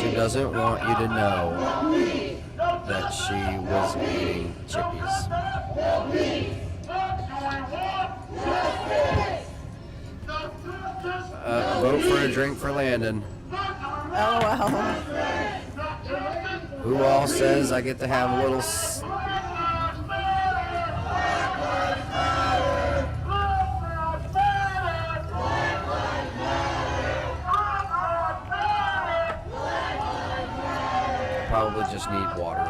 She doesn't want you to know that she was eating chippies. Vote for a drink for Landon. Oh, wow. Who all says I get to have a little... Probably just need water.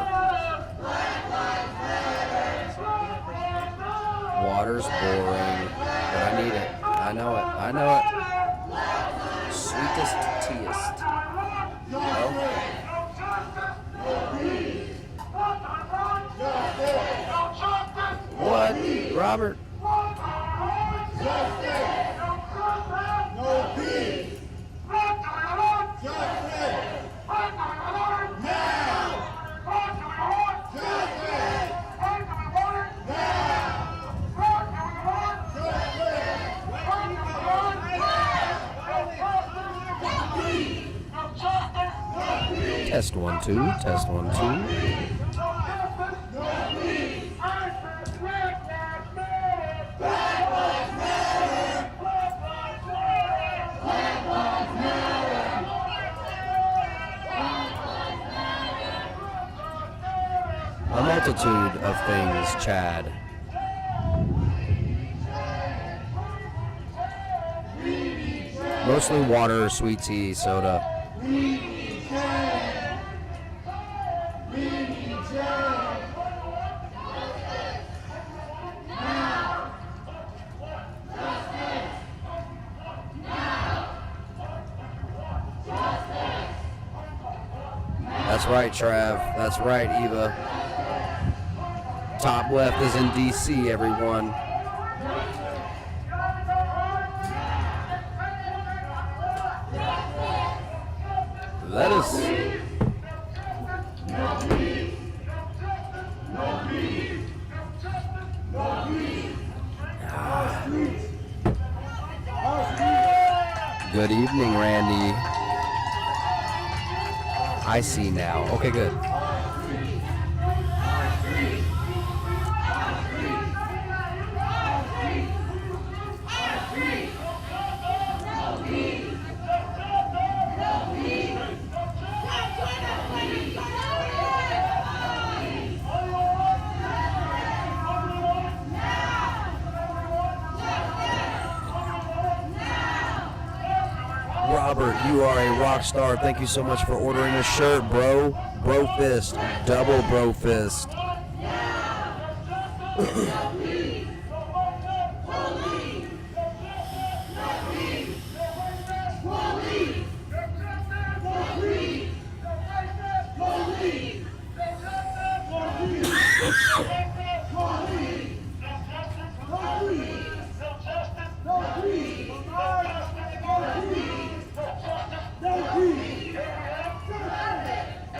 Water's boring, but I need it. I know it. I know it. Sweetest teaest. Okay. What? Robert? No peace. Test 1 2. Test 1 2. A multitude of things, Chad. Mostly water, sweet tea, soda. That's right, Trav. That's right, Eva. Top left is in DC, everyone. Let us. Good evening, Randy. I see now. Okay, good. Robert, you are a rock star. Thank you so much for ordering a shirt, bro. Bro fist. Double bro fist.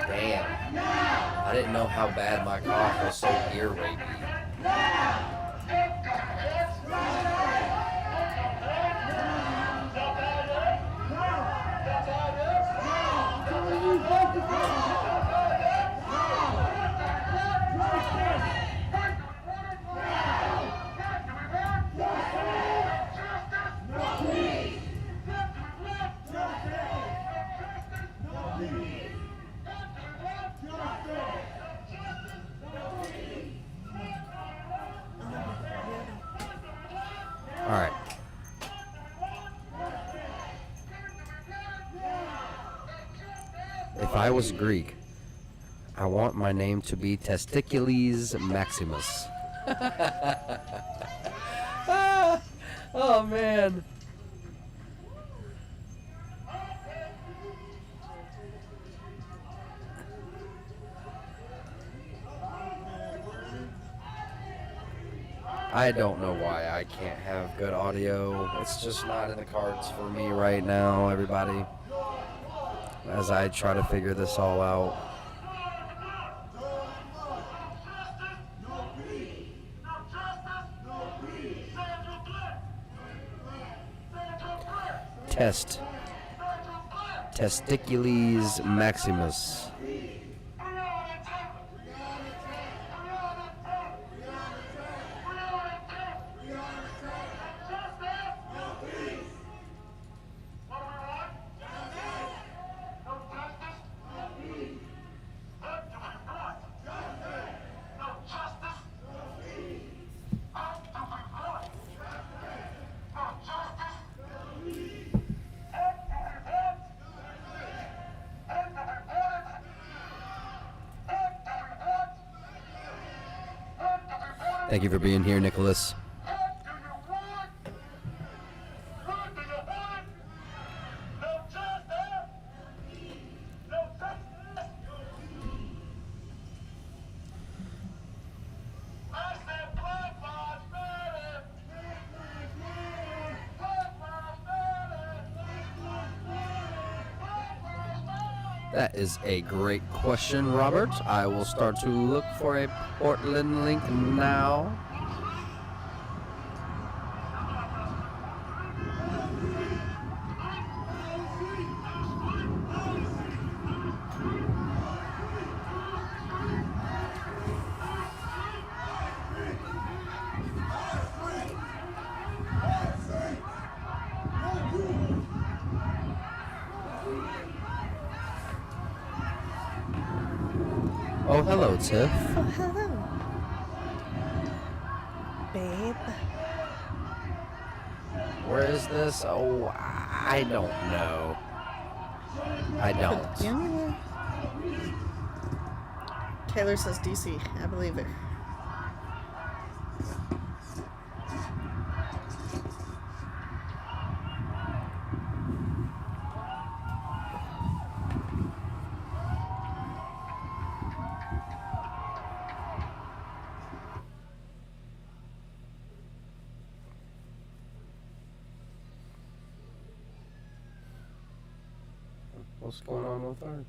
Damn. I didn't know how bad my cough was so ear rapey. All right. If I was Greek, I want my name to be Testicules Maximus. Oh, man. I don't know why I can't have good audio. It's just not in the cards for me right now, everybody. As I try to figure this all out. Testicules Maximus. Thank you for being here, Nicholas. That is a great question, Robert. I will start to look for a Portland link now. Oh, hello, Tiff. Oh, hello. Babe. Where is this? Oh, I don't know. I don't. Anyway. Taylor says DC. I believe it. What's going on with her?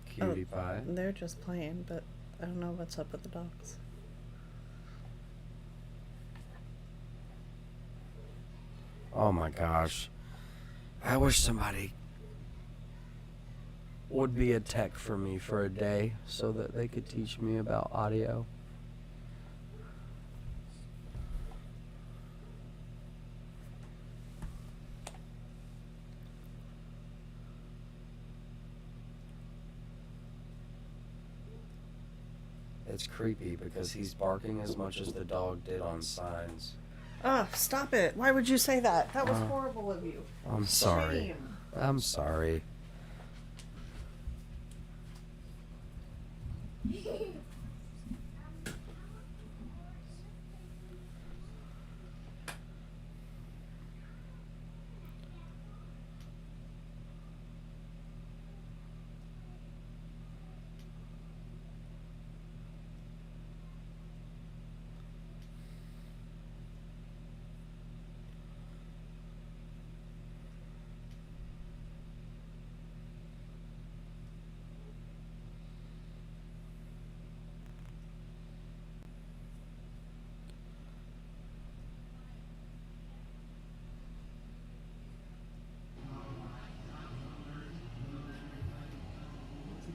Cutie pie. They're just playing, but I don't know what's up with the dogs. Oh my gosh. I wish somebody would be a tech for me for a day so that they could teach me about audio. It's creepy because he's barking as much as the dog did on Signs. Oh, stop it. Why would you say that? That was horrible of you. I'm sorry. Shame. I'm sorry.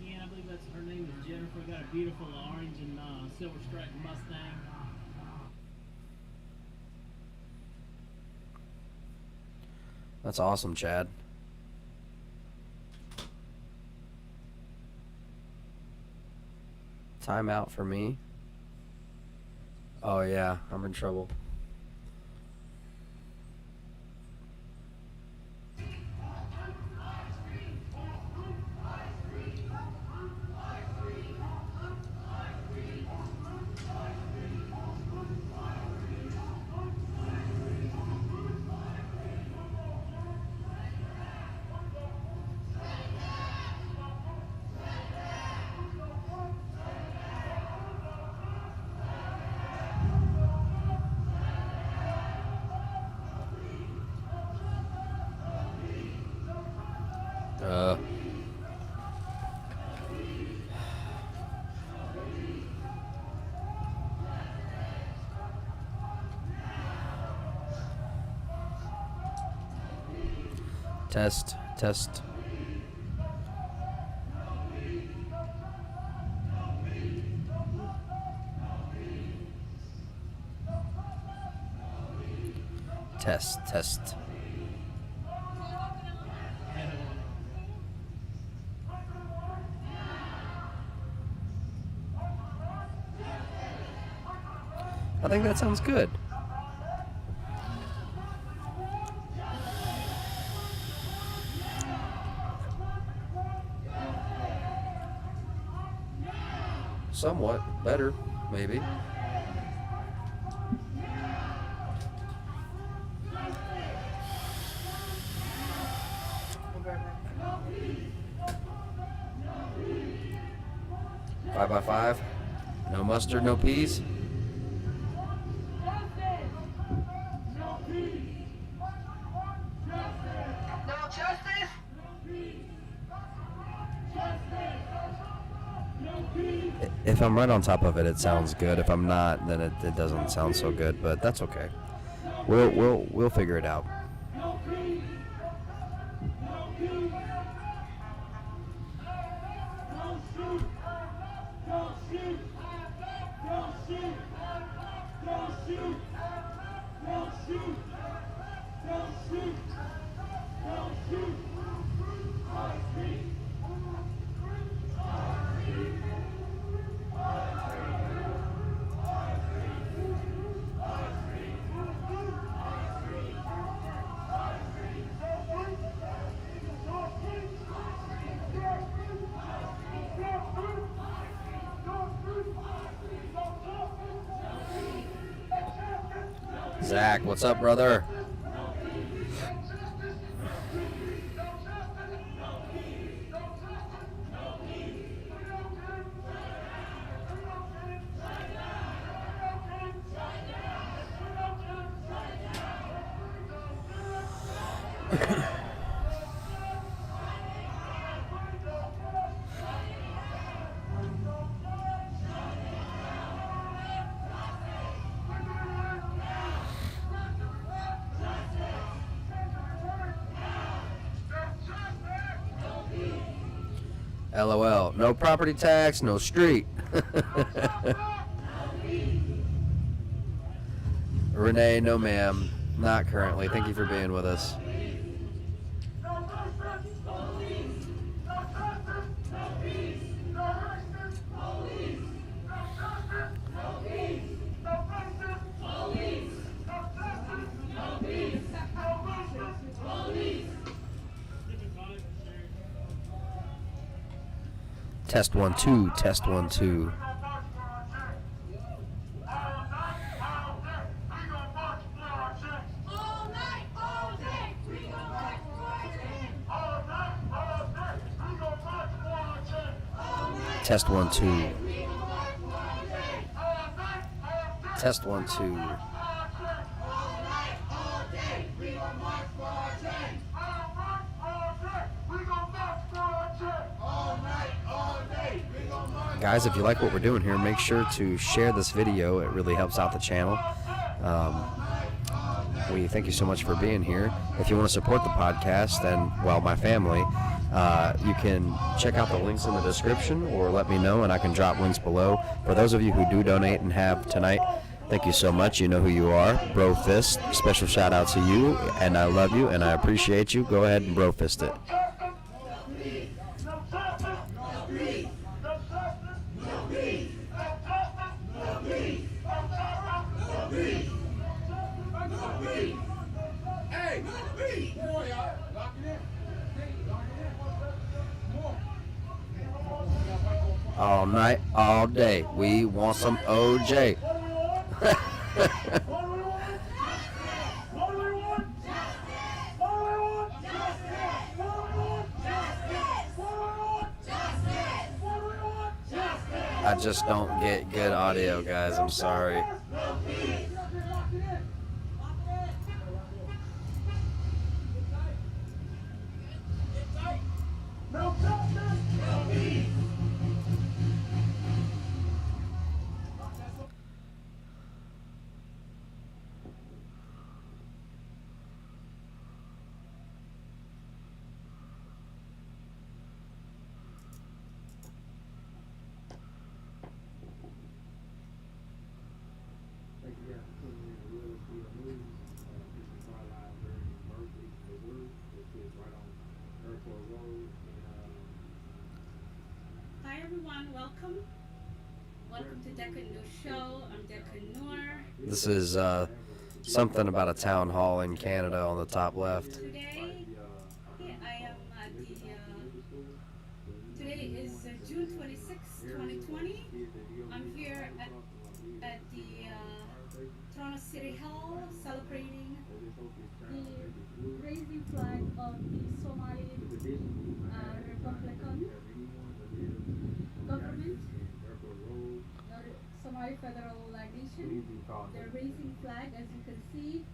Again, I believe that's her name is Jennifer. Got a beautiful orange and silver striped Mustang. That's awesome, Chad. Time out for me. Oh yeah, I'm in trouble. Test, test. Test, test. I think that sounds good. Somewhat better, maybe. Five by five. No mustard, no peas. If I'm right on top of it, it sounds good. If I'm not, then it doesn't sound so good. But that's okay. We'll figure it out. Zach, what's up, brother? LOL. No property tax, no street. Renee, no ma'am. Not currently. Thank you for being with us. Test 1 2, test 1 2. Test 1 2. Test 1 2. Guys, if you like what we're doing here, make sure to share this video. It really helps out the channel. We thank you so much for being here. If you want to support the podcast and, well, my family, you can check out the links in the description or let me know and I can drop links below. For those of you who do donate and have tonight, thank you so much. You know who you are. Bro Fist, special shout out to you, and I love you and I appreciate you. Go ahead and bro fist it. All night, all day, we want some OJ. I just don't get good audio, guys. I'm sorry. Hi everyone, welcome. Welcome to Decca Noor Show. I'm Decca Noor. This is something about a town hall in Canada on the top left. Today, I am at the, today is June 26, 2020. I'm here at the Toronto City Hall celebrating the raising flag of the Somali Republican government, the Somali Federal Nation. They're raising flag, as you can see.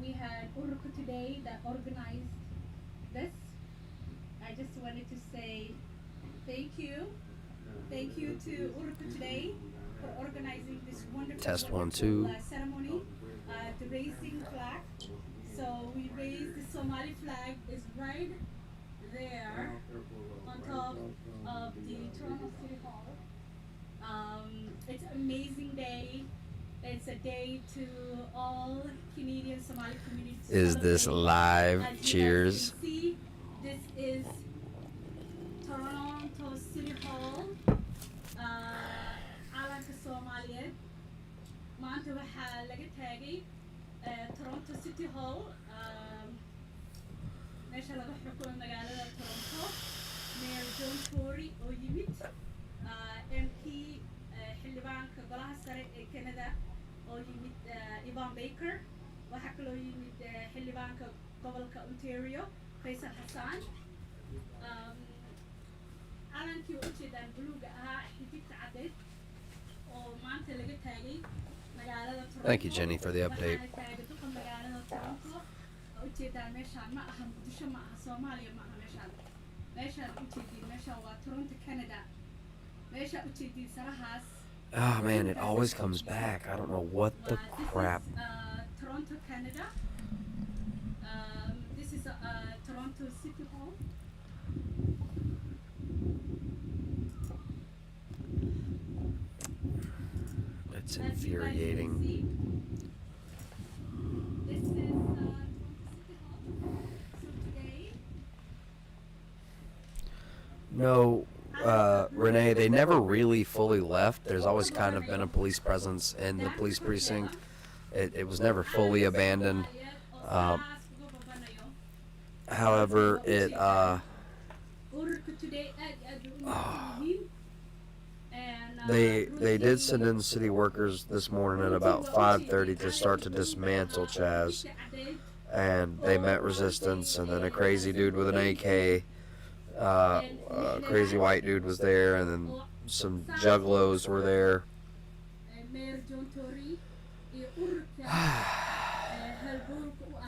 We had Uruk today that organized this. I just wanted to say thank you. Thank you to Uruk today for organizing this wonderful, Test 1 2. Ceremony, the raising flag. So we raised the Somali flag is right there on top of the Toronto City Hall. It's an amazing day. It's a day to all Canadian Somali communities. Is this live? Cheers. See, this is Toronto City Hall. Calanka Soomaaliyeed. Maanta waxaa laga taagay Toronto City Hall. Meesha laga xukumo magaalada Toronto. Mayor John Tory oo yimid. MP xildhibaanka golaha sare ee Canada oo yimid Ivan Baker waxaa kaloo yimid xildhibaanka gobolka Ontario Faisal Hassan calankii u jeedaan buluuga ahaa xidigta cadeed oo maanta laga taagay magaalada Toronto. Thank you, Jenny, for the update. Waxaana taagay dadka magaalada Toronto oo u jeedaan meeshaan ma aha Muqdisho ma aha Soomaaliya ma aha meeshaan u jeedin meeshaan waa Toronto Canada meesha u jeedin sarahaas. Oh man, it always comes back. I don't know what the crap. Toronto Canada. This is Toronto City Hall. It's infuriating. This is Toronto City Hall. So today. No, Renee, they never really fully left. There's always kind of been a police presence in the police precinct. It was never fully abandoned. However, they did send in city workers this morning at about 5:30 to start to dismantle Chaz, and they met resistance. And then a crazy dude with an AK, a crazy white dude was there, and then some juggalos were there.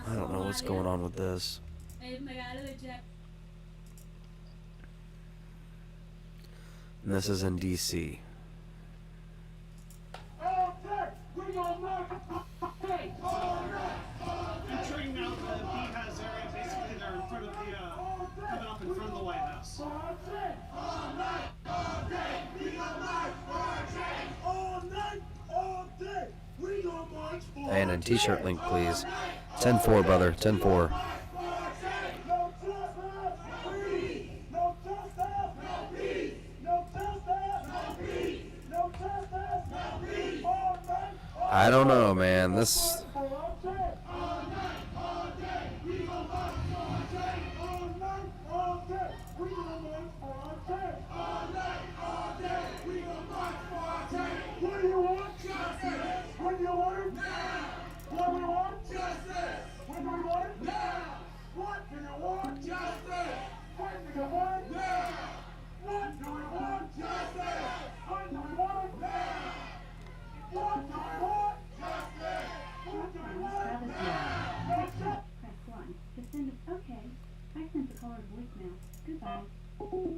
I don't know what's going on with this. And this is in D.C. Entering now the Beehives area, basically they're in front of the, coming up in front of the White House. All night, all day, we gon' march for our change. All night, all day, we gon' march for our And a t-shirt link, please. 10-4, brother. 10-4. I don't know, man. This.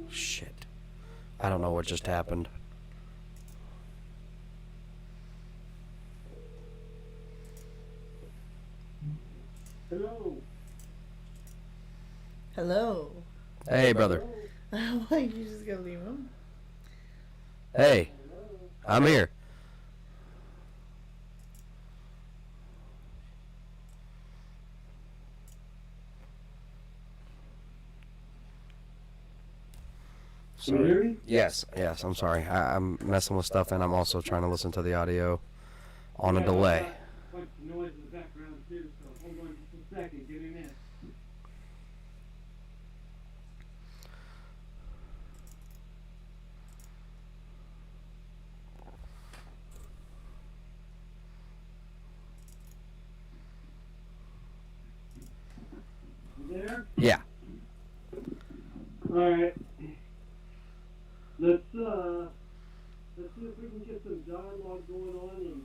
Shit. I don't know what just happened. Hello. Hello. Hey, brother. Why you just gonna leave him? Hey, I'm here. Can you hear me? Yes, I'm sorry. I'm messing with stuff, and I'm also trying to listen to the audio on a delay. A bunch of noise in the background too, so hold on just a second, get him in. You there? Yeah. Alright. Let's see if we can get some dialogue going on, and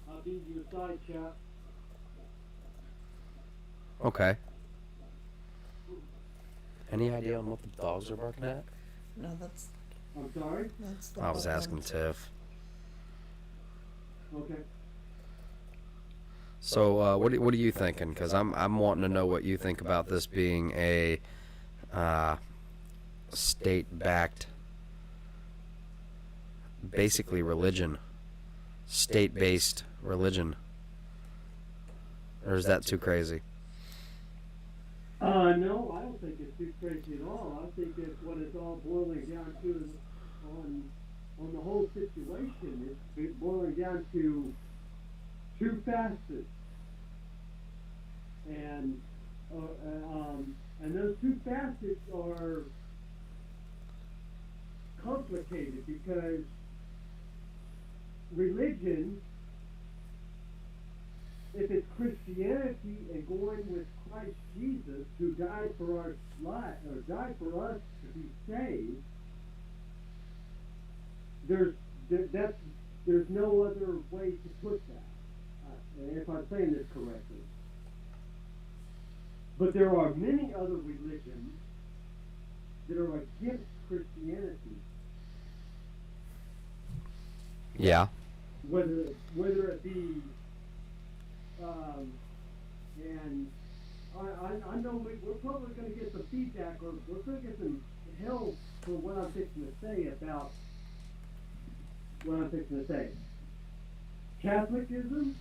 I'll be your side chat. Okay. Any idea on what the dogs are barking at? No, that's. I'm sorry? That's the I was button. asking Tiff. Okay. So, what are you thinking? Because I'm wanting to know what you think about this being a state-backed, basically religion, state-based religion. Or is that too crazy? No, I don't think it's too crazy at all. I think that's what it's all boiling down to on the whole situation. It's boiling down to two facets. And those two facets are complicated because religion if it's Christianity and going with Christ Jesus, who died for our life, or died for us to be saved, there's no other way to put that, if I'm saying this correctly. But there are many other religions that are against Christianity. Yeah. Whether it be, and I know we're probably going to get some feedback, or we're going to get some hell for what I'm fixing to say about what I'm fixing to say. Catholicism,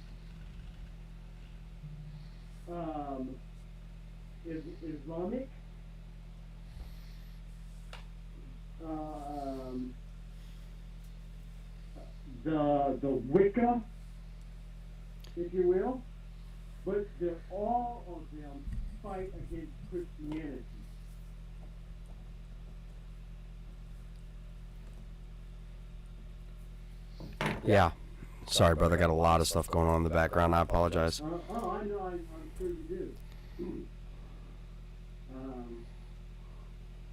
Islamic, the Wicca, if you will, but all of them fight against Christianity. Yeah. Sorry, brother. Got a lot of stuff going on in the background. I apologize. I know. I'm sure you do.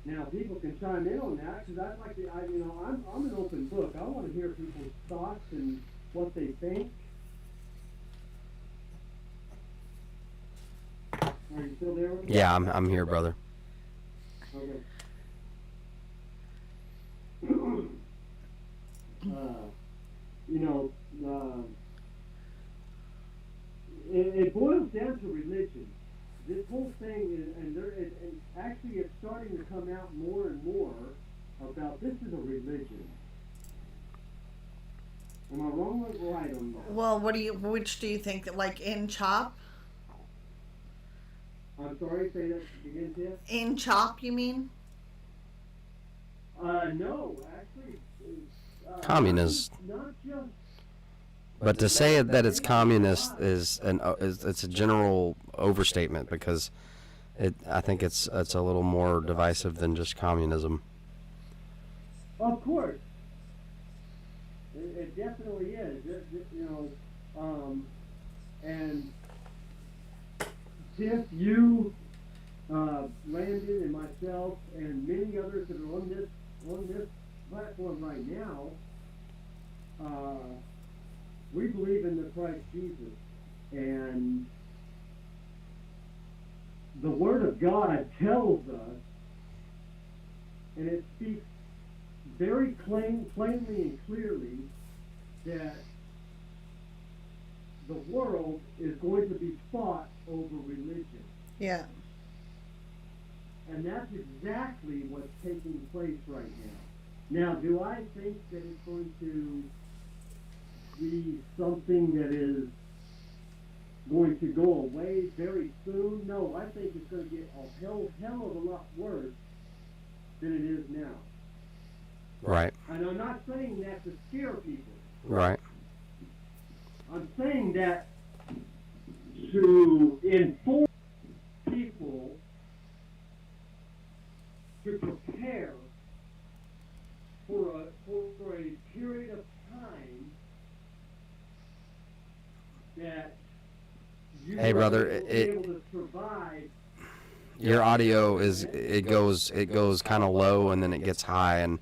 Now people can chime in on that, because I'd like to. I'm an open book. I want to hear people's thoughts and what they think. Are you still there with me? Yeah, I'm here, brother. Okay. It boils down to religion. This whole thing is, and actually it's starting to come out more and more about this is a religion. Am I wrong or right on that? Well, which do you think, like in CHOP? I'm sorry, say that again, Tiff? In CHOP, you mean? No, actually. Communist. Not just. But to say that it's communist is it's a general overstatement, because I think it's a little more divisive than just communism. Of course. It definitely is. And Tiff, you, Landon, and myself, and many others that are on this platform right now, we believe in the Christ Jesus, and the Word of God tells us, and it speaks very plainly and clearly, that the world is going to be fought over religion. Yeah. And that's exactly what's taking place right now. Now, do I think that it's going to be something that is going to go away very soon? No, I think it's going to get a hell of a lot worse than it is now. Right. And I'm not saying that to scare people. Right. I'm saying that to inform people to prepare for a period of time that you Hey, brother, will be able to survive. Your audio it goes kind of low and then it gets high, and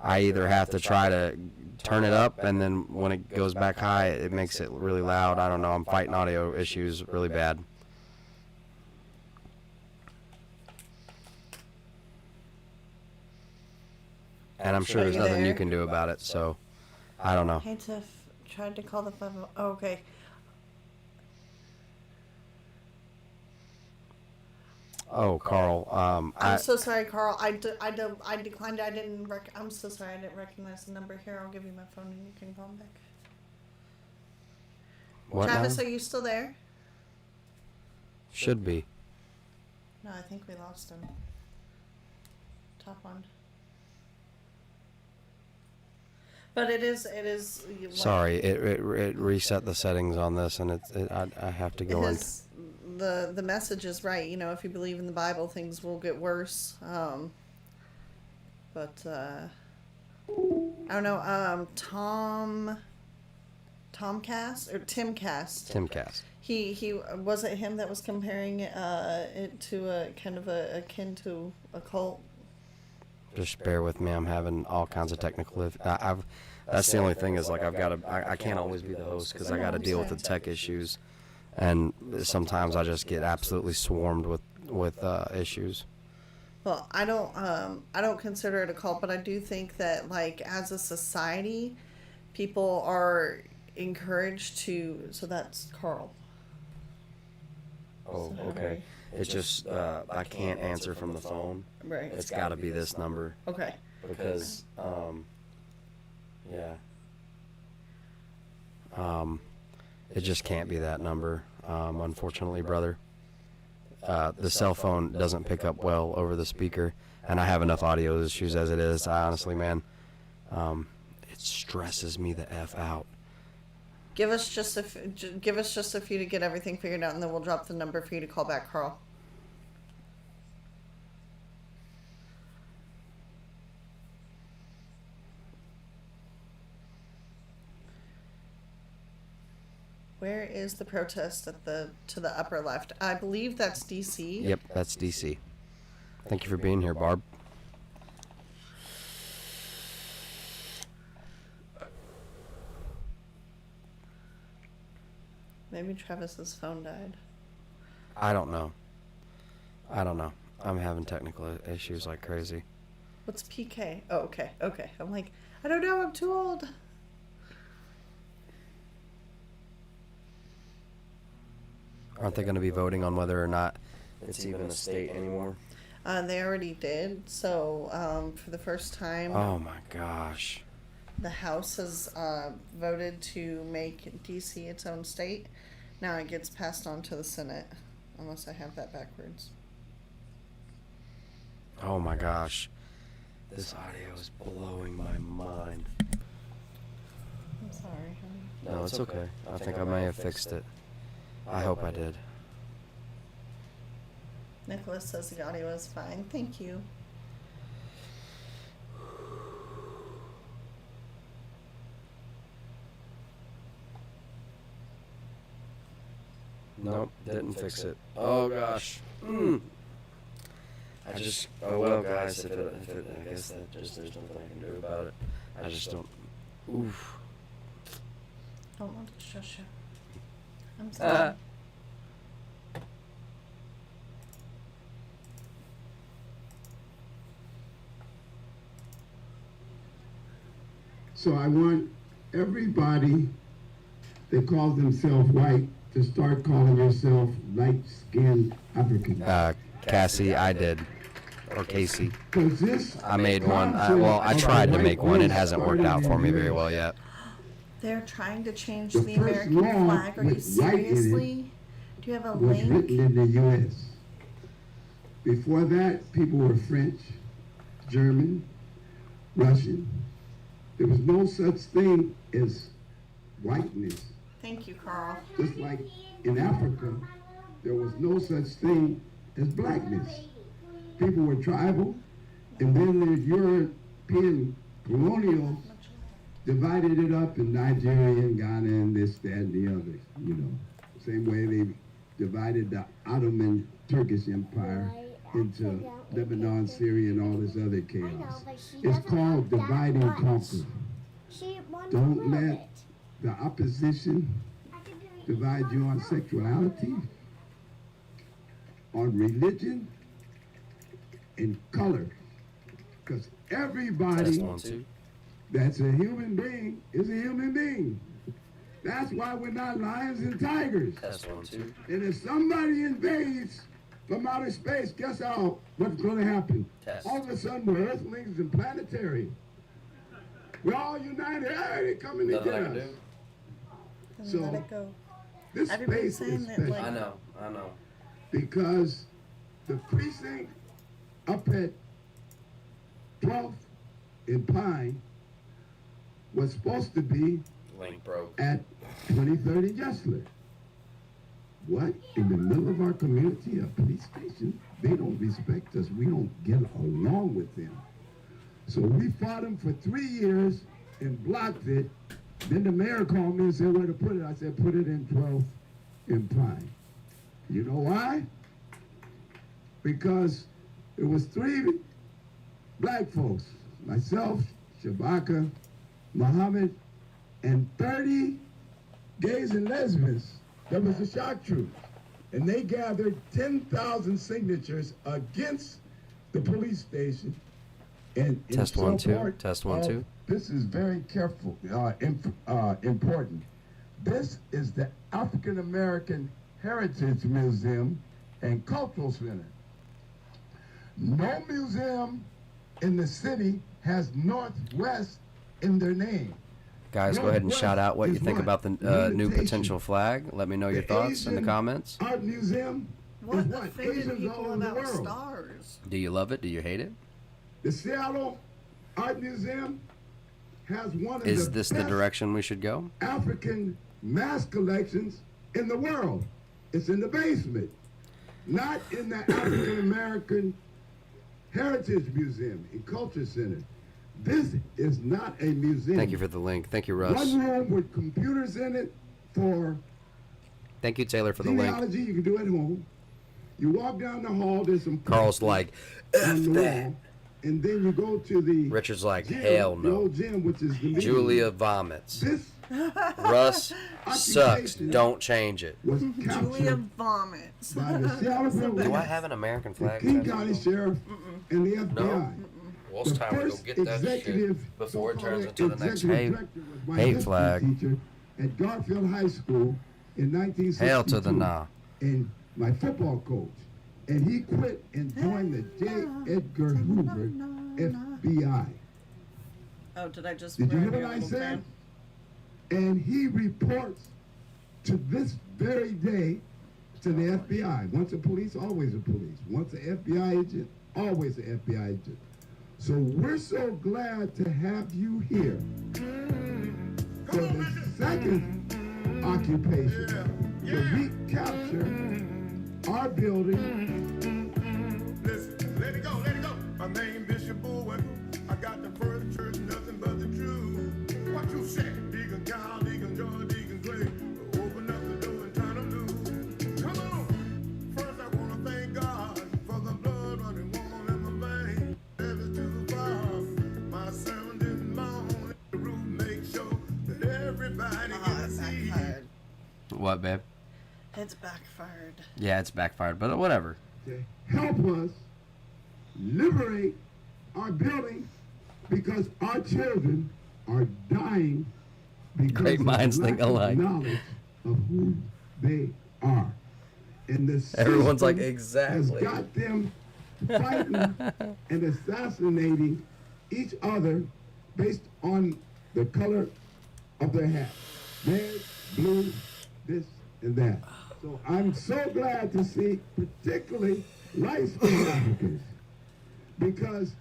I either have to try to turn it up, and then when it goes back high, it makes it really loud. I don't know. I'm fighting audio issues really bad. And I'm sure there's nothing you can do about it, so I don't know. Hey, Tiff, tried to call the 5. Oh, okay. Oh, Carl. I'm so sorry, Carl. I declined. I'm so sorry. I didn't recognize the number. Here, I'll give you my phone and you can call him back. What Travis, now? are you still there? Should be. No, I think we lost him. Top one. But it is. Sorry, it reset the settings on this, and I have to go in. The message is right. If you believe in the Bible, things will get worse. But I don't know. Tom Timcast. Timcast. He was it him that was comparing it to a kind of akin to a cult? Just bear with me. I'm having all kinds of technical. That's the only thing is like I can't always be the host because I got to deal with the tech issues, and sometimes I just get absolutely swarmed with issues. Well, I don't consider it a cult, but I do think that like as a society, people are encouraged to. So that's Carl. Oh, okay. It's just I can't answer from the phone. Right. It's got to be this number. Okay. Because yeah. It just can't be that number. Unfortunately, brother. The cell phone doesn't pick up well over the speaker, and I have enough audio issues as it is. I honestly, man, it stresses me the F out. Give us just a few to get everything figured out, and then we'll drop the number for you to call back, Carl. Where is the protest to the upper left? I believe that's DC. Yep, that's DC. Thank you for being here, Barb. Maybe Travis's phone died. I don't know. I'm having technical issues like crazy. What's PK? Oh, okay. I'm like, I don't know, I'm too old. Aren't they going to be voting on whether or not it's even a state anymore? They already did. So for the first time, Oh my gosh. the House has voted to make DC its own state. Now it gets passed on to the Senate, unless I have that backwards. Oh my gosh. This audio is blowing my mind. I'm sorry, honey. No, it's okay. I think I may have fixed it. I hope I did. Nicholas says the audio is fine. Thank you. Nope, didn't fix it. Oh gosh. Oh well, guys. I guess that just there's nothing I can do about it. I just don't. Oof. Don't want to shush you. I'm sorry. So I want everybody that calls themselves white to start calling yourself light-skinned African. Cassie, I did. Or Casey. 'Cause this I made one. I tried to make one. It hasn't worked out for me very well yet. They're trying to change The the first American law flag. Are you with white in it seriously? Do you have a was link? written in the U.S. Before that, people were French, German, Russian. There was no such thing as whiteness. Thank you, Carl. Just like in Africa, there was no such thing as blackness. People were tribal, and then the European colonials divided it up in Nigeria and Ghana and this, that, and the other, you know. Same way they divided the Ottoman Turkish Empire into Lebanon, Syria, and all this other chaos. It's called divide and conquer. Don't let the opposition divide you on sexuality, on religion, and color. Because everybody that's a human being is a human being. That's why we're not lions and tigers. And if somebody invades from outer space, guess what's going to happen? All of a sudden, we're earthlings and planetary. We're all united. Hey, they're coming to get us. So, let it go. this Everybody's space saying is that, special. like- I know. Because the precinct up at 12th and Pine was supposed to be Link broke. at 23rd and Gessler. What? In the middle of our community, a police station? They don't respect us. We don't get along with them. So we fought them for 3 years and blocked it Then the mayor called me and said where to put it. I said, put it in 12th and Pine. You know why? Because it was 3 black folks, myself, Shabaka, Muhammad, and 30 gays and lesbians. That was the shock troops. And they gathered 10,000 signatures against the police station. And Test 1 2. Test 1 2. This is very important. This is the African American Heritage Museum and Cultural Center. No museum in the city has Northwest in their name. Guys, go ahead and shout out what you think about the new potential flag. Let me know your thoughts in the comments. Art Museum. What offended people about stars? Do you love it? Do you hate it? The Seattle Art Museum has one of Is the this the best direction we should go? African mask collections in the world. It's in the basement, not in the African American Heritage Museum and Culture Center. This is not a museum. Thank you for the link. Thank you, Russ. One room with computers in it for Thank you, Taylor, for the link. genealogy. You can do at home. You walk down the hall. There's some Carl's like, on the wall, and then you go to the Richard's like, gym, hell the no. old gym, which is the Julia vomits. This Russ sucks. Don't change it. was Julia vomits. by the Seattle Police, Do I have an American the flag? King County Sheriff, and the FBI. No. Well, it's The time to go first get that shit executive- before it turns so-called into the next executive hate, director was my hate history flag. teacher at Garfield High School in 1962. Hell to the nah. And my football coach. And he quit and joined the J. Edgar Hoover FBI. Oh, did I just? Did you hear grab what I your little said? fan? And he reports to this very day to the FBI. Once a police, always a police. Once an FBI agent, always an FBI agent. So we're so glad to have you here for the second occupation to recapture our building. Listen, let it go, let it go. My name Bishop Bowen. I got the first church, nothing but the truth. What you say? Deacon Cal, Deacon George, Deacon Clay. Open up the door and turn them loose. Come on. First I want to thank God for the blood running warm in my veins. Never too far. My sermon didn't long. The roof make sure that everybody can see. What, babe? It's backfired. Yeah, it's backfired, but whatever. To help us liberate our building because our children are dying because Great minds of think lack of alike. knowledge of who they are. And the Everyone's like, system exactly. has got them fighting and assassinating each other based on the color of their hat. Red, blue, this and that. So I'm so glad to see particularly light-skinned Africans because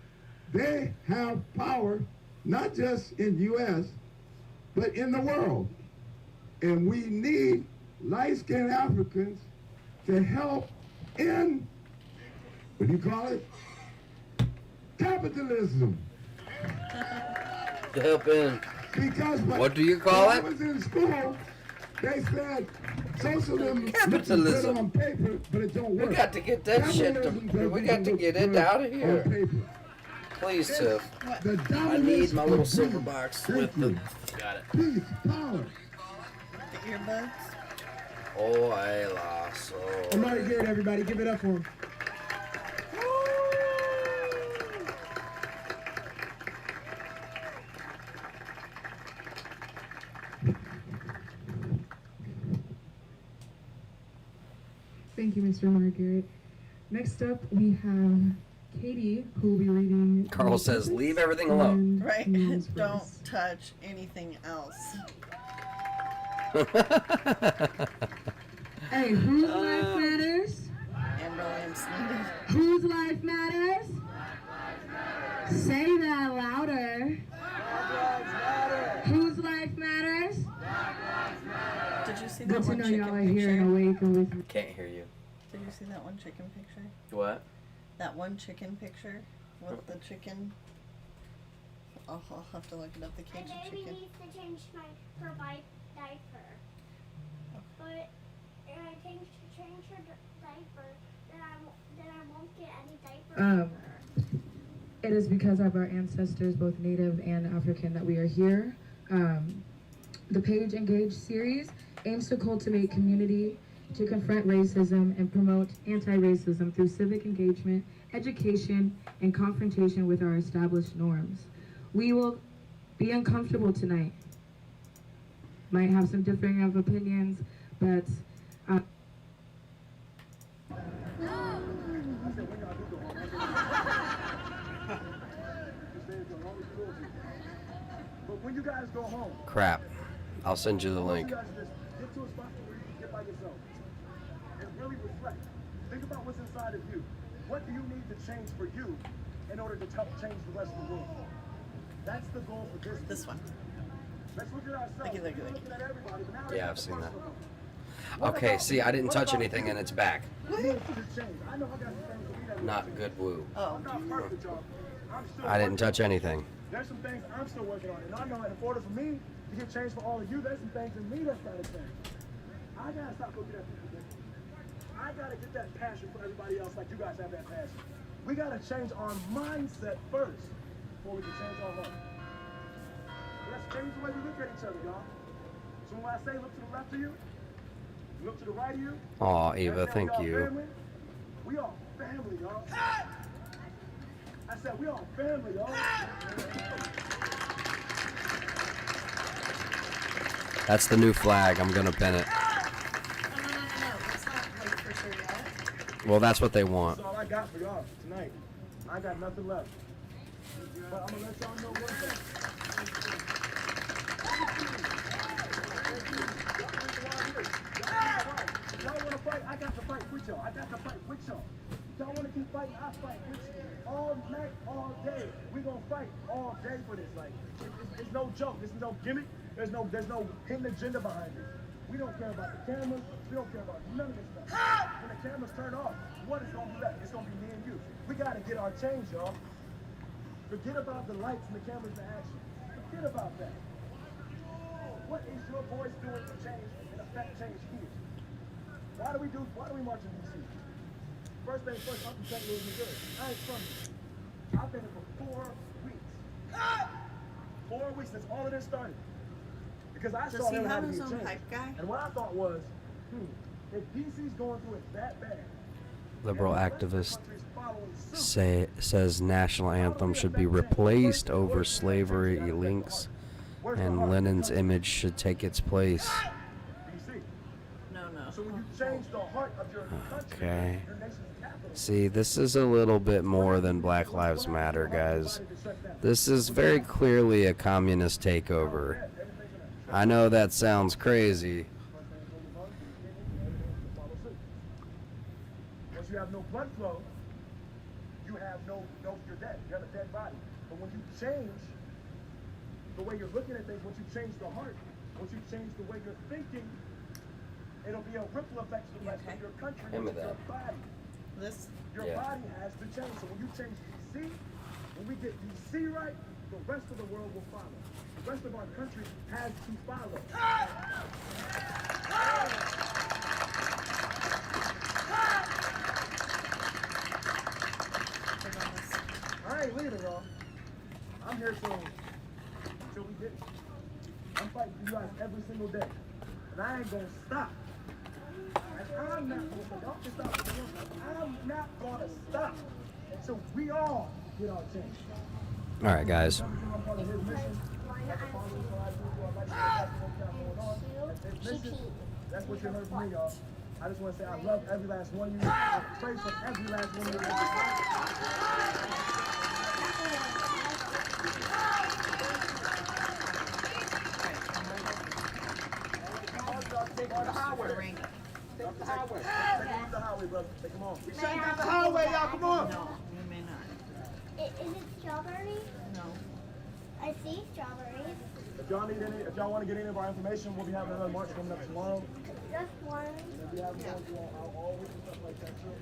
they have power not just in the U.S., but in the world. And we need light-skinned Africans to help in, what do you call it? Capitalism. To help in. Because What do you call when it? I was in school, they said socialism Capitalism. looks good on paper, but it don't work. We got to get that shit. We got to get it out of here. Please, Tiff. I need my little silver box with the. Got it. Peace, power. The earbuds. Oh, I lost. I'm already here, everybody. Give it up for him. Thank you, Mr. Margaret. Next up, we have Katie, who will be reading. Carl says, "Leave everything alone." Right. Don't touch anything else. Hey, whose life matters? And Williams needed. Whose life matters? Say that louder. Whose life matters? Did you see Good that to one know chicken y'all are picture? here and awake and with me. Can't hear you. Did you see that one chicken picture? What? That one chicken picture with the chicken Oh, I'll have to look it up. The My Cajun baby chicken. needs to change her diaper. But if I change her diaper, then I won't get any diaper. It is because of our ancestors, both Native and African, that we are here. The Page Engage series aims to cultivate community, to confront racism and promote anti-racism through civic engagement, education, and confrontation with our established norms. We will be uncomfortable tonight. Might have some differing of opinions, but But when you guys go home, Crap. I'll send you the I want link. you guys to just get to a spot where you can get by yourself and really reflect. Think about what's inside of you. What do you need to change for you in order to help change the rest of the world? That's the goal for this one. Let's look at ourselves. Thank you. We're looking at everybody, but now Yeah, I've let's seen that. What Okay, about see, you? I didn't What touch about anything you? and it's back. What needs to change? I know I got some things that we haven't Not changed. good woo. Oh. I'm not perfect, y'all. I'm still I didn't working touch on it. anything. There's some things I'm still working on, and I know in order for me to get change for all of you, there's some things in me that's gotta change. I gotta stop looking at people different. I gotta get that passion for everybody else like you guys have that passion. We gotta change our mindset first before we can change our heart. Let's change the way we look at each other, y'all. So when I say look to the left of you, look to the right of you. Aw, Eva, that's how thank we all you. family. We all family, y'all. I said we all family, y'all. That's the new flag. I'm gonna pin it. No. Let's not wait for sure yet. Well, that's what they want. That's all I got for y'all tonight. I got nothing left. But I'm gonna let y'all know one thing. If y'all wanna fight, I got to fight with y'all. I got to fight with y'all. If y'all wanna keep fighting, I fight with you. All night, all day. We gonna fight all day for this. Like, it's no joke. This is no gimmick. There's no hidden agenda behind it. We don't care about the cameras. We don't care about none of this stuff. When the cameras turn off, what is gonna be left? It's gonna be me and you. We gotta get our change, y'all. Forget about the lights and the cameras and the action. Forget about that. What is your voice doing to change and affect change here? Why do we march in DC? First thing first, I'm from St. Louis, Missouri. I ain't from here. I've been here for 4 weeks. 4 weeks since all of this started. Because I Does saw he there had have to be his a own change. hype guy? And what I thought was, if DC's going through it that bad, Liberal activist says national anthem should be replaced over slavery links, and Lenin's image should take its place. DC. No. So when you change the heart of your country, Okay. your nation's capital, See, this is a little bit more than Black Lives Matter, guys. This is very clearly a communist takeover. I know that sounds crazy. once you have no blood flow, you have you're dead. You have a dead body. But when you change the way you're looking at things, once you change the heart, once you change the way you're thinking, it'll be a ripple effect to the rest of your country and Remember your that. body. Your Yeah. body has to change. So when you change DC, when we get DC right, the rest of the world will follow. The rest of our country has to follow. I ain't leaving, y'all. I'm here till we get it. I'm fighting for you guys every single day. And I ain't gonna stop. And I'm not gonna stop. Y'all can stop. I'm not gonna stop until we all get our chance. All right, guys. That's what you heard from me, y'all. I just want to say I love every last one of you. I pray for every last one of you. Take on the highway. Take the highway. Take on the highway, brother. Take them on. We shutting down the highway, y'all. Come on. No, you may not. Is it strawberry? No. I see strawberries. If y'all want to get any of our information, we'll be having another march coming up tomorrow. Just one. And if we have one all week and stuff like that too.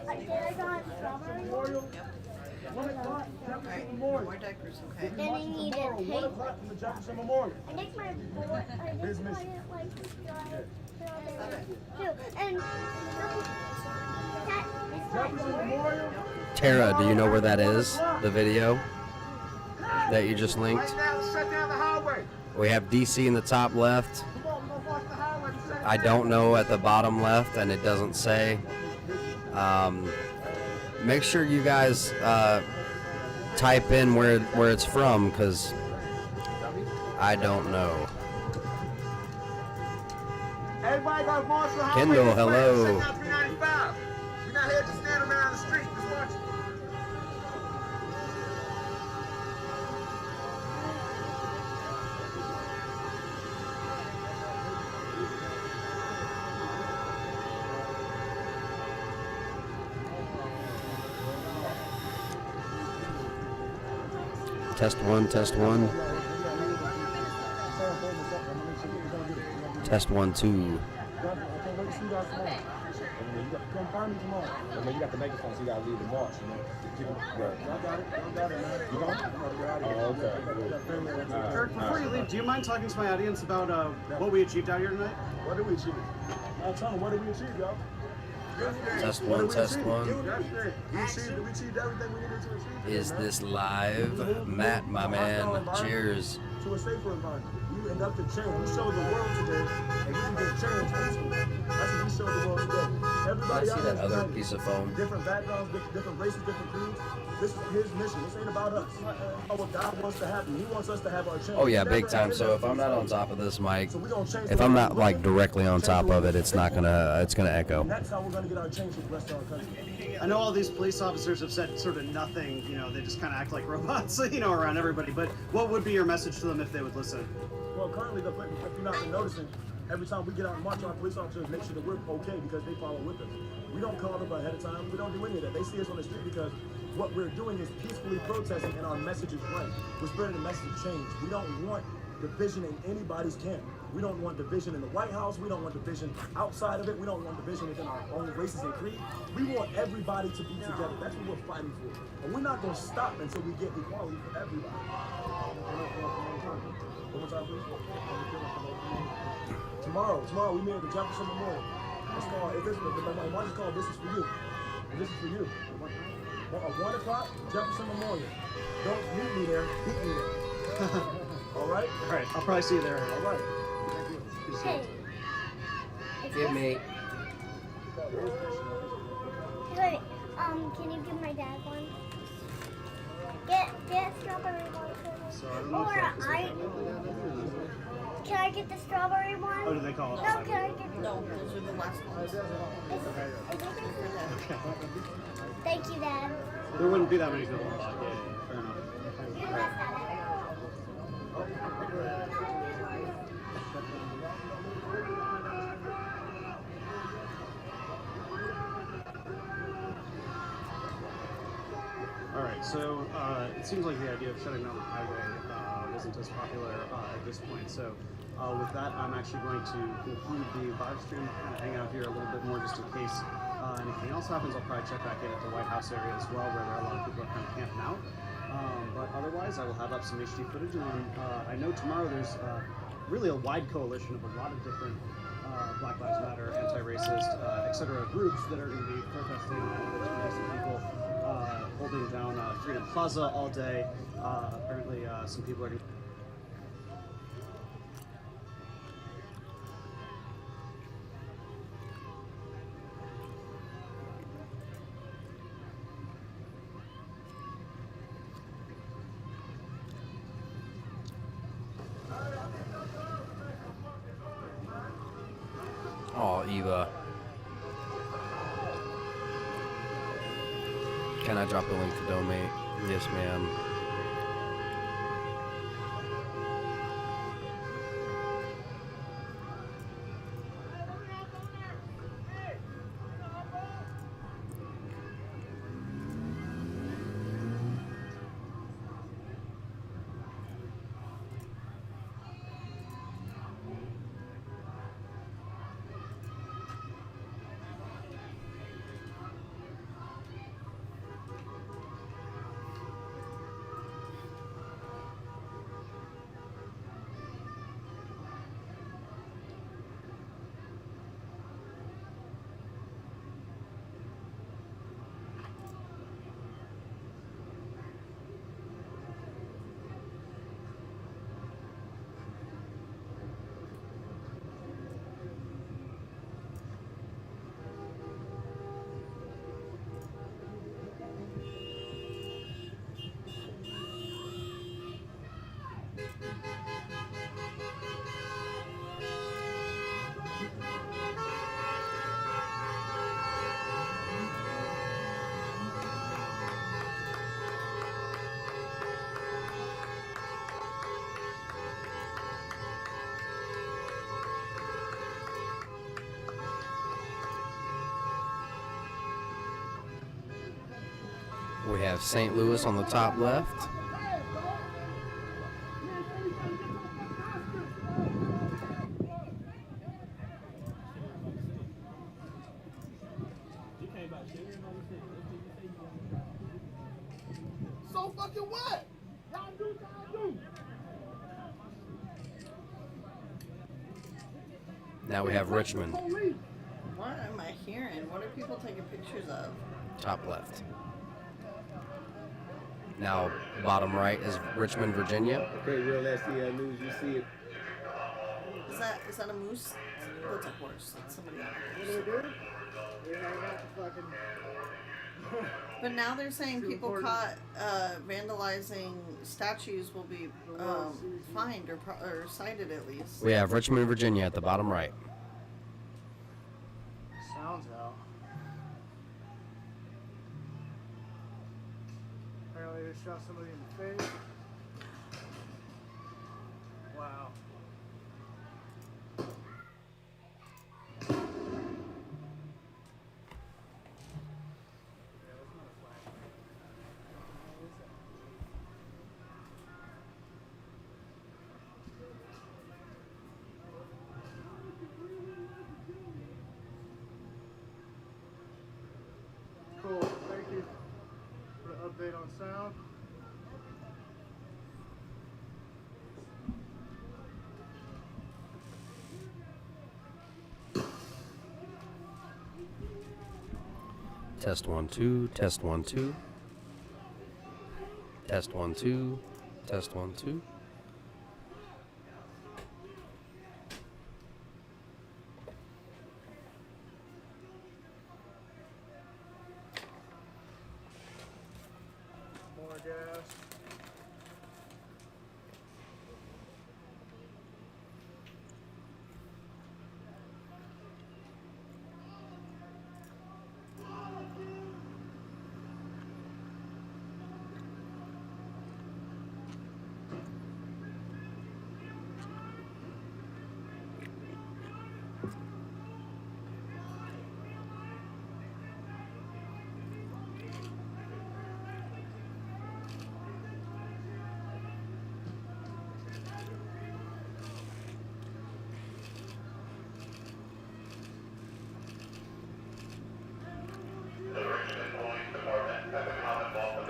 Did I got strawberries? Memorial. Alright, more diapers, okay. Then I need to Tomorrow, 1 o'clock from the Jefferson Memorial. I think my boy, I just wanted like to drive too. And Jefferson Memorial. Tara, do you know where that is? The video that you just linked? Right now, shut down the highway. We have DC in the top left. Come on, we're gonna watch the highway. Shut it I don't know at the bottom left, and it doesn't say. Make sure you guys type in where it's from, because I don't know. Everybody got march the highway. Kendall, this way. hello. Shut down 395. We're not here to stand around the street. Just watch it. Test one, test one. Test 1, 2. You got the megaphone, so you gotta leave the march, you know. Y'all got it. You going? Eric, before you leave, do you mind talking to my audience about what we achieved out here tonight? What did we achieve? I'll tell them, what did we achieve, y'all? Test one, test one. We achieved everything we needed to achieve. Is this live? Matt, my man, cheers. To a safer environment. We end up to change. We showed the world today, and we can get change peacefully. That's what we showed the world today. Everybody I see out that there other united. piece of foam. Different backgrounds, different races, different creeds. This is his mission. This ain't about us. What God wants to happen. He wants us to have our change. Oh yeah, big time. So if I'm not on top of this mic, if I'm not like directly on top of it, it's gonna echo. And that's how we're gonna get our change for the rest of our country. I know all these police officers have said sort of nothing, you know, they just kind of act like robots, you know, around everybody, but what would be your message to them if they would listen? Well, currently, if you're not been noticing, every time we get out and march, our police officers make sure that we're okay because they follow with us. We don't call them ahead of time. We don't do any of that. They see us on the street because what we're doing is peacefully protesting, and our message is right. We're spreading a message of change. We don't want division in anybody's camp. We don't want division in the White House. We don't want division outside of it. We don't want division within our own races and creed. We want everybody to be together. That's what we're fighting for. And we're not going to stop until we get equality for everybody. One more time, please. Tomorrow we meet at the Jefferson Memorial. It's called, my march is called This Is For You. And this is for you. At 1 o'clock, Jefferson Memorial. Don't meet me there, beat me there. All right? All right, I'll probably see you there. All right. Hey. Give me. Wait, can you give my dad one? Get strawberry one for me. Can I get the strawberry one? Oh, do they call it? No, can I get No, those are the last ones. Thank you, Dad. There wouldn't be that many people in the block. Yeah, fair enough. You're the best at it. All right, so it seems like the idea of shutting down the highway wasn't as popular at this point. So with that, I'm actually going to conclude the live stream, kind of hang out here a little bit more just in case anything else happens. I'll probably check back in at the White House area as well, where there are a lot of people are kind of camping out. But otherwise, I will have up some HD footage, and then I know tomorrow there's really a wide coalition of a lot of different Black Lives Matter, anti-racist, etc. groups that are going to be protesting. I know there's going to be some people holding down Freedom Plaza all day. Apparently, some people are going to... Oh, Eva. Can I drop the link to donate? Yes, ma'am. We have St. Louis on the top left. So fucking what? Y'all do what y'all do. Now we have Richmond, What am I hearing? What are people taking pictures of? top left. Now, bottom right is Richmond, Virginia. Okay, real SEL news, you see it. Is that a moose? That's a horse. That's somebody on a What do horse. we do? We hang out the fucking. But now they're saying people caught vandalizing statues will be fined or cited at least. We have Richmond, Virginia at the bottom right. Sounds out. Apparently they shot somebody in the face. Wow. Cool, thank you for the update on sound. Test 1 2, test 1 2. Test 1 2, test 1 2. More gas.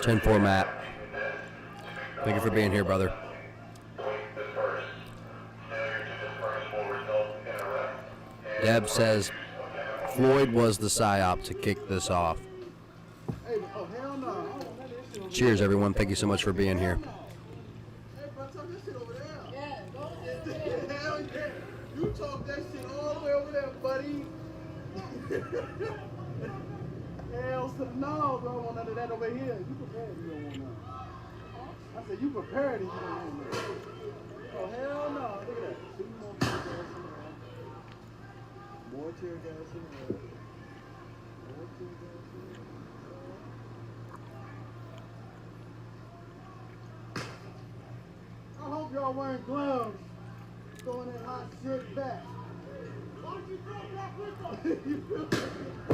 Ten 4 Matt. Thank you for being here, brother. Deb says Floyd was the psyop to kick this off. Hey, oh hell no. Cheers, everyone. Thank you so much for being here. Hey, bro, talk that shit over there. Yeah, go ahead. Hell yeah. You talk that shit all the way over there, buddy. Hell to the no, bro. I want none of that over here. You prepared, you don't want none. I said, you prepared and you don't want none. Oh, hell no. Look at that. Two more tear gas in the air. More tear gas in the air. More tear gas in the air. I hope y'all wearing gloves. Throwing that hot shit back. Why don't you throw it back with us?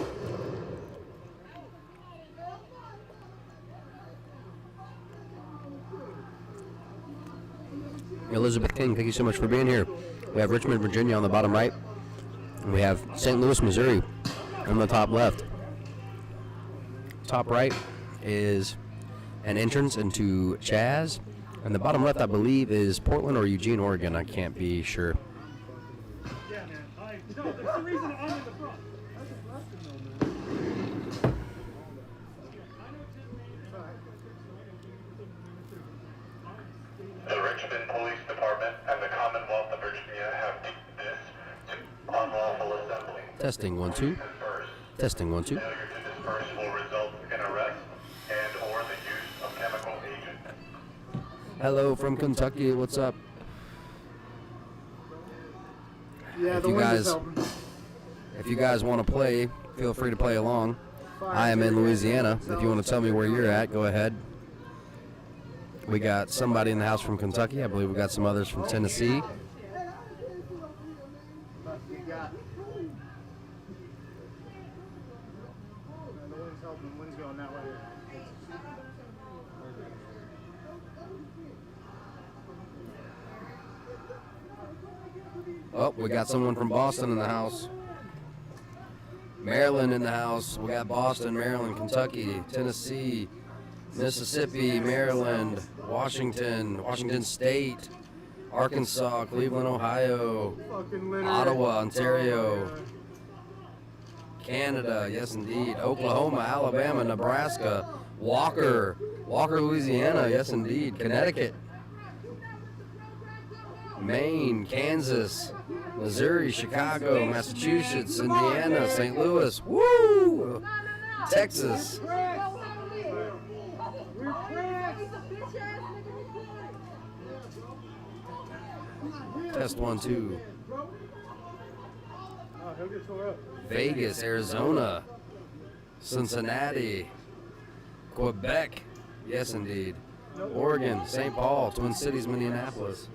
Elizabeth King, thank you so much for being here. We have Richmond, Virginia on the bottom right. And we have St. Louis, Missouri on the top left. Top right is an entrance into Chaz. And the bottom left, I believe, is Portland or Eugene, Oregon. I can't be sure. Yeah, man. No, that's the reason I'm in the front. That's a blessing, though, man. The Richmond Police Department and the Commonwealth of Virginia have deemed this to unlawful assembly. Testing 1 2. Testing 1 2. Failure to disperse will result in arrest and or the use of chemical agent. Hello from Kentucky. What's up? Yeah, If the you wind is guys, helping. if you guys want to play, feel free to play along. I am in Louisiana. If you want to tell me where you're at, go ahead. We got somebody in the house from Kentucky. I believe we got some others from Tennessee. You got it. The wind's helping. The wind's going that way. Oh, we got someone from Boston in the house. Maryland in the house. We got Boston, Maryland, Kentucky, Tennessee, Mississippi, Maryland, Washington State, Arkansas, Cleveland, Ohio, Ottawa, Ontario, Canada, yes indeed, Oklahoma, Alabama, Nebraska, Walker, Louisiana, yes indeed, Connecticut, Maine, Kansas, Missouri, Chicago, Massachusetts, Indiana, St. Louis, woo! Texas. Test 1, 2. Vegas, Arizona, Cincinnati, Quebec, yes indeed, Oregon, St. Paul, Twin Cities, Minneapolis.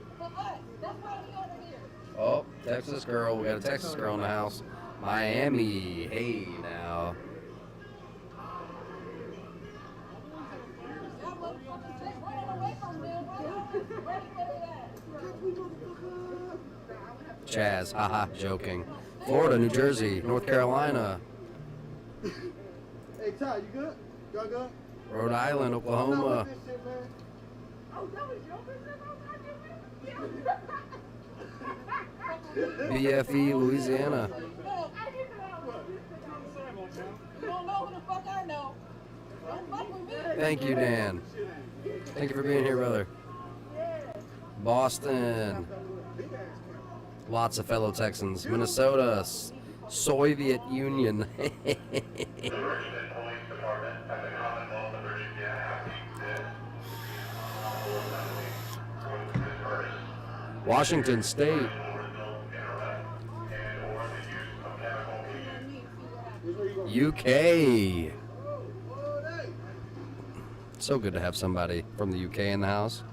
Oh, Texas girl, we got a Texas girl in the house. Miami, hey now. Chaz, haha, joking. Florida, New Jersey, North Carolina, Hey, Ty, you good? Y'all good? Rhode Island, Oklahoma, BFE, Louisiana. You don't know who the fuck I know. Don't fuck with me. Thank you, Dan. Thank you for being here, brother. Boston. Lots of fellow Texans. Minnesota. Soviet Union. The Richmond Police Department and the Commonwealth of Virginia have deemed this Washington State. UK. So good to have somebody from the UK in the house.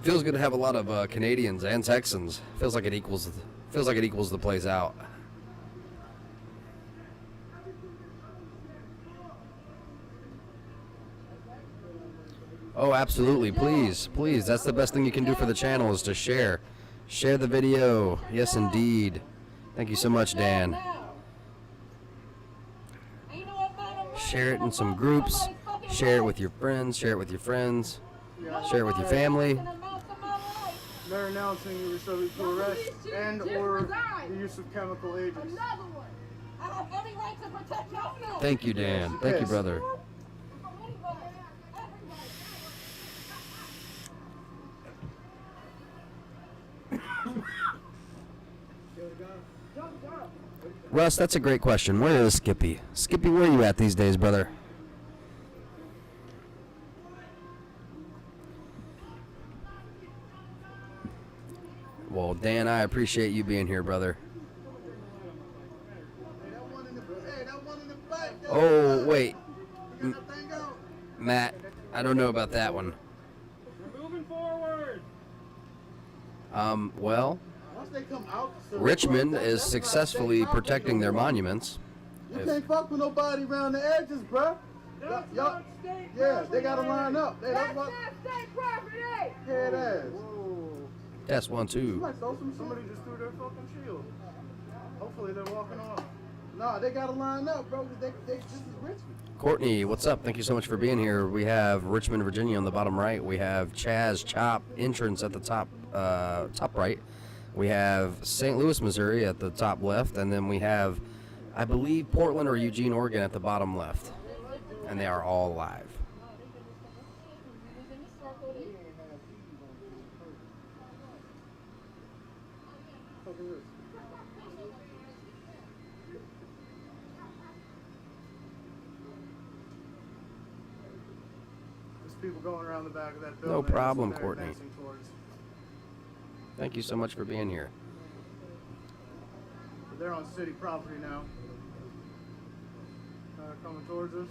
Feels good to have a lot of Canadians and Texans. Feels like it equals the place out. Oh, absolutely. Please. That's the best thing you can do for the channel is to share. Share the video. Yes, indeed. Thank you so much, Dan. Share it in some groups. Share it with your friends. Share it with your friends. Share it with your family. They're announcing you're subject to arrest and or the use of chemical agents. Another one. I have every right to protect myself. Thank you, Dan. Thank you, brother. Russ, that's a great question. Where is Skippy? Skippy, where are you at these days, brother? Well, Dan, I appreciate you being here, brother. Oh, wait. Matt, I don't know about that one. We're moving forward. Well, Richmond is successfully protecting their monuments. You can't fuck with nobody around the edges, bruh. Y'all, yeah, they gotta line up. That's not state property. Head ass. Test 1, 2. Somebody just threw their fucking shield. Hopefully they're walking off. Nah, they gotta line up, bro. This is Richmond. Courtney, what's up? Thank you so much for being here. We have Richmond, Virginia on the bottom right. We have Chaz Chop entrance at the top right. We have St. Louis, Missouri at the top left. And then we have, I believe, Portland or Eugene, Oregon at the bottom left. And they are all live. There's people going around the back of that building. No problem, they're Courtney. advancing towards. Thank you so much for being here. They're on city property now. Coming towards us.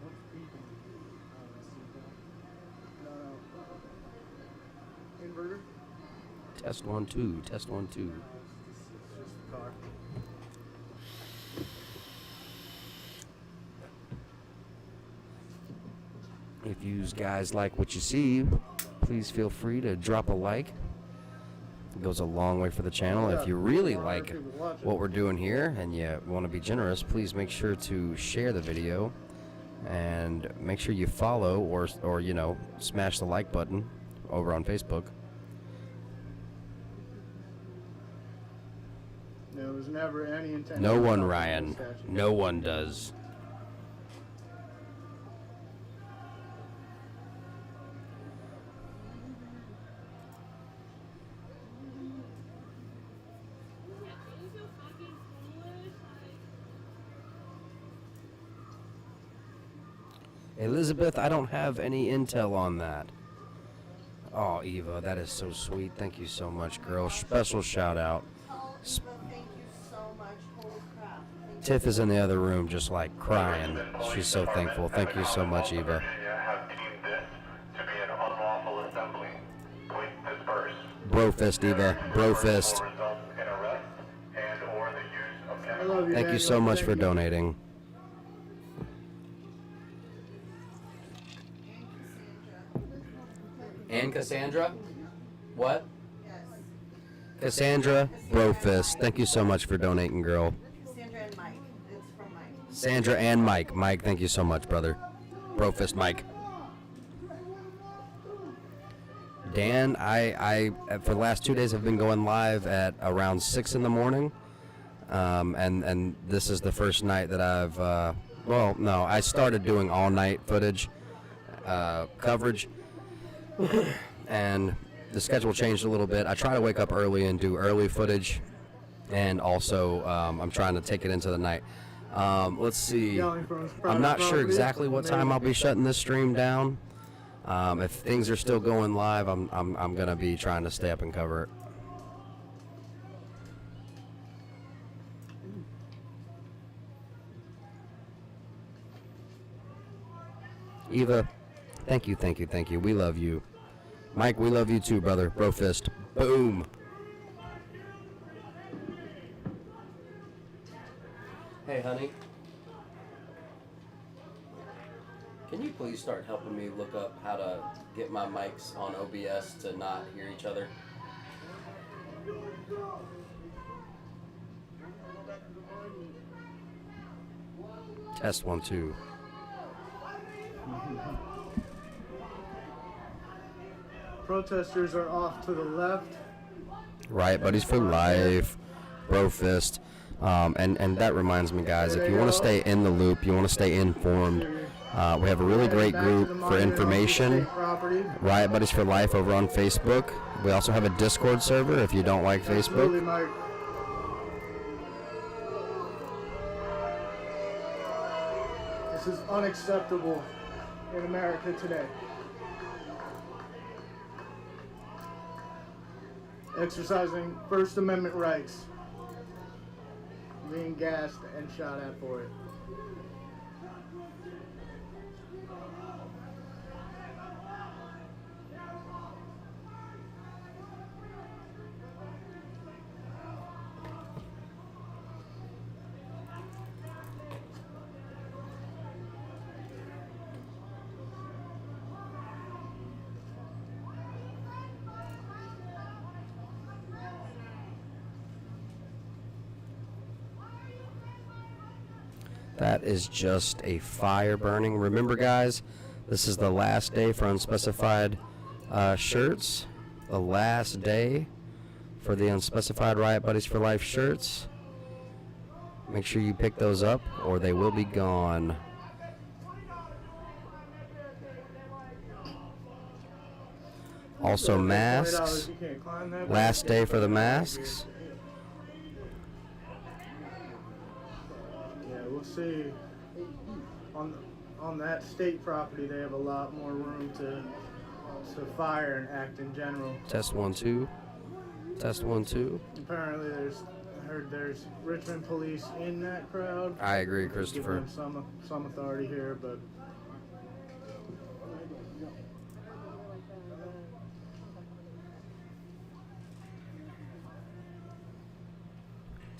What's beeping? No. Inverter? Test 1, 2. Test 1, 2. It's just the car. If you guys like what you see, please feel free to drop a like. It goes a long way for the channel. If you really like what we're doing here and you want to be generous, please make sure to share the video and make sure you follow or you know, smash the like button over on Facebook. There was never any intention. No one, of Ryan. this statue. No one does. Elizabeth, I don't have any intel on that. Oh, Eva, that is so sweet. Thank you so much, girl. Special shout out. Thank you so much. Holy crap. Tiff is in the other room just like crying. She's so thankful. Thank you so much, Eva. have deemed this to be an unlawful assembly. Please disperse. Brofist, Eva. Brofist. In arrest and or the use of I chemical. love you, Thank you Daniel. so much Thank for you. donating. And Cassandra? What? Cassandra Brofist. Thank you so much for donating, girl. Sandra and Mike. It's from Mike. Sandra and Mike. Mike, thank you so much, brother. Brofist Mike. Dan, I for the last 2 days have been going live at around 6 in the morning. And this is the first night that I've, well, no, I started doing all night footage, coverage. And the schedule changed a little bit. I try to wake up early and do early footage, and also I'm trying to take it into the night. Let's see. I'm not sure exactly what time I'll be shutting this stream down. If things are still going live, I'm gonna be trying to stay up and cover it. Eva, thank you, thank you, thank you. We love you. Mike, we love you too, brother. Brofist. Boom. Hey, honey. Can you please start helping me look up how to get my mics on OBS to not hear each other? Test 1 2. Protesters are off to the left. Riot Buddies for Life, Brofist. And that reminds me, guys, if you want to stay in the loop, you want to stay informed, we have a really great group for information, Riot Buddies for Life over on Facebook. We also have a Discord server if you don't like Absolutely, Facebook. Mike. This is unacceptable in America today. Exercising First Amendment rights, being gassed and shot at for it. That is just a fire burning. Remember, guys, this is the last day for unspecified shirts. The last day for the unspecified Riot Buddies for Life shirts. Make sure you pick those up or they will be gone. Also masks. Last day for the masks. Yeah, we'll see. On that state property, they have a lot more room to fire and act in general. Test 1 2. Test 1 2. Apparently, I heard there's Richmond police in that crowd. I agree, Give Christopher. them some authority here, but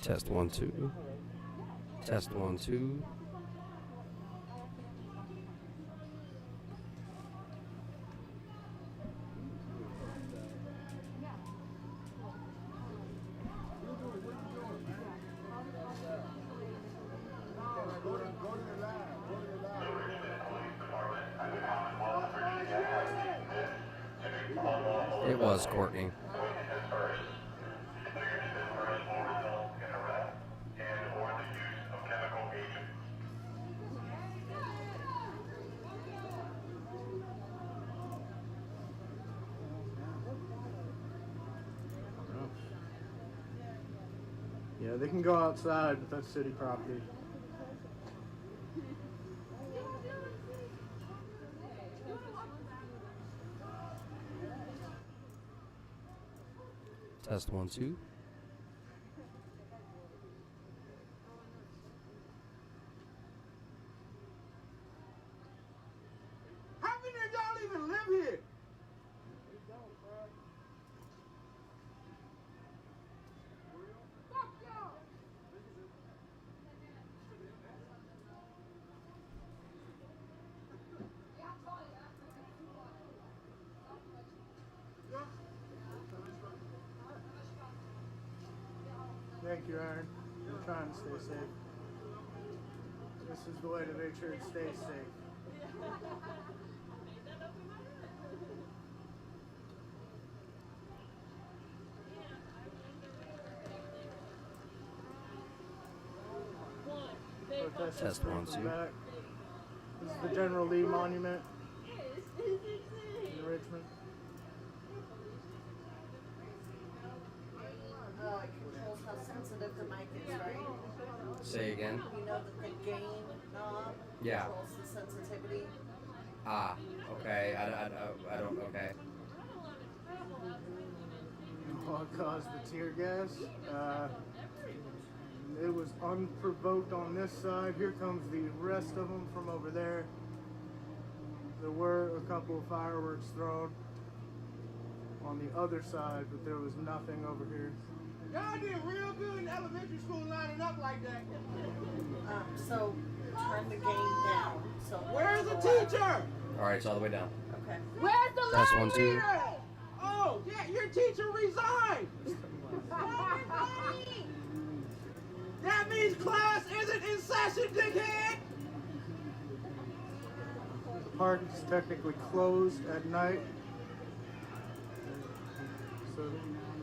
Test 1 2. Test 1 2. was Courtney. Yeah, they can go outside, but that's city property. Test 1, 2. How many of y'all even live here? Fuck y'all. Thank you, Aaron. We're trying to stay safe. This is the way to make sure it stays safe. Test 1, 2. Back. This is the General Lee Monument in Richmond. It controls how sensitive the mic is, right? Say again. You know that the gain knob Yeah. controls the sensitivity. Ah, okay. I don't, okay. What caused the tear gas? It was unprovoked on this side. Here comes the rest of them from over there. There were a couple of fireworks thrown on the other side, but there was nothing over here. Y'all did real good in elementary school lining up like that. So turn the gain down. So Where's the teacher? All right, it's all the way down. Okay. Where's the Test line 1, 2. leader? Oh, yeah, your teacher resigned. That means class isn't in session, dickhead. The park is technically closed at night. So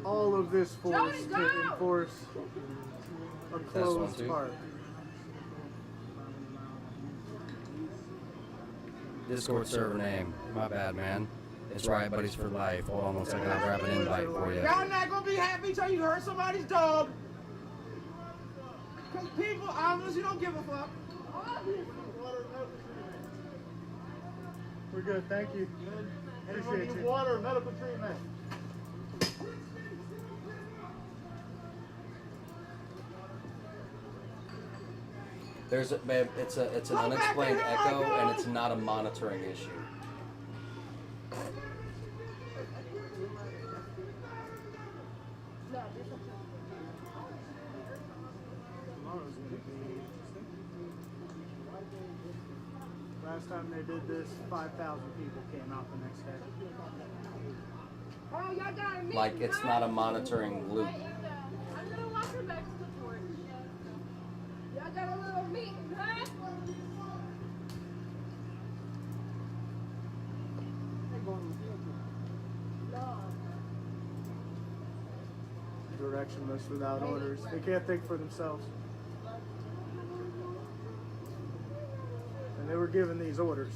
all of this force to enforce a closed 1, 2. park. Discord server name. My bad, man. It's Riot Buddies for Life. Hold on one second. I'll grab an invite for you. Y'all not gonna be happy till you hurt somebody's dog. Cause people honestly don't give a fuck. We're good, thank you. Anyone Appreciate need you. water or medical treatment? There's a, babe, it's an unexplained echo, and it's not a monitoring issue. Tomorrow's gonna be interesting. Last time they did this, 5,000 people came out the next day. Oh, y'all got a meeting, Like, it's huh? not a monitoring loop. I'm gonna walk her back to the porch. Y'all got a little meeting, huh? Directionless without orders. They can't think for themselves. And they were given these orders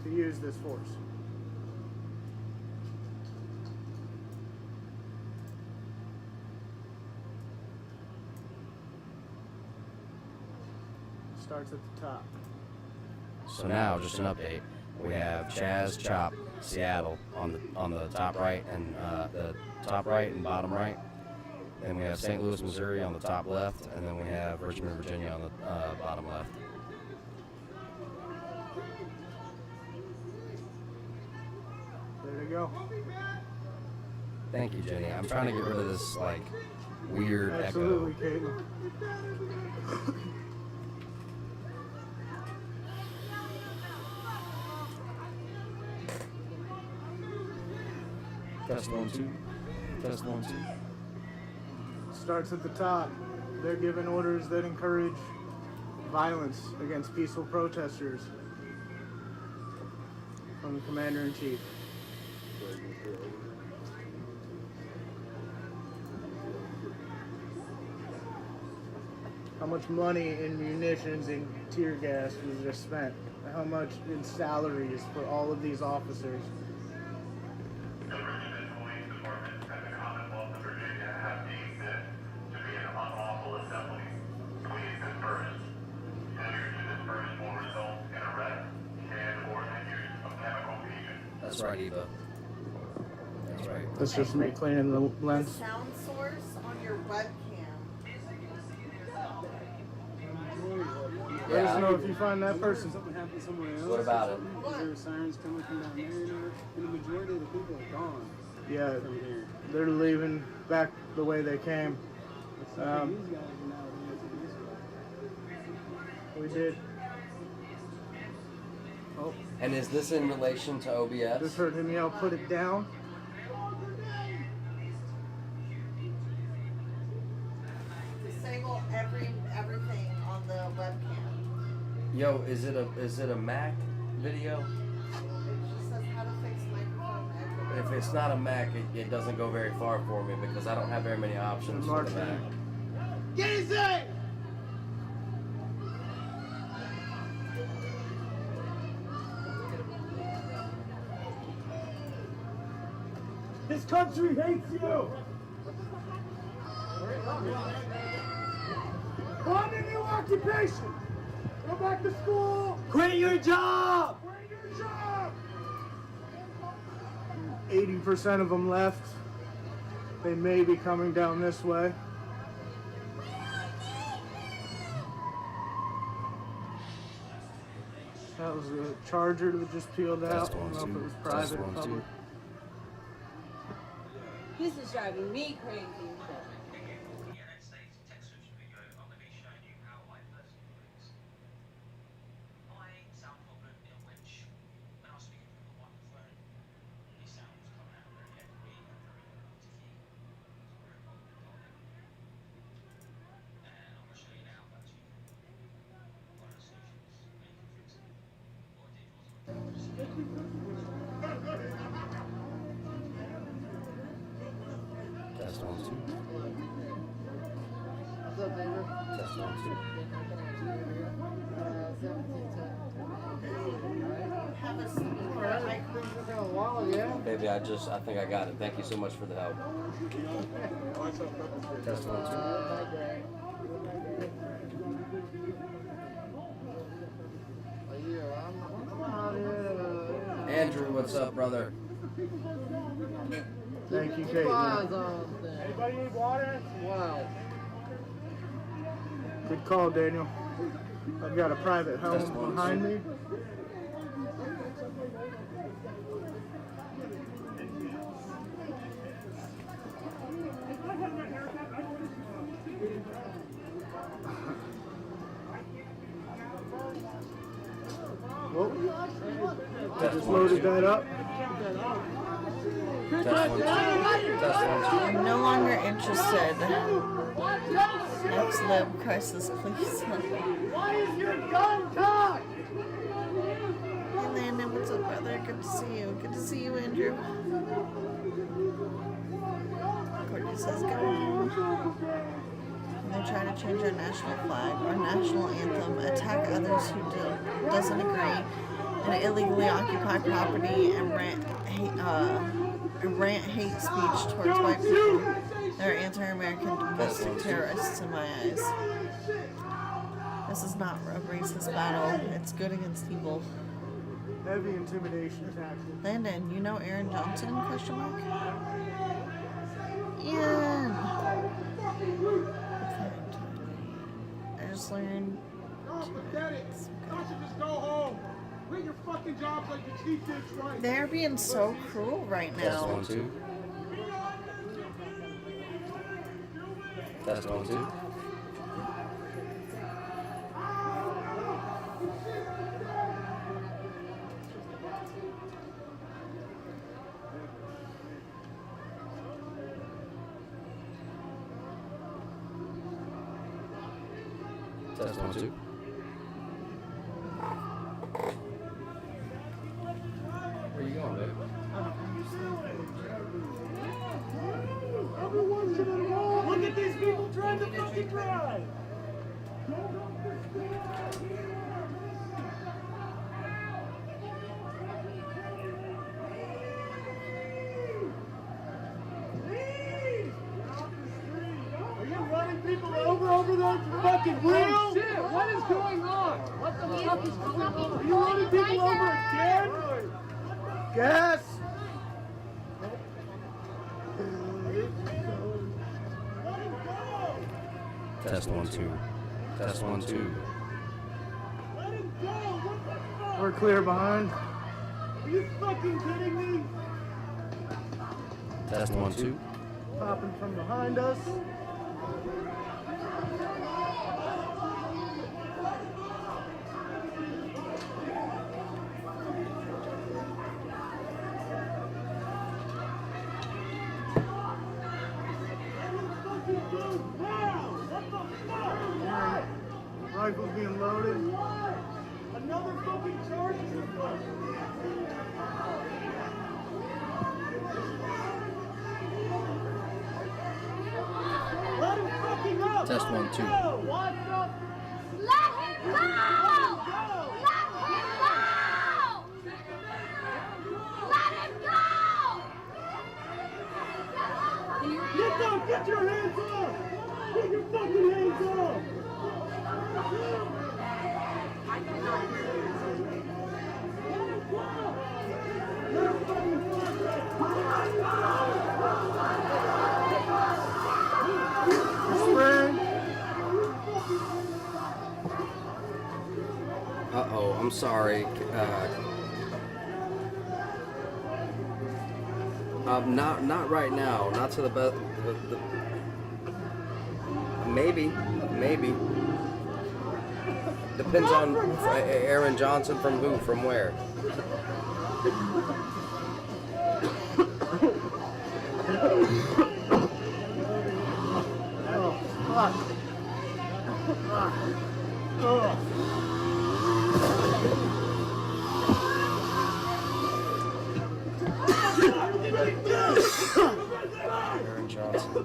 to use this force. Starts at the top. So now, just an update. We have Chaz, Chop, Seattle on the top right and the top right and bottom right. Then we have St. Louis, Missouri on the top left, and then we have Richmond, Virginia on the bottom left. There they go. Thank you, Jenny. I'm trying to get rid of this like weird Absolutely, echo. Caitlin. Test 1, 2. Test 1, 2. Starts at the top. They're giving orders that encourage violence against peaceful protesters from the commander-in-chief. how much money in munitions and tear gas was just spent, how much in salaries for all of these officers. The Richmond Police Department and the Commonwealth of Virginia have deemed this to be an unlawful assembly. Please disperse. Failure to disperse will result in arrest and/or the use of chemical agents. That's right, Eva. That's right. That's just me cleaning the The lens. sound source on your webcam. Let us know if you find that person. Something happened somewhere else. What about it? Is there sirens coming from down there? And the majority of the people are gone. Yeah, from here. they're leaving back the way they came. These guys are now leaving this way. We did. Oh, And is this in relation to OBS? just heard him yell, "Put it down." Disable everything on the webcam. Yo, is it a Mac video? It just says how to fix microphone echo. If it's not a Mac, it doesn't go very far for me because I don't have very many options for the Mac. Get his name! This country hates you! Find a new occupation! Go back to school! Quit your job! Quit your job! 80% of them left. They may be coming down this way. That was a Charger that just peeled out. I don't know if it was private or public. This is driving me crazy. Test 1, 2. What's up, baby? Test 1, 2. Baby, I think I got it. Thank you so much for the help. Test 1, 2. Andrew, what's up, brother? Thank you, Caitlin. Anybody need water? Wow. Good call, Daniel. I've got a private home behind me. Whoa. I just loaded that up. I'm no longer interested. Ex-lib crisis, please. Why is your gun cocked? Hey Landon, what's up, brother? Good to see you. Good to see you, Andrew. Courtney says go home. They try to change our national flag, our national anthem, attack others who doesn't agree, and illegally occupy property and rant hate speech towards white people. They're anti-American domestic terrorists in my eyes. This is not a racist battle. It's good against evil. Heavy intimidation tactic. Landon, you know Aaron Johnson? Question mark. Ian. I just learned. Pathetic. Why don't you just go home? Quit your fucking jobs like your chief did right. They're being so cruel right Test now. 1, 2. Test 1, 2. Test 1, 2. Where you going, babe? Everyone should have Look at these people trying to fucking drive. Are you running people over there for fucking real? Oh shit, what is going on? What the fuck is going on? Are you running people over again? Gas! Test 1 2. Test 1 2. We're clear behind. Are you fucking kidding me? Test 1 2. Popping from behind us. Rifles being loaded. Another fucking charge is in front. Let him fucking up. Test 1 2. What the? Let him go! Let him go! Let him go! Get down! Get your hands off! Get your fucking hands off! Uh-oh, I'm sorry. Not right now. Not to the best. Maybe. Depends on Aaron Johnson from who, from where. Oh, fuck. Oh. Aaron Johnson.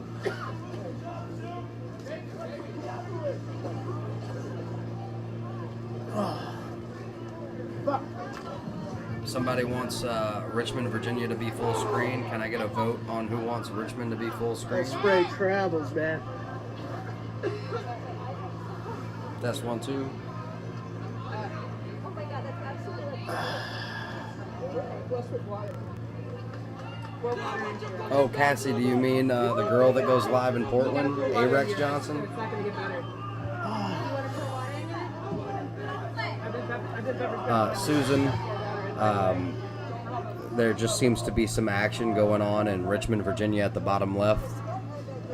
Somebody wants Richmond, Virginia to be full screen. Can I get a vote on who wants Richmond to be full screen? Spray travels, man. Test 1 2. Oh my god, that's absolutely Oh, Cassie, do you mean the girl that goes live in Portland, Arex Johnson? It's not gonna get better. Susan, there just seems to be some action going on in Richmond, Virginia at the bottom left.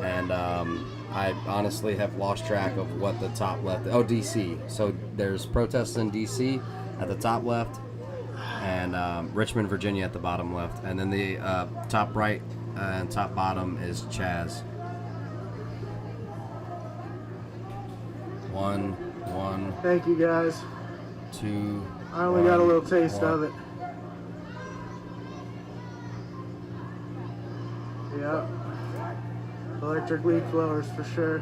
And I honestly have lost track of what the top left. Oh, DC. So there's protests in DC at the top left, and Richmond, Virginia at the bottom left. And then the top right and top bottom is Chaz. 1 1. Thank you guys. 2. I only got a little taste of it. Yeah. Electric leaf blowers for sure.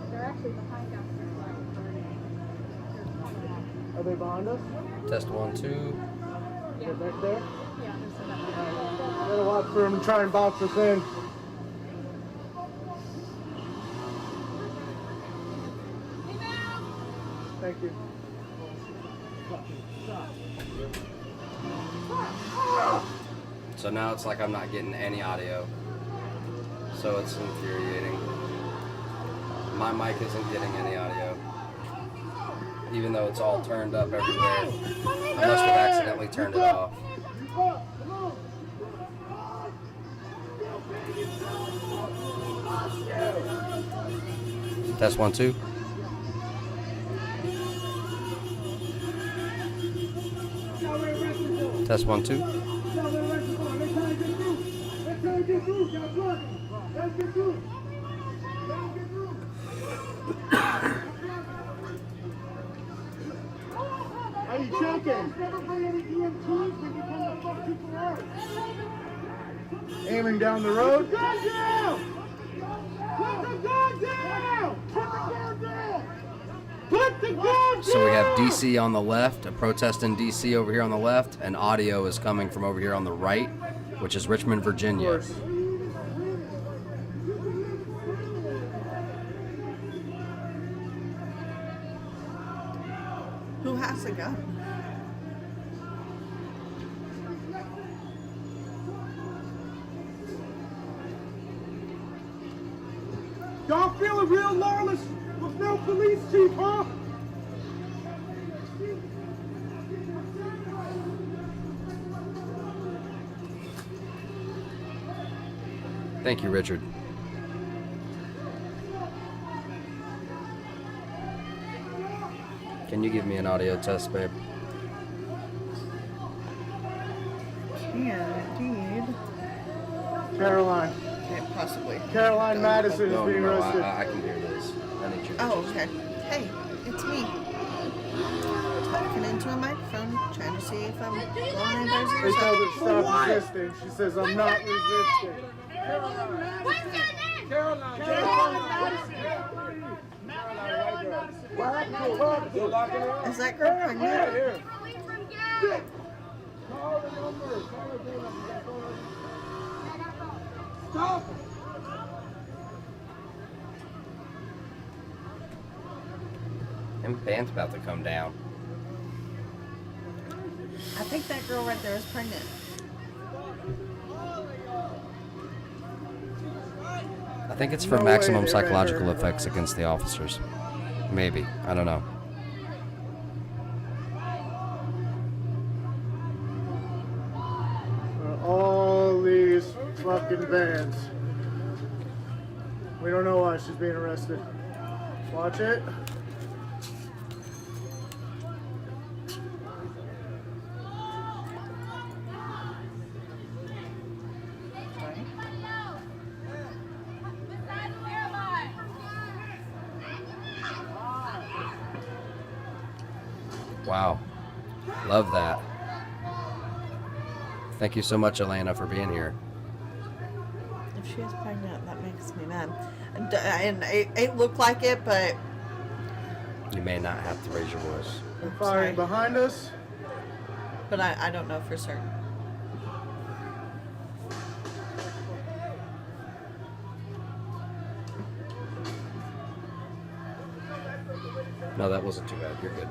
They're actually behind us. Are they behind us? Test 1 2. They're back there? Yeah, Gotta watch for them and try and bounce us in. Thank you. So now it's like I'm not getting any audio. So it's infuriating. My mic isn't getting any audio. Even though it's all turned up everywhere. I must have accidentally turned it off. Test 1 2. Test 1 2. I Why are you choking? Never bring any EMTs when you come to fuck people up. Aiming down the road. Put the gun down! Put the gun down! Put the gun down! Put the gun down! So we have DC on the left, a protest in DC over here on the left, and audio is coming from over here on the right, which is Richmond, Virginia. Who has a gun? Y'all feeling real lawless with no police chief, huh? Thank you, Richard. Can you give me an audio test, babe? Yeah, indeed. Caroline. Can't possibly. Caroline Madison No, is being no, arrested. I can hear this. I need you. Oh, okay. Hey, it's me. Talking into a microphone, trying to see if I'm blowing anybody's They ears told her to out. stop resisting. She says, I'm not resisting. What's your name? Caroline. Is that girl pregnant? Stop! Them band's about to come down. I think that girl right there is pregnant. I think it's for No maximum way they ran psychological her. effects against the officers. Maybe. I don't know. All these fucking vans. We don't know why she's being arrested. Watch it. Wow. Love that. Thank you so much, Elena, for being here. If she is pregnant, that makes me mad. And it looked like it, but You may not have to raise your voice. They're firing behind us. but I don't know for certain. No, that wasn't too bad. You're good.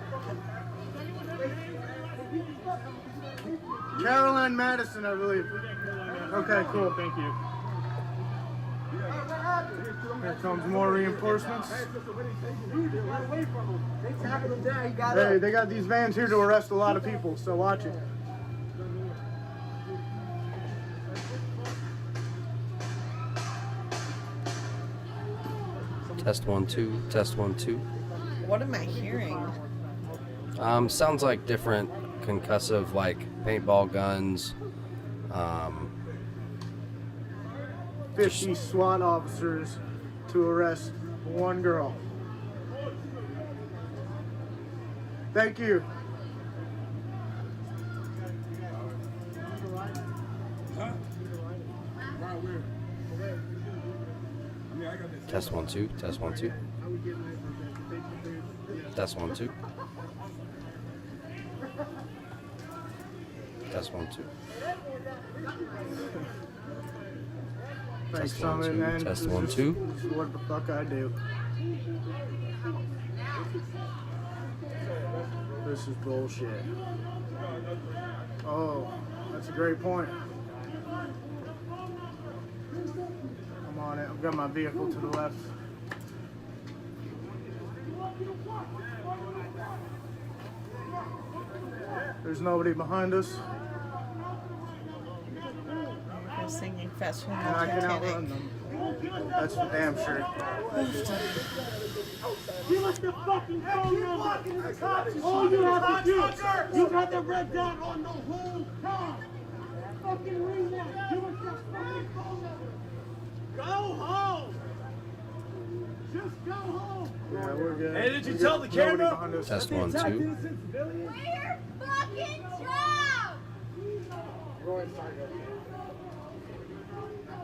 Caroline Madison, I believe. Okay, cool. Thank you. Here comes more reinforcements. Hey, they got these vans here to arrest a lot of people, so watch it. Test 1 2. Test 1 2. What am I hearing? Sounds like different concussive, like paintball guns. 50 SWAT officers to arrest one girl. Thank you. Test 1 2. Test 1 2. Test 1 2. Test 1 2. Thanks, Test 1 Summit, 2. man. Test This 1 is 2. what the fuck I do. This is bullshit. Oh, that's a great point. I'm on it. I've got my vehicle to the left. There's nobody behind us. They're singing faster than And I can Titanic. outrun them. That's for damn sure. Give us the fucking phone number. All you have to do, you got the red dot on the whole car. Fucking ring that. Give us the fucking phone number. Go home. Just go home. Yeah, we're good. Hey, did you We tell got the nobody camera? behind us. Test 1 2.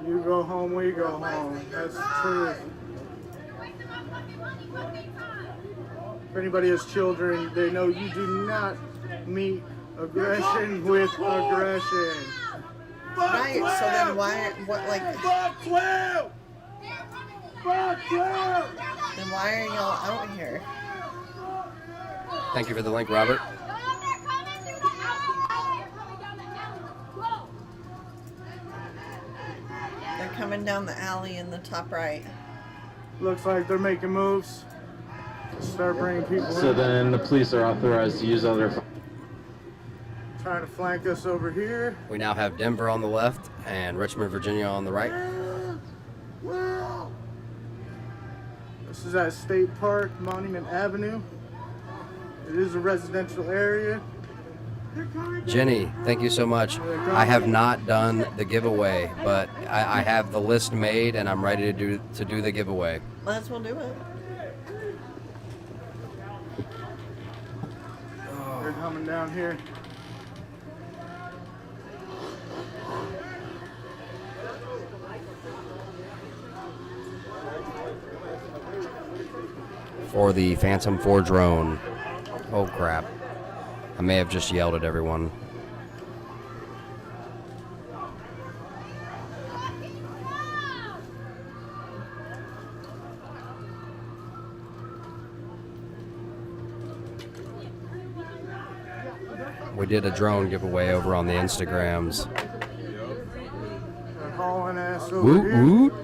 You go home, we go home. That's the truth. If anybody has children, they know you do not meet aggression with aggression. Right, so then why, what, like... Fuck 12! Fuck 12! Then why are y'all out here? Thank you for the link, Robert. They're coming down the alley in the top right. Looks like they're making moves. Start bringing people So in. then the police are authorized to use other. Trying to flank us over here. We now have Denver on the left and Richmond, Virginia on the right. This is at State Park, Monument Avenue. It is a residential area. Jenny, thank you so much. I have not done the giveaway, but I have the list made and I'm ready to do the giveaway. Might as well do it. They're coming down here. For the Phantom 4 drone. Oh crap. I may have just yelled at everyone. We did a drone giveaway over on the Instagrams. They're hauling ass over Woot here. woot.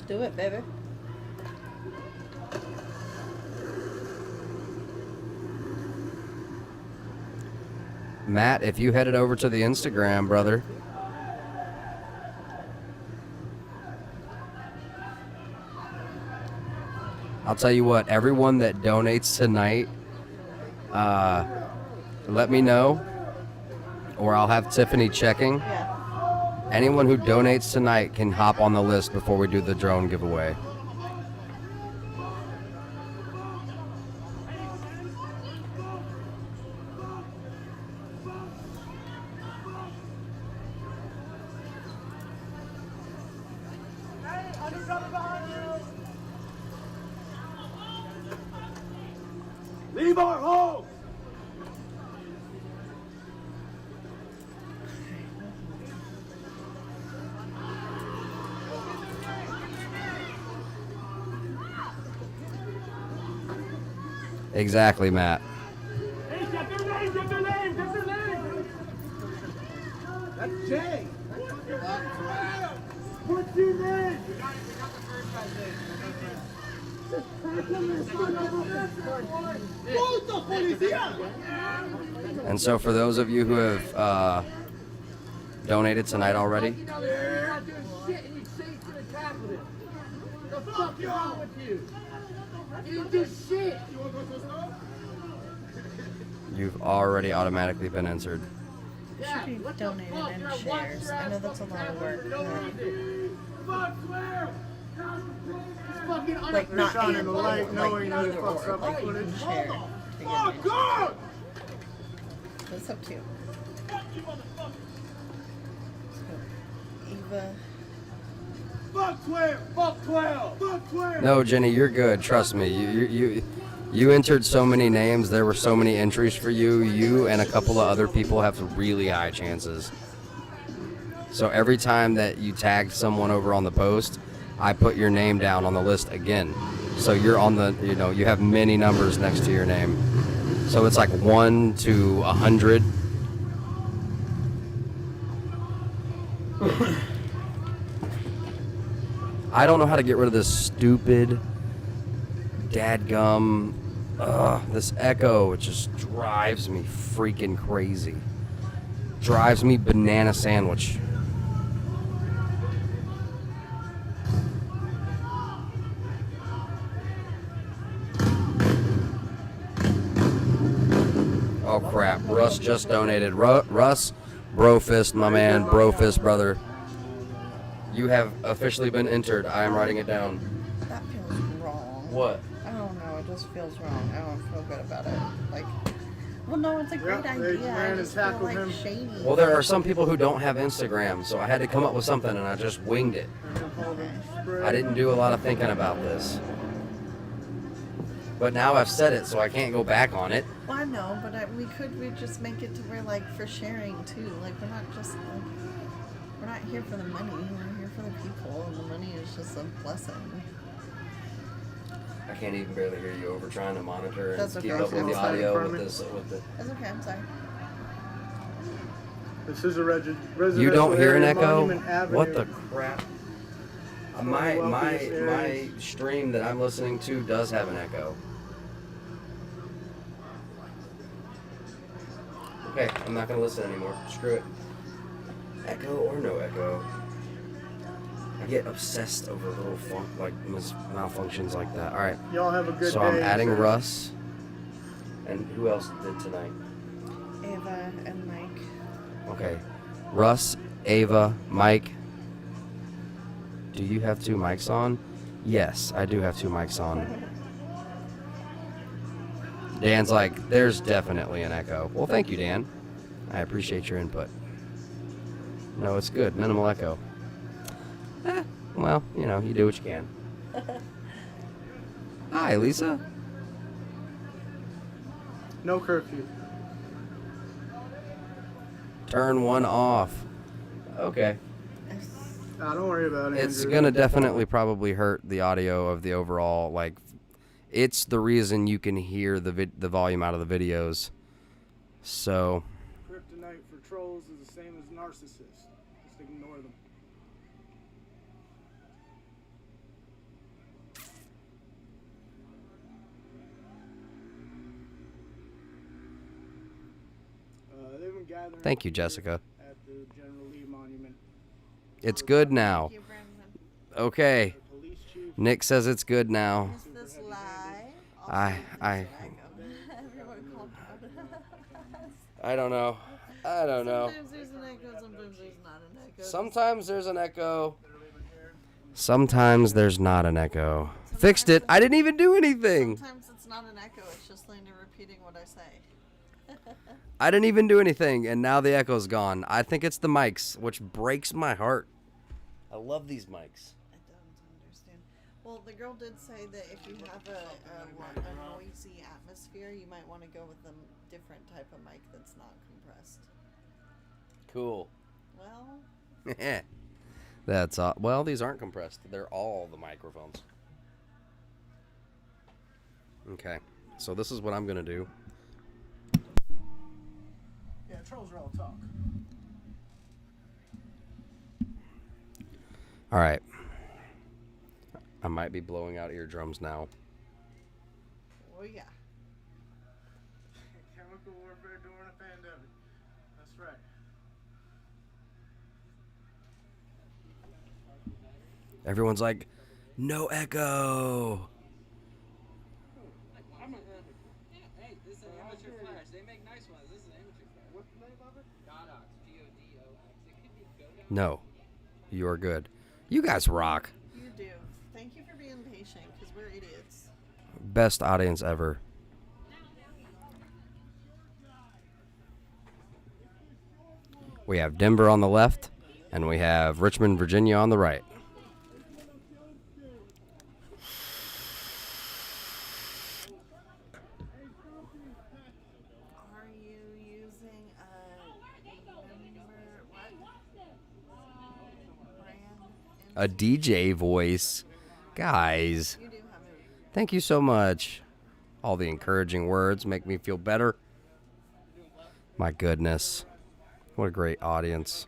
Do it, baby. Matt, if you headed over to the Instagram, brother. I'll tell you what, everyone that donates tonight, let me know, or I'll have Tiffany checking. Anyone who donates tonight can hop on the list before we do the drone giveaway. Leave our home! Exactly, Matt. Hey, get their name, get their name, get their name! That's Jay! What's your name? And so for those of you who have donated tonight already, The fuck wrong with you? You do shit! you've already automatically been answered. Should be donated in shares. I know that's a lot of work. But like not shining and the like light, knowing that it either fucks or. up Like you footage. can share. to get it. God! It's up to you. So, Eva. Fuck 12! Fuck 12! Fuck 12! No, Jenny, you're good. Trust me. You entered so many names. There were so many entries for you. You and a couple of other people have really high chances. So every time that you tagged someone over on the post, I put your name down on the list again. So you're on the, you have many numbers next to your name. So it's like 1 to 100. I don't know how to get rid of this stupid dadgum, this echo. It just drives me freaking crazy. Drives me banana sandwich. Oh crap, Russ just donated. Russ, Brofist, my man, Brofist brother. You have officially been entered. I am writing it down. That feels What? I don't know. It just feels wrong. I don't feel good about it. Like, well, no, it's a great idea. I just feel like shady. Well, there are some people who don't have Instagram, so I had to come up with something, and I just winged it. I didn't do a lot of thinking about this. But now I've said it, so I can't go back on it. Well, I know, but we just make it to where, like, for sharing, too. Like, we're not just, like, we're not here for the money. We're here for the people, and the money is just a blessing. I can't even barely hear you over trying to monitor and That's keep okay. up with the audio with this. That's okay, I'm sorry. This is a residential You don't hear an area, echo? Monument Avenue. What the crap? My stream that I'm listening to does have an echo. Okay, I'm not gonna listen anymore. Screw it. Echo or no echo. I get obsessed over little malfunctions like that. All right. Y'all have a good So day. I'm adding sir. Russ. And who else did tonight? Ava and Mike. Okay. Russ, Ava, Mike. Do you have 2 mics on? Yes, I do have 2 mics on. Dan's like, there's definitely an echo. Well, thank you, Dan. I appreciate your input. No, it's good. Minimal echo. Well, you know, you do what you can. Hi, Lisa. No curfew. Turn 1 off. Okay. Don't worry about it. It's Andrew. gonna definitely probably hurt the audio of the overall, like, it's the reason you can hear the volume out of the videos. So. Kryptonite for trolls is the same as narcissists. Just ignore them. They've been gathering Thank you, Jessica. at the General Lee Monument. It's good now. Okay. Nick says it's good now. Is this live? I don't know. I don't know. Sometimes there's an echo, sometimes there's not an echo. Sometimes there's an echo. Sometimes there's not an echo. Fixed it. I didn't even do anything. Sometimes it's not an echo, it's just Lena repeating what I say. I didn't even do anything, and now the echo's gone. I think it's the mics, which breaks my heart. I love these mics. I don't understand. Well, the girl did say that if you have a noisy atmosphere, you might want to go with a different type of mic that's not compressed. Cool. Well. That's well, these aren't compressed. They're all the microphones. Okay, so this is what I'm gonna do. Yeah, trolls are all talk. All right. I might be blowing out eardrums now. Oh yeah. Chemical warfare during a pandemic. That's right. Everyone's like, no echo. Hey, this is an amateur flash. They make nice ones. This is an amateur flash. What's the name of it? Godox. Godox. It could be Godox. No, you are good. You guys rock. You do. Thank you for being patient, because we're idiots. Best audience ever. We have Denver on the left, and we have Richmond, Virginia on the right. Are you using A DJ voice. Guys, thank you so much. All the encouraging words make me feel better. My goodness. What a great audience.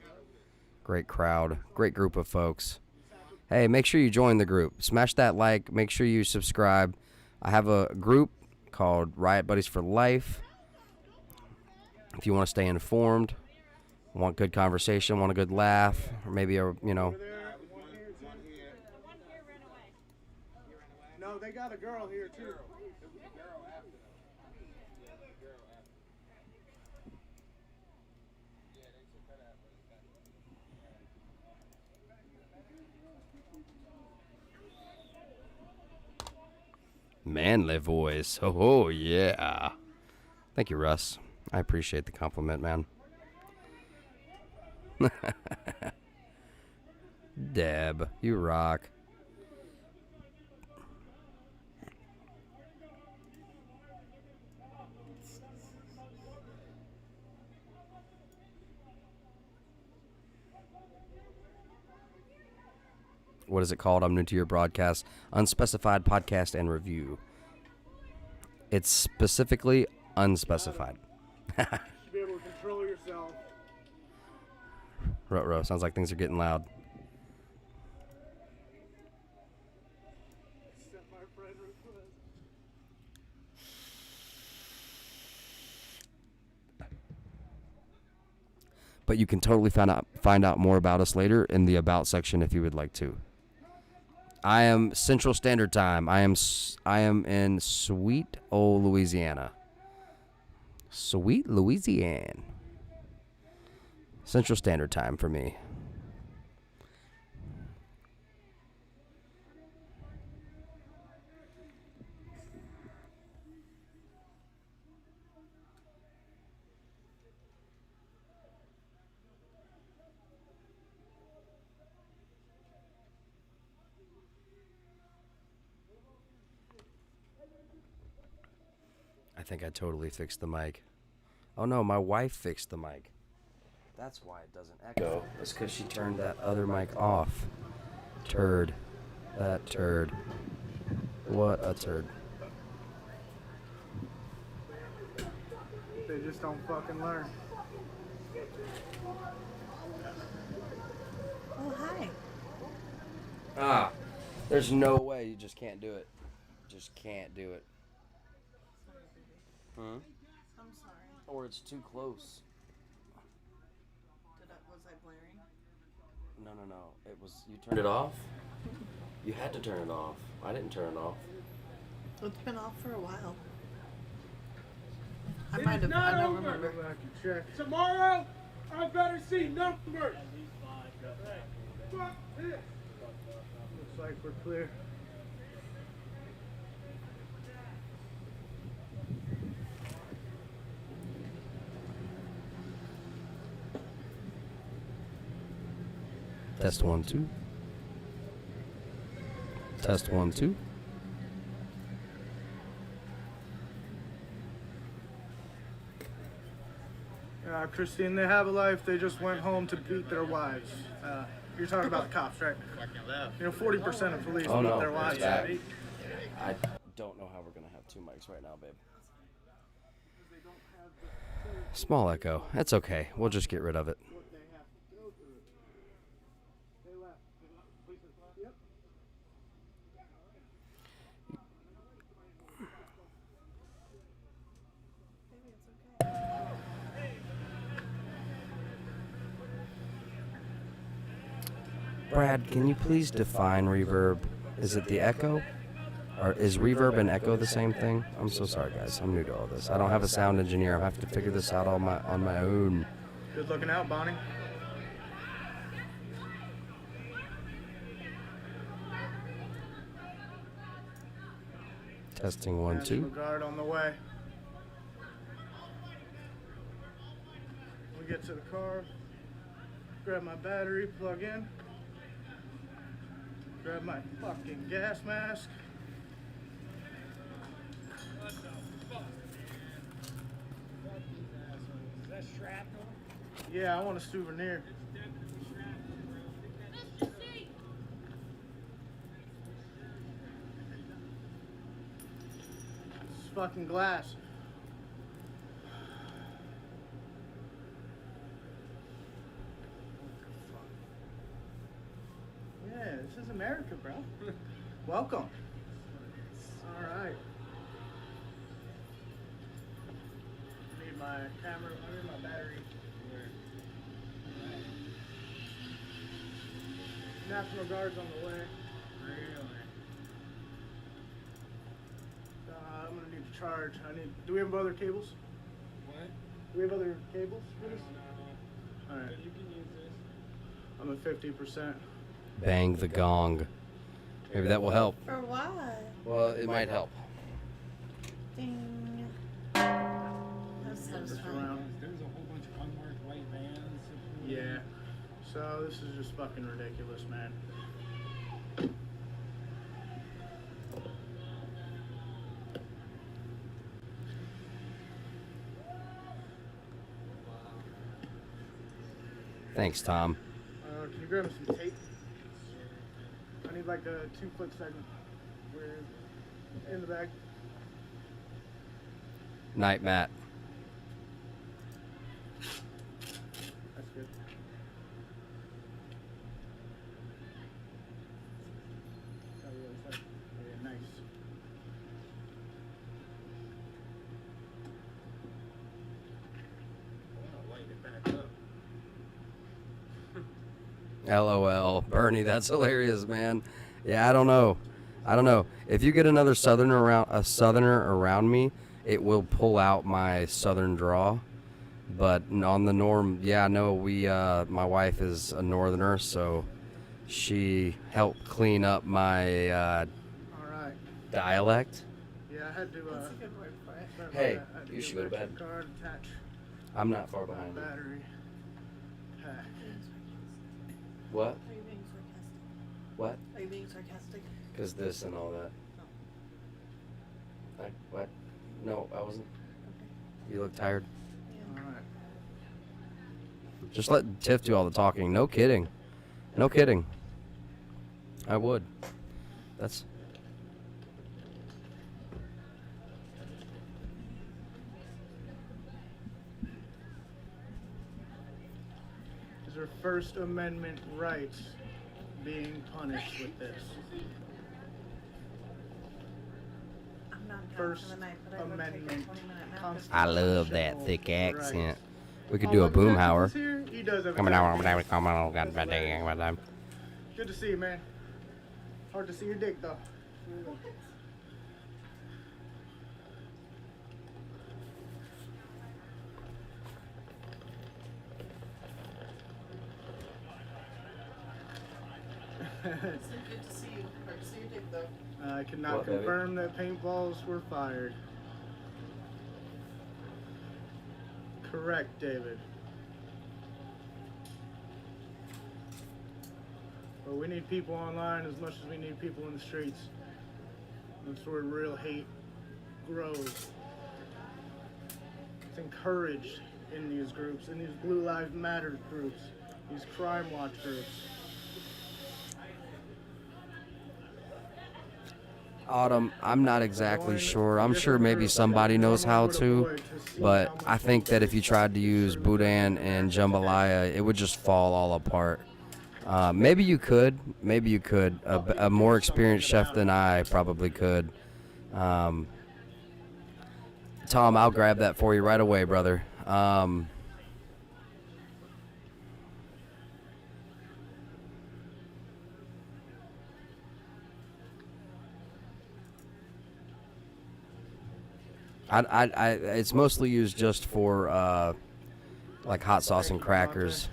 Great crowd. Great group of folks. Hey, make sure you join the group. Smash that like. Make sure you subscribe. I have a group called Riot Buddies for Life. If you want to stay informed, want good conversation, want a good laugh, or maybe a, No, they got a girl here too. Manly voice. Oh, yeah. Thank you, Russ. I appreciate the compliment, man. Deb, you rock. What is it called? I'm new to your broadcast. Unspecified podcast and review. It's specifically unspecified. You should be able to control yourself. Ruh-roh. Sounds like things are getting loud. Accept my friend request. But you can totally find out more about us later in the About section if you would like to. I am Central Standard Time. I am in sweet old Louisiana. Sweet Louisiana. Central Standard Time for me. I think I totally fixed the mic. Oh no, my wife fixed the mic. That's why it doesn't echo. It's because she turned that other mic off. Turd. That turd. What a turd. They just don't fucking learn. Oh, hi. Ah, there's no way you just can't do it. Just can't do it. Huh? I'm sorry. Or it's too close. Was I blaring? No. It was, you turned it off? You had to turn it off. I didn't turn it off. It's been off for a while. I might have, I don't remember. Tomorrow, I better see numbers. Fuck this. Looks like we're clear. Test 1, 2. Test 1, 2. Christine, they have a life. They just went home to beat their wives. You're talking about the cops, right? You know, 40% of police beat their wives. Right? I don't know how we're going to have two mics right now, babe. Small echo. That's okay. We'll just get rid of it. Brad, can you please define reverb? Is it the echo? Or is reverb and echo the same thing? I'm so sorry, guys. I'm new to all this. I don't have a sound engineer. I have to figure this out on my own. Good looking out, Bonnie. Testing 1, 2. National Guard on the way. We get to the car, grab my battery, plug in, grab my fucking gas mask. What the fuck? Is that shrapnel? Yeah, I want a souvenir. It's fucking glass. Yeah, this is America, bro. Welcome. All right. I need my camera. I need my battery. National Guard's on the way. Really? I'm gonna need to charge. Do we have other cables? What? Do we have other cables for this? No. All right. You can use this. I'm at 50%. Bang the gong. Maybe that will help. For what? Well, it might help. Ding. That's satisfying. There's a whole bunch of unmarked white vans. Yeah. So this is just fucking ridiculous, man. Thanks, Tom. Can you grab me some tape? I need like a 2-foot segment. We're in the bag. Night, Matt. That's good. Oh, yeah, yeah, nice. I'll light it back up. LOL. Bernie, that's hilarious, man. Yeah, I don't know. If you get another southerner around me, it will pull out my southern draw. But on the norm, yeah, no, my wife is a northerner, so she helped clean up my All right. dialect. Yeah, I had to. That's a good word for it. start Hey, with that. I had you get should go to electric bed. Card, attach I'm not far behind you. battery pack. What? Are you being sarcastic? What? Are you being sarcastic? Because this and all that. What? No, I wasn't. You look tired. All right. Just let Tiff do all the talking. No kidding. No kidding. I would. That's. Is there First Amendment rights being punished with this? I'm not done First for the night, but I would take a Amendment 20-minute nap. I love that thick Right. accent. We could do a boomhauer. He does have a Coming tattoo. down, coming on, got bad dang, bad time. Good to see you, man. Hard to see your dick, though. It's good to see you. Hard to see your dick, though. I cannot What, baby? confirm that paintballs were fired. Correct, David. But we need people online as much as we need people in the streets. That's where real hate grows. It's encouraged in these groups, in these Blue Lives Matter groups, these crime watch groups. Autumn, I'm not exactly sure. I'm sure maybe somebody knows how to, but I think that if you tried to use Boudin and Jambalaya, it would just fall all apart. Maybe you could. Maybe you could. A more experienced chef than I probably could. Tom, I'll grab that for you right away, brother. It's mostly used just for like hot sauce and crackers,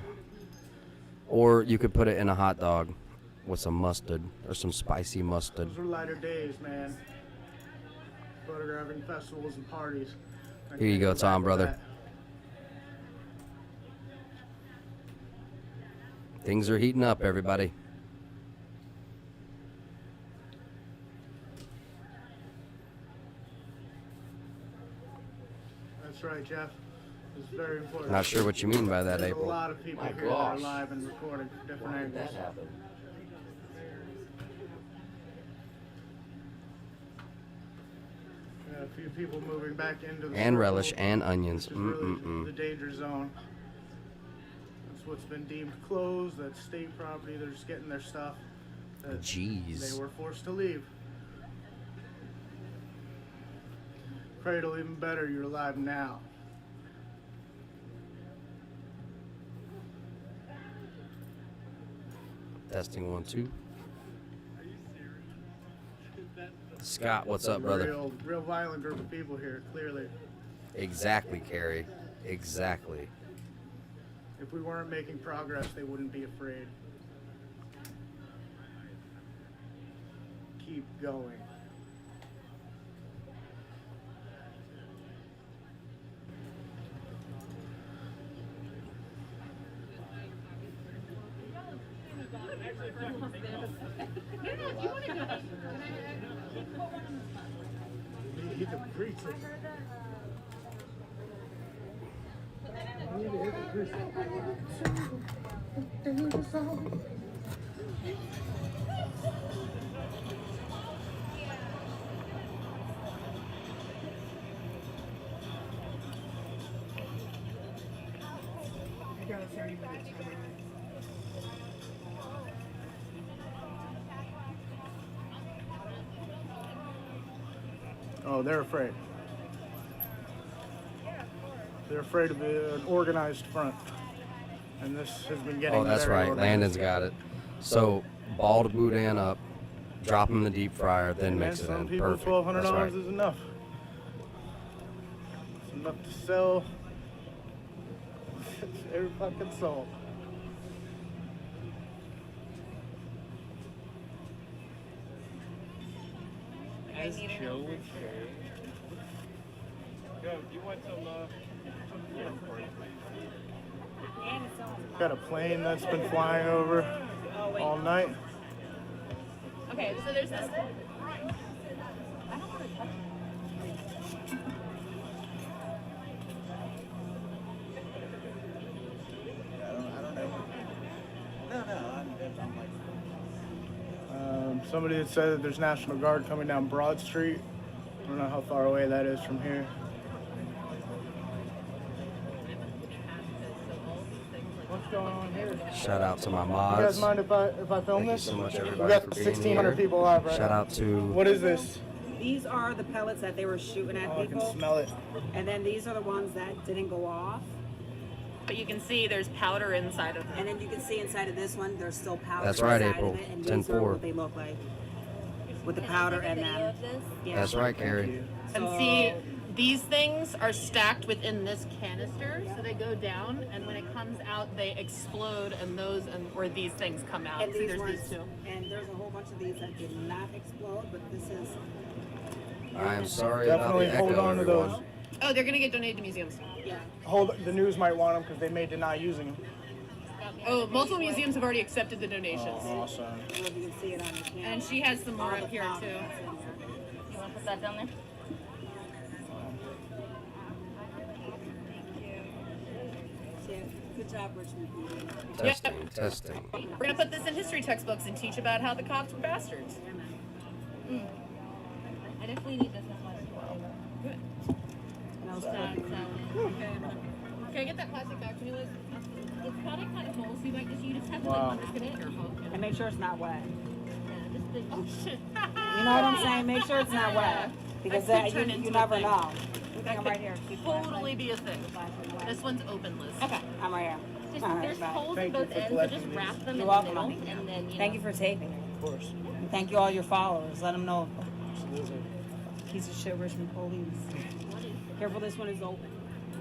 or you could put it in a hot dog with some mustard or some spicy mustard. Those were lighter days, man. Photographing festivals and parties. I Here you can't go, back Tom, with brother. that. Things are heating up, everybody. That's right, Jeff. It's very important. Not sure what you mean by that, There's April. a lot of people My here that gosh. are live and recording from different Why did angles. that happen? A few people moving back into the And circle, relish and onions. which is really Mm-mm-mm. the danger zone. That's what's been deemed closed. That's state property. They're just getting their stuff. That Jeez. They were forced to leave. Cradle, even better, you're alive now. Testing 1, 2. Scott, what's up, brother? Real violent group of people here, clearly. Exactly, Carrie. Exactly. If we weren't making progress, they wouldn't be afraid. Keep going. He can preach it. Oh, they're afraid. They're afraid of an organized front. And this has been getting Oh, that's very right. organized. Landon's got it. So, ball boudin up, drop him in the deep fryer, then mix it Some in. people, Perfect. $1,200 That's right. is enough. It's enough to sell every fucking soul. As Joe would say. Yo, you want some, Got a plane that's been flying over all night. Okay, so there's this. Somebody had said that there's National Guard coming down Broad Street. I don't know how far away that is from here. What's going on here? Shout out to my You mods. guys mind if I film Thank this? you so much, We everybody, got for being 1,600 here. people live right Shout now. out to... What is this? These are the pellets that they were shooting at Oh, I people. can smell it. And then these are the ones that didn't go off. But you can see there's powder inside of them. And then you can see inside of this one, there's still powder That's right, inside April. of it. And 10-4. these are what they look like. With the powder and them. Yeah. That's right, Carrie. And see, these things are stacked within this canister, so they go down, and when it comes out, they explode, and or these things come out. And See, these there's ones, these two. and there's a whole bunch of these that did not explode, but this is. I am sorry Definitely about the hold echo, on to everyone. those. Oh, they're gonna get donated to museums. Yeah. The news might want them because they may deny using them. Oh, multiple museums have already accepted the donations. Oh, awesome. I don't know if you can see it on the camera. And she has some more up here too. You You want to put that down there? Good job, Richmond. Testing. We're gonna put this in history textbooks and teach about how the cops were bastards. I definitely need this as well. Good. Okay, get that plastic back from you, Liz. It's probably kind of full, so you just have to Wow. like understand it. Careful. And make sure it's not wet. Oh shit. You know what I'm saying? Make sure it's not wet. Because That could that, turn you into a never thing. know. That I'm could right here. Keep totally be a thing. This one's open, Liz. Okay. I'm right here. Just, All right, there's bye. holes Thank in you both for ends, so collecting just these. wrap them You're in the welcome, middle, honey. and then Thank you for taping it. Of course. And thank you all your followers. Let them know. Absolutely. Piece of shit, Richmond police. Careful, this one is open.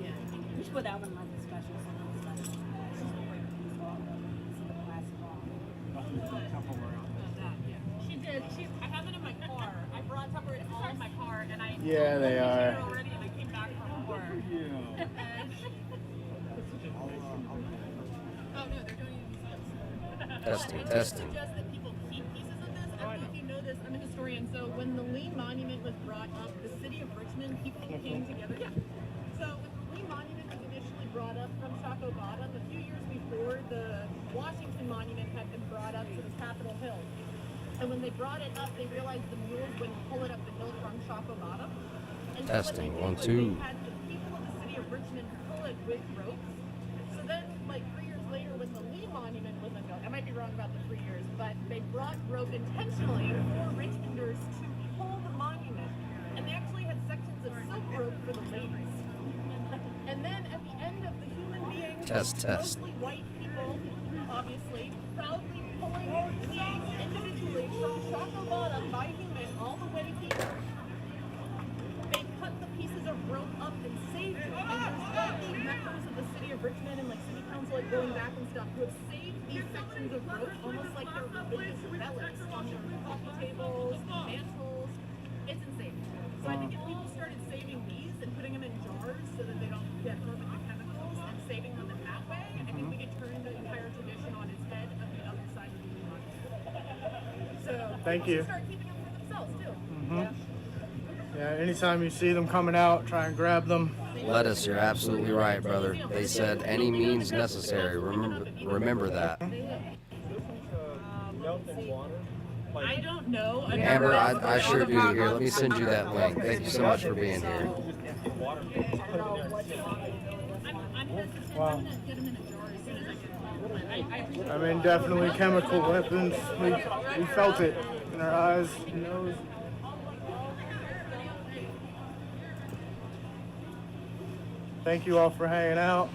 Yeah. We should put that one like a special. She did. I have it in my car. I brought Tupperware all in my car, and I Yeah, they are. already, and I came back from work. Oh no, they're doing it. Testing. I just suggest that people keep pieces of this. I don't know if you know this. I'm a historian, so when the Lee Monument was brought up, the city of Richmond, people came together. Yeah. So when the Lee Monument was initially brought up from Chaco Bottom, a few years before, the Washington Monument had been brought up to the Capitol Hill. And when they brought it up, they realized the mules wouldn't pull it up the hill from Chaco Bottom. And so Testing. what 1, they did was 2. They had the people of the city of Richmond pull it with ropes. So then, like 3 years later, when the Lee Monument was unveiled, I might be wrong about the 3 years, but they brought rope intentionally for Richmonders to pull the monument. And they actually had sections of silk rope for the ladies. And then at the end of the human beings, Test. mostly white people, obviously, proudly pulling Lees individually from Chaco Bottom by human all the way here. They cut the pieces of rope up and saved it. And there's wealthy members of the city of Richmond and like city council like going back and stuff who have saved these sections of rope almost like they're religious relics on their coffee tables, mantles. It's insane. So I think if people started saving these and putting them in jars so that they don't get hurt with the chemicals and saving them in that way, I think we could turn the entire tradition on its head of the other side of the monument. Thank you. Start keeping them for themselves too. Yeah, anytime you see them coming out, try and grab them. Lettuce, you're absolutely right, brother. They said any means necessary. Remember that. I don't know. Amber, I sure do. Here, let me send you that link. Thank you so much for being here. Wow. I mean, definitely chemical weapons. We felt it in our eyes and nose. Thank you all for hanging out.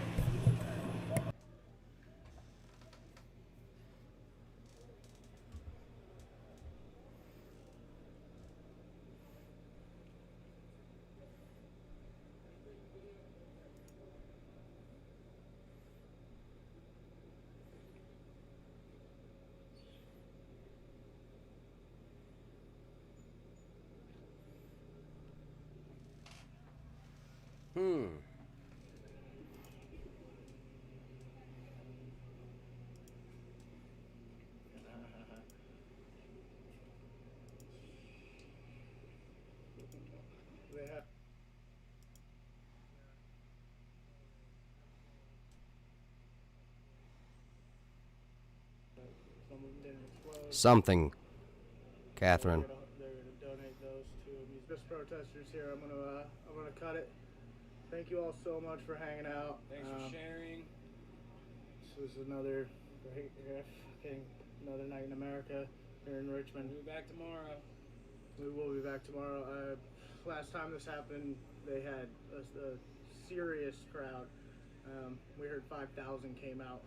Something, Catherine. They're gonna donate those to these protesters here. I'm gonna cut it. Thank you all so much for hanging out. Thanks for sharing. This was another another night in America here in Richmond. We'll be back tomorrow. We will be back tomorrow. Last time this happened, they had a serious crowd. We heard 5,000 came out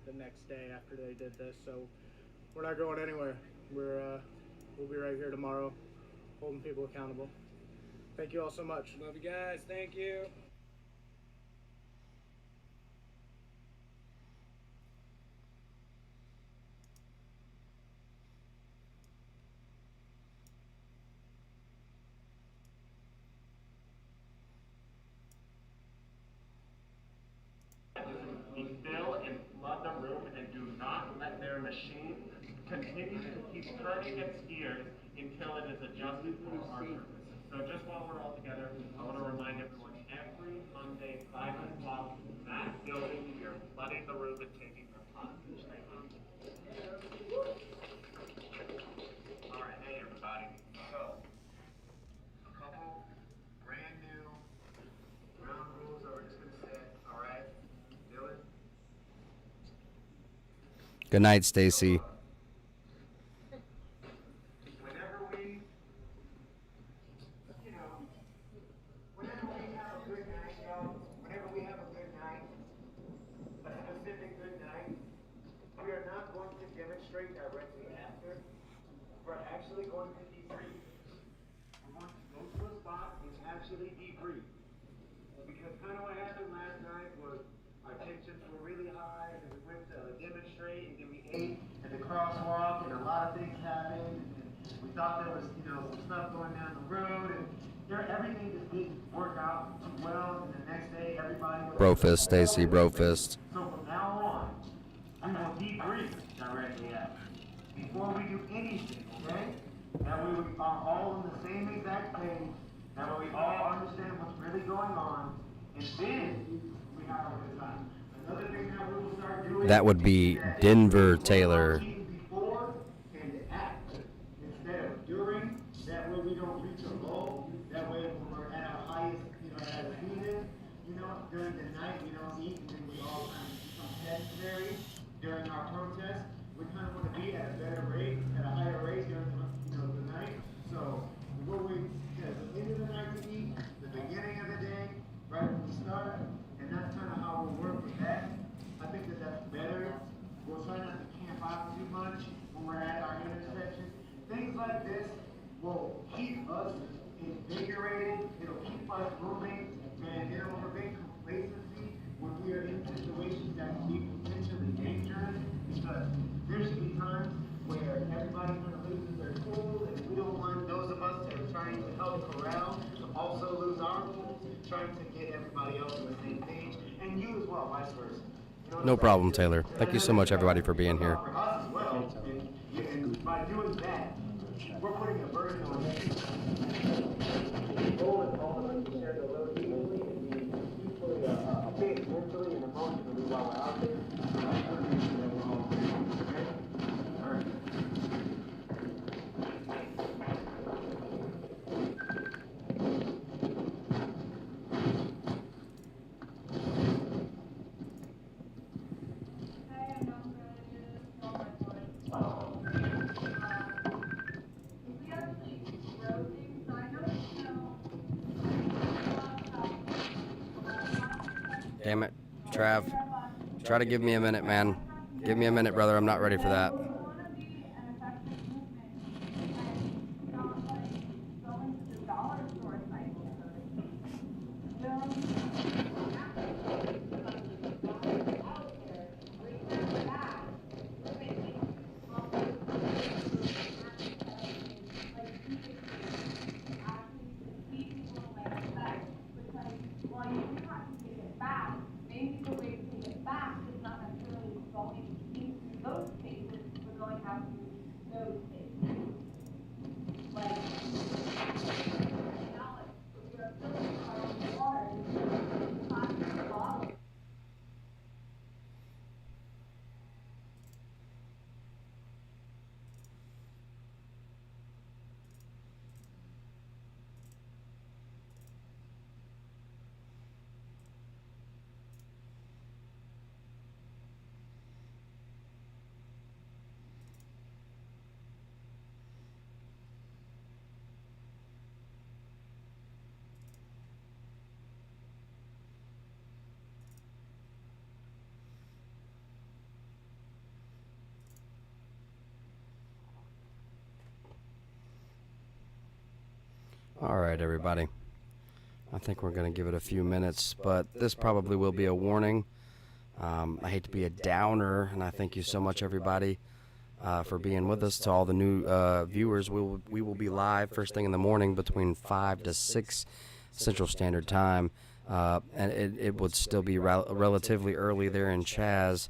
the next day after they did this, so we're not going anywhere. We'll be right here tomorrow, holding people accountable. Thank you all so much. Love you guys. Thank you. Fill and flood the room and do not let their machine continue to keep turning its gears until it is adjusted for our purpose. So just while we're all together, I want to remind everyone, every Monday, 5 o'clock, that building, we are flooding the room and taking their pot. All right, hey everybody. So, a couple brand new ground rules that we're just going to set, all right? Dylan? Good night, Stacy. Whenever we have a good night, y'all, whenever we have a good night, a specific good night, we are not going to demonstrate directly after. We're actually going to debrief. We're going to go to a spot and actually debrief. Because kind of what happened last night was our tensions were really high, and we went to demonstrate, and then we ate at the crosswalk, and a lot of things happened, and we thought there was, some stuff going down the road, and everything just didn't work out too well, and the next day, everybody was... Brofist, Stacy, brofist. So from now on, we will debrief directly after. Before we do anything, okay? That way we are all on the same exact page, that way we all understand what's really going on, and then we have a good time. Another thing that we will start doing... That would be Denver Taylor. Before and after, instead of during, that way we don't reach a low, that way when we're at our highest, at a heated, during the night we don't eat, and then we all kind of become sedentary during our protest. We kind of want to be at a better rate, at a higher rate during the night. So we'll wait at the end of the night to eat, the beginning of the day, right when we start, and that's kind of how we'll work with that. I think that that's better. We'll try not to camp out too much when we're at our intersections. Things like this will keep us invigorated. It'll keep us moving, and it'll prevent complacency when we are in situations that can be potentially dangerous. Because there should be times where everybody kind of loses their cool, and we don't want those of us that are trying to help corral to also lose our cool, trying to get everybody else on the same page, and you as well, vice versa. No problem, Taylor. Thank you so much, everybody, for being here. For us as well, and by doing that, Damn it. Trav, try to give me a minute, man. Give me a minute, brother. I'm not ready for that. All right, everybody. I think we're going to give it a few minutes, but this probably will be a warning. I hate to be a downer, and I thank you so much, everybody, for being with us. To all the new viewers, we will be live first thing in the morning between 5 to 6 Central Standard Time, and it would still be relatively early there in Chaz.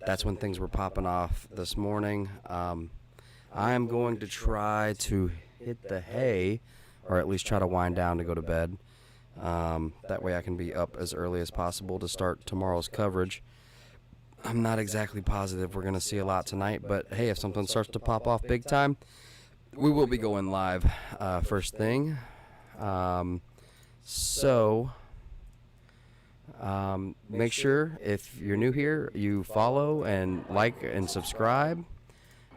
That's when things were popping off this morning. I'm going to try to hit the hay, or at least try to wind down to go to bed. That way I can be up as early as possible to start tomorrow's coverage. I'm not exactly positive we're going to see a lot tonight, but hey, if something starts to pop off big time, we will be going live first thing. Make sure if you're new here, you follow and like and subscribe.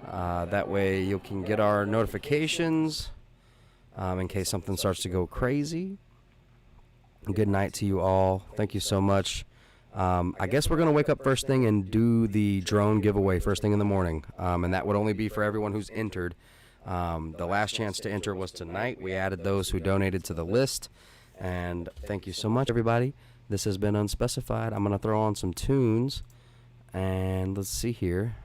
That way you can get our notifications in case something starts to go crazy. Good night to you all. Thank you so much. I guess we're going to wake up first thing and do the drone giveaway first thing in the morning. And that would only be for everyone who's entered. The last chance to enter was tonight. We added those who donated to the list. And thank you so much, everybody. This has been Unspecified. I'm going to throw on some tunes. And let's see here.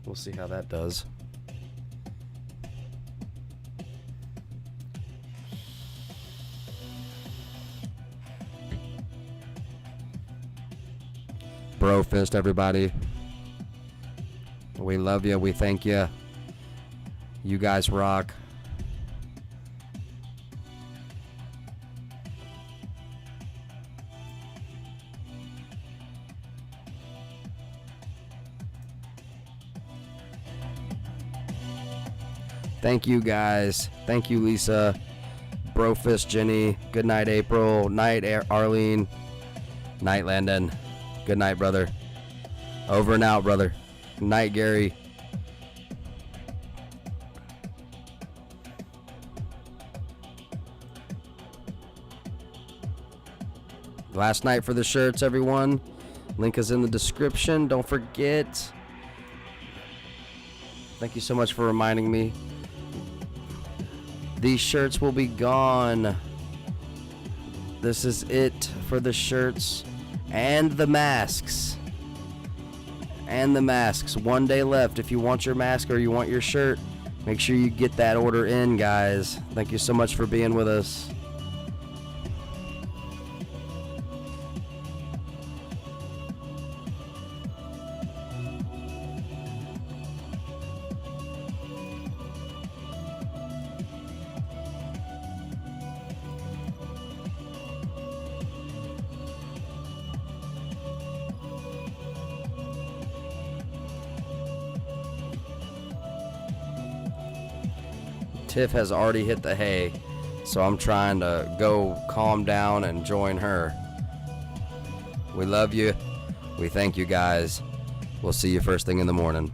We'll see how that does. Bro fist, everybody. We love you. We thank you. You guys rock. Thank you, guys. Thank you, Lisa. Brofist, Jenny. Good night, April. Night, Arlene. Night, Landon. Good night, brother. Over and out, brother. Night, Gary. Last night for the shirts, everyone. Link is in the description. Don't forget. Thank you so much for reminding me. These shirts will be gone. This is it for the shirts and the masks. And the masks. 1 day left. If you want your mask or you want your shirt, make sure you get that order in, guys. Thank you so much for being with us. Tiff has already hit the hay, so I'm trying to go calm down and join her. We love you. We thank you, guys. We'll see you first thing in the morning.